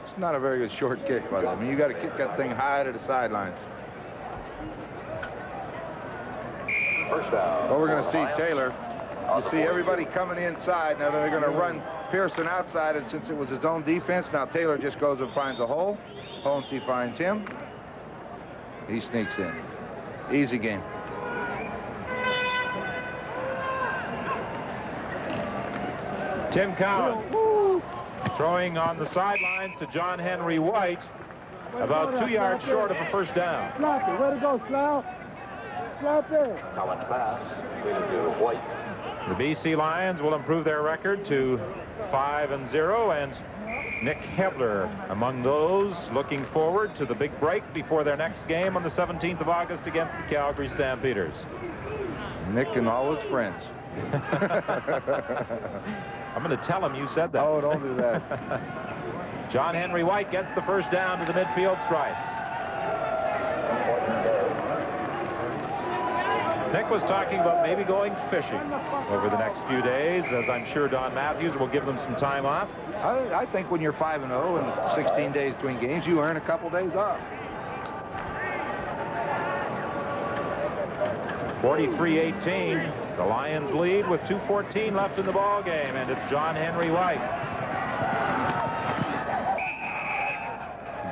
It's not a very good short kick by them. I mean, you got to kick that thing high to the sidelines. First down. Well, we're going to see Taylor. You see everybody coming inside. Now they're going to run Pearson outside, and since it was his own defense, now Taylor just goes and finds a hole. Holmesy finds him. He sneaks in. Easy game. Tim Cowan throwing on the sidelines to John Henry White, about 2 yards short of a first down. Slap it. Way to go, Slough. Slap it. Cowan's pass. Leading to White. The BC Lions will improve their record to 5-0, and Nick Hebler among those looking forward to the big break before their next game on the 17th of August against the Calgary Stampeders. Nick and all his friends. I'm going to tell him you said that. Oh, don't do that. John Henry White gets the first down to the midfield stripe. Nick was talking about maybe going fishing over the next few days, as I'm sure Don Matthews will give them some time off. I think when you're 5-0 and 16 days between games, you earn a couple days off. 43-18. The Lions lead with 2:14 left in the ball game, and it's John Henry White.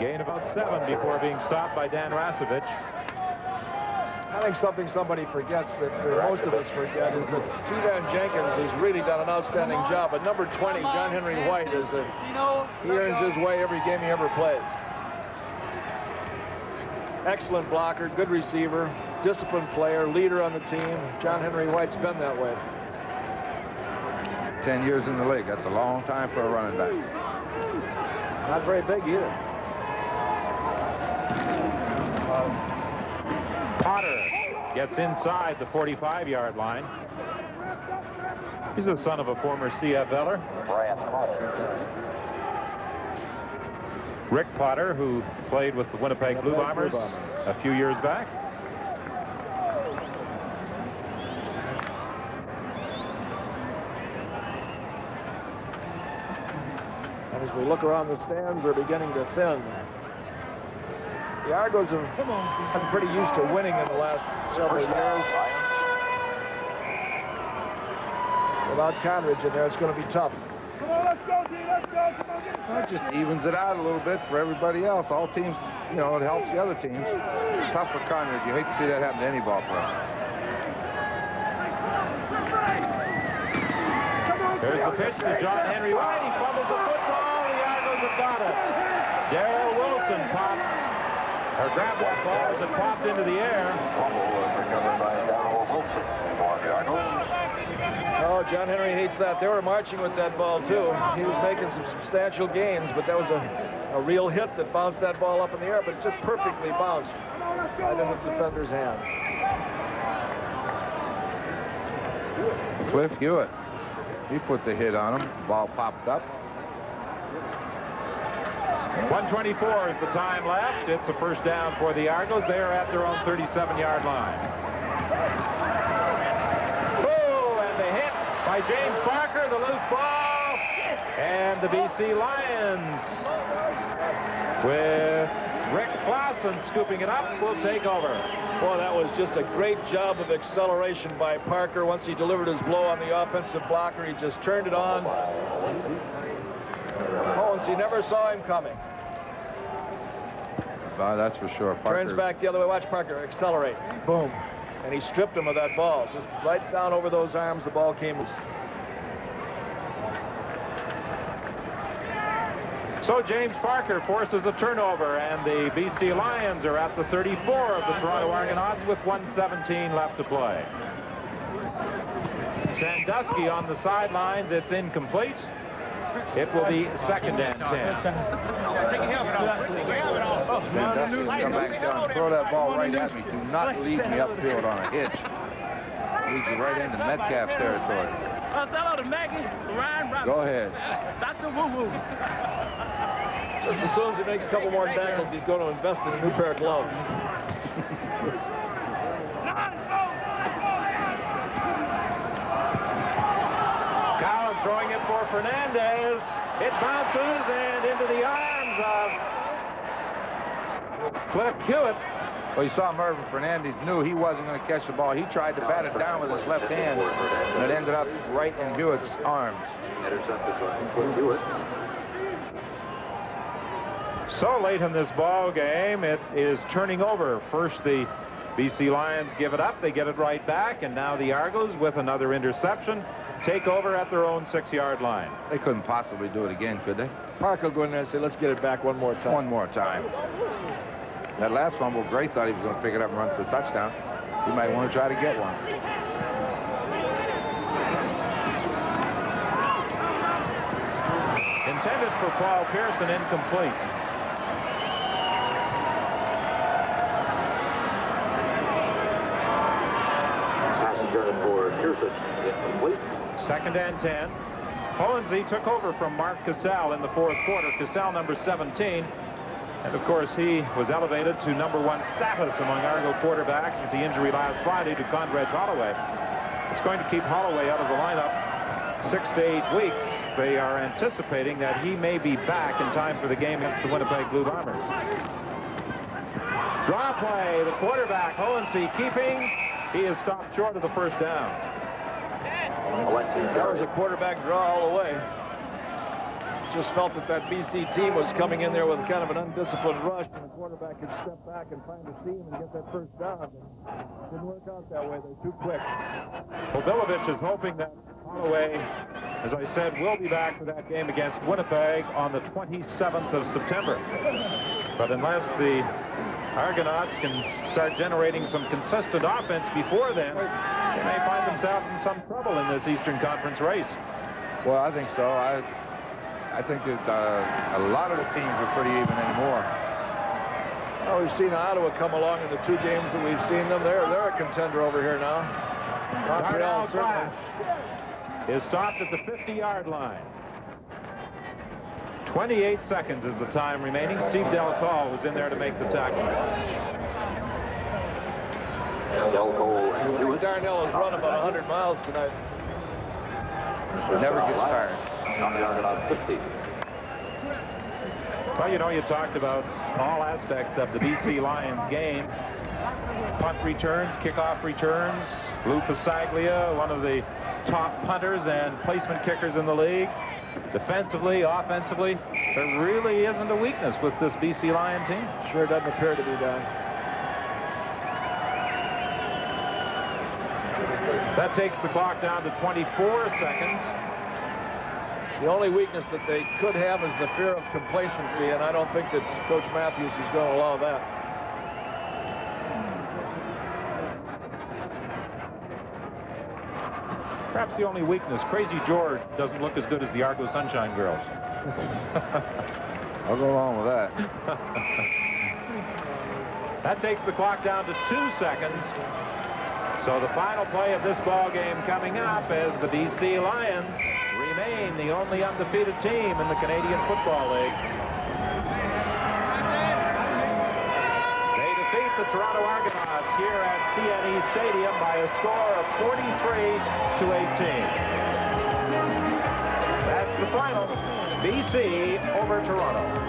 Gain about 7 before being stopped by Dan Rasevich. I think something somebody forgets that most of us forget is that Kevan Jenkins has really done an outstanding job. But number 20, John Henry White, he earns his way every game he ever plays. Excellent blocker, good receiver, disciplined player, leader on the team. John Henry White's been that way. 10 years in the league. That's a long time for a running back. Not very big either. Potter gets inside the 45-yard line. He's the son of a former CFLer. Rick Potter, who played with the Winnipeg Blue Bombers a few years back. And as we look around the stands, they're beginning to thin. The Argos have been pretty used to winning in the last several years. Without Conridge in there, it's going to be tough. Come on, let's go, D. Let's go. Come on, get it. Well, it just evens it out a little bit for everybody else. All teams, you know, it helps the other teams. It's tough for Conridge. You hate to see that happen to any ball player. There's the pitch to John Henry White. He fumbles the football. The Argos have got it. Darrell Wilson grabbed that ball as it popped into the air. Oh, John Henry hates that. They were marching with that ball, too. He was making some substantial gains, but that was a real hit that bounced that ball up in the air, but just perfectly bounced right in the defender's hands. Cliff Hewitt. He put the hit on him. The ball popped up. 1:24 is the time left. It's a first down for the Argos. They are at their own 37-yard line. Oh, and the hit by James Barr. ball. And the BC Lions, with Rick Clausen scooping it up, will take over. Boy, that was just a great job of acceleration by Parker. Once he delivered his blow on the offensive blocker, he just turned it on. Owens, he never saw him coming. That's for sure. Parker Turns back the other way. Watch Parker accelerate. Boom. And he stripped him of that ball. Just right down over those arms, the ball came loose. So James Parker forces a turnover, and the BC Lions are at the 34 of the Toronto Argonauts with 1:17 left to play. Sandusky on the sidelines. It's incomplete. It will be 2nd and 10. Sandusky will come back down and throw that ball right at me. Do not lead me upfield on a hitch. Lead you right into Metcalf territory. Go ahead. Just as soon as he makes a couple more tackles, he's going to invest in a new pair of gloves. Cowan throwing it for Fernandez. It bounces and into the arms of Cliff Hewitt. Well, you saw Mervyn Fernandez knew he wasn't going to catch the ball. He tried to bat it down with his left hand, and it ended up right in Hewitt's arms. Hewitt. So late in this ball game, it is turning over. First, the BC Lions give it up. They get it right back, and now the Argos, with another interception, take over at their own 6-yard line. They couldn't possibly do it again, could they? Parker will go in there and say, let's get it back one more time. One more time. That last fumble, Gray thought he was going to pick it up and run for a touchdown. He might want to try to get one. Intended for Paul Pearson, incomplete. For Pearson, incomplete. 2nd and 10. Hohensee took over from Mark Cassell in the 4th quarter. Cassell, number 17. And, of course, he was elevated to #1 status among Argo quarterbacks with the injury last Friday to Conrad Holloway. It's going to keep Holloway out of the lineup 6 to 8 weeks. They are anticipating that he may be back in time for the game against the Winnipeg Blue Bombers. Draw play, the quarterback, Hohensee, keeping. He is stopped short of the first down. That was a quarterback draw all the way. Just felt that that BC team was coming in there with kind of an undisciplined rush, and the quarterback could step back and find a seam and get that first down. It didn't work out that way. They're too quick. Well, Bilovich is hoping that Holloway, as I said, will be back for that game against Winnipeg on the 27th of September. But unless the Argonauts can start generating some consistent offense before then, they may find themselves in some trouble in this Eastern Conference race. Well, I think so. I think that a lot of the teams are pretty even anymore. Well, we've seen Ottawa come along in the 2 games that we've seen them. They're a contender over here now. Montreal certainly is stopped at the 50-yard line. 28 seconds is the time remaining. Steve Delcol was in there to make the tackle. Darnell has run about 100 miles tonight. Never gets tired. On the Argonaut 50. Well, you know, you talked about all aspects of the BC Lions game. Punt returns, kickoff returns. Lou Pasaglia, one of the top punters and placement kickers in the league. Defensively, offensively, there really isn't a weakness with this BC Lion team. Sure doesn't appear to be, Don. That takes the clock down to 24 seconds. The only weakness that they could have is the fear of complacency, and I don't think that Coach Matthews is going to allow that. Perhaps the only weakness, Crazy George doesn't look as good as the Argo Sunshine Girls. I'll go along with that. That takes the clock down to 2 seconds. So the final play of this ball game coming up as the BC Lions remain the only undefeated team in the Canadian Football League. They defeat the Toronto Argonauts here at CNE Stadium by a score of 43 to 18. final, BC over Toronto.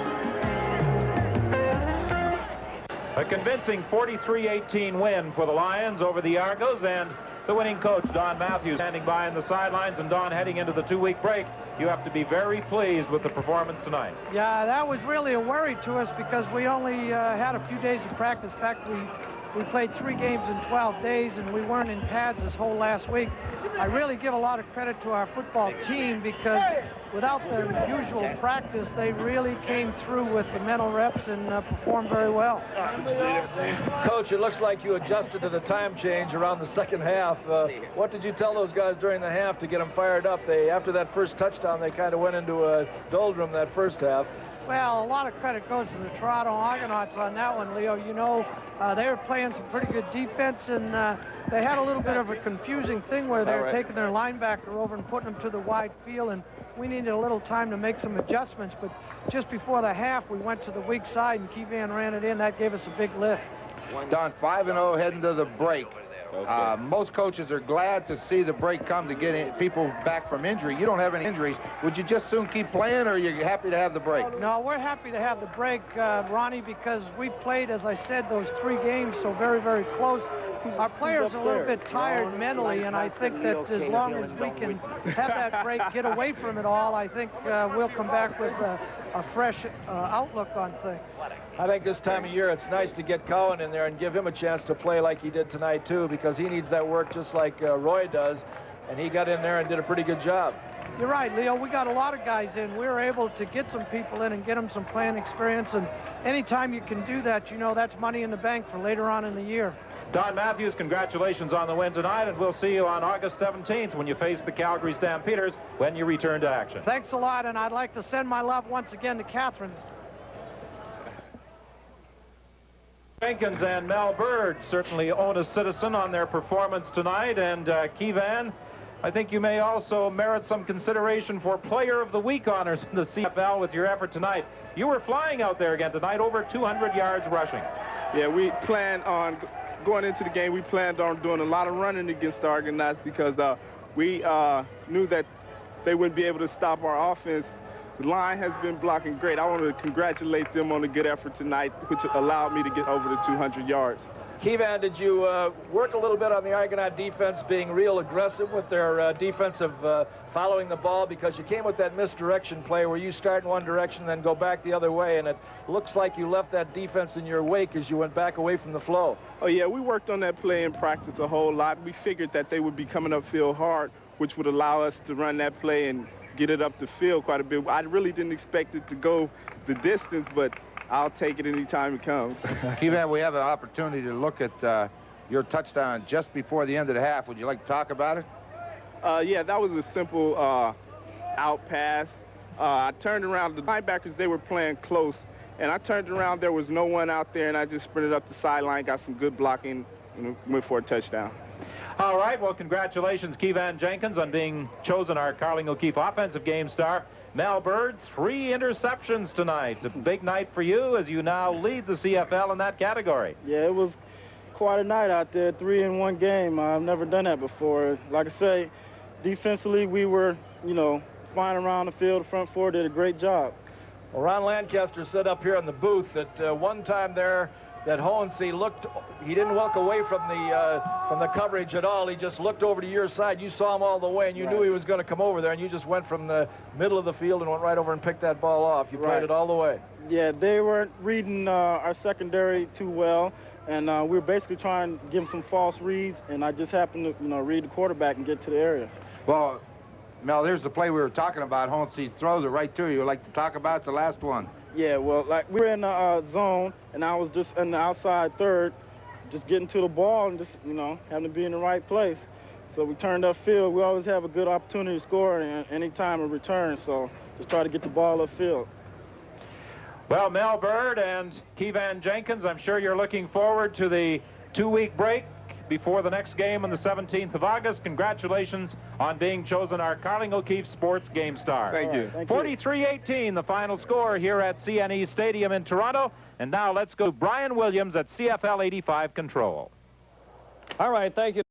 A convincing 43-18 win for the Lions over the Argos, and the winning coach, Don Matthews, standing by on the sidelines. And Don, heading into the 2-week break, you have to be very pleased with the performance tonight. Yeah, that was really a worry to us because we only had a few days of practice. In fact, we played 3 games in 12 days, and we weren't in pads this whole last week. I really give a lot of credit to our football team because without their usual practice, they really came through with the mental reps and performed very well. Coach, it looks like you adjusted to the time change around the second half. What did you tell those guys during the half to get them fired up? After that first touchdown, they kind of went into a doldrum that first half. Well, a lot of credit goes to the Toronto Argonauts on that one, Leo. You know, they were playing some pretty good defense, and they had a little bit of a confusing thing where they were taking their linebacker over and putting him to the wide field, and we needed a little time to make some adjustments. But just before the half, we went to the weak side, and Kevan ran it in. That gave us a big lift. Don, 5-0 heading to the break. Okay. Most coaches are glad to see the break come to get people back from injury. You don't have any injuries. Would you just soon keep playing, or are you happy to have the break? No, we're happy to have the break, Ronnie, because we played, as I said, those 3 games so very, very close. Our players are a little bit tired mentally, and I think that as long as we can have that break, get away from it all, I think we'll come back with a fresh outlook on things. I think this time of year it's nice to get Cowan in there and give him a chance to play like he did tonight too, because he needs that work just like Roy does, and he got in there and did a pretty good job. You're right, Leo. We got a lot of guys in. We were able to get some people in and get them some playing experience, and anytime you can do that, you know that's money in the bank for later on in the year. Don Matthews, congratulations on the win tonight, and we'll see you on August 17th when you face the Calgary Stampeders when you return to action. Thanks a lot, and I'd like to send my love once again to Catherine. Jenkins and Mel Bird certainly own a citizen on their performance tonight, and Kevan, I think you may also merit some consideration for Player of the Week honors in the CFL with your effort tonight. You were flying out there again tonight, over 200 yards rushing. Yeah, we planned on going into the game. We planned on doing a lot of running against the Argonauts because we knew that they wouldn't be able to stop our offense. The line has been blocking great. I want to congratulate them on the good effort tonight, which allowed me to get over the 200 yards. Kevan, did you work a little bit on the Argonaut defense being real aggressive with their defensive following the ball? Because you came with that misdirection play where you start in one direction then go back the other way, and it looks like you left that defense in your wake as you went back away from the flow. Oh, yeah, we worked on that play in practice a whole lot. We figured that they would be coming upfield hard, which would allow us to run that play and get it up the field quite a bit. I really didn't expect it to go the distance, but I'll take it any time it comes. Kevan, we have an opportunity to look at your touchdown just before the end of the half. Would you like to talk about it? Yeah, that was a simple out pass. I turned around. The linebackers, they were playing close, and I turned around. There was no one out there, and I just sprinted up the sideline, got some good blocking, and went for a touchdown. All right, well, congratulations, Kevan Jenkins, on being chosen our Carling O'Keefe Offensive Game Star. Mel Bird, 3 interceptions tonight. A big night for you as you now lead the CFL in that category. Yeah, it was quite a night out there, 3 in one game. I've never done that before. Like I say, defensively, we were, you know, flying around the field. The front four did a great job. Well, Ron Lancaster said up here in the booth that one time there that Hohensee looked, he didn't walk away from the coverage at all. He just looked over to your side. You saw him all the way, and you knew he was going to come over there, and you just went from the middle of the field and went right over and picked that ball off. You played it all the way. Yeah, they weren't reading our secondary too well, and we were basically trying to give them some false reads, and I just happened to, you know, read the quarterback and get to the area. Well, Mel, there's the play we were talking about. Hohensee throws it right to you. You'd like to talk about it? It's the last one. Yeah, well, like we were in the zone, and I was just in the outside third, just getting to the ball and just, you know, having to be in the right place. So we turned upfield. We always have a good opportunity to score any time of return, so just try to get the ball upfield. Well, Mel Bird and Kevan Jenkins, I'm sure you're looking forward to the 2-week break before the next game on the 17th of August. Congratulations on being chosen our Carling O'Keefe Sports Game Star. Thank you. 43-18, the final score here at CNE Stadium in Toronto. And now let's go to Brian Williams at CFL 85 Control. All right, thank you.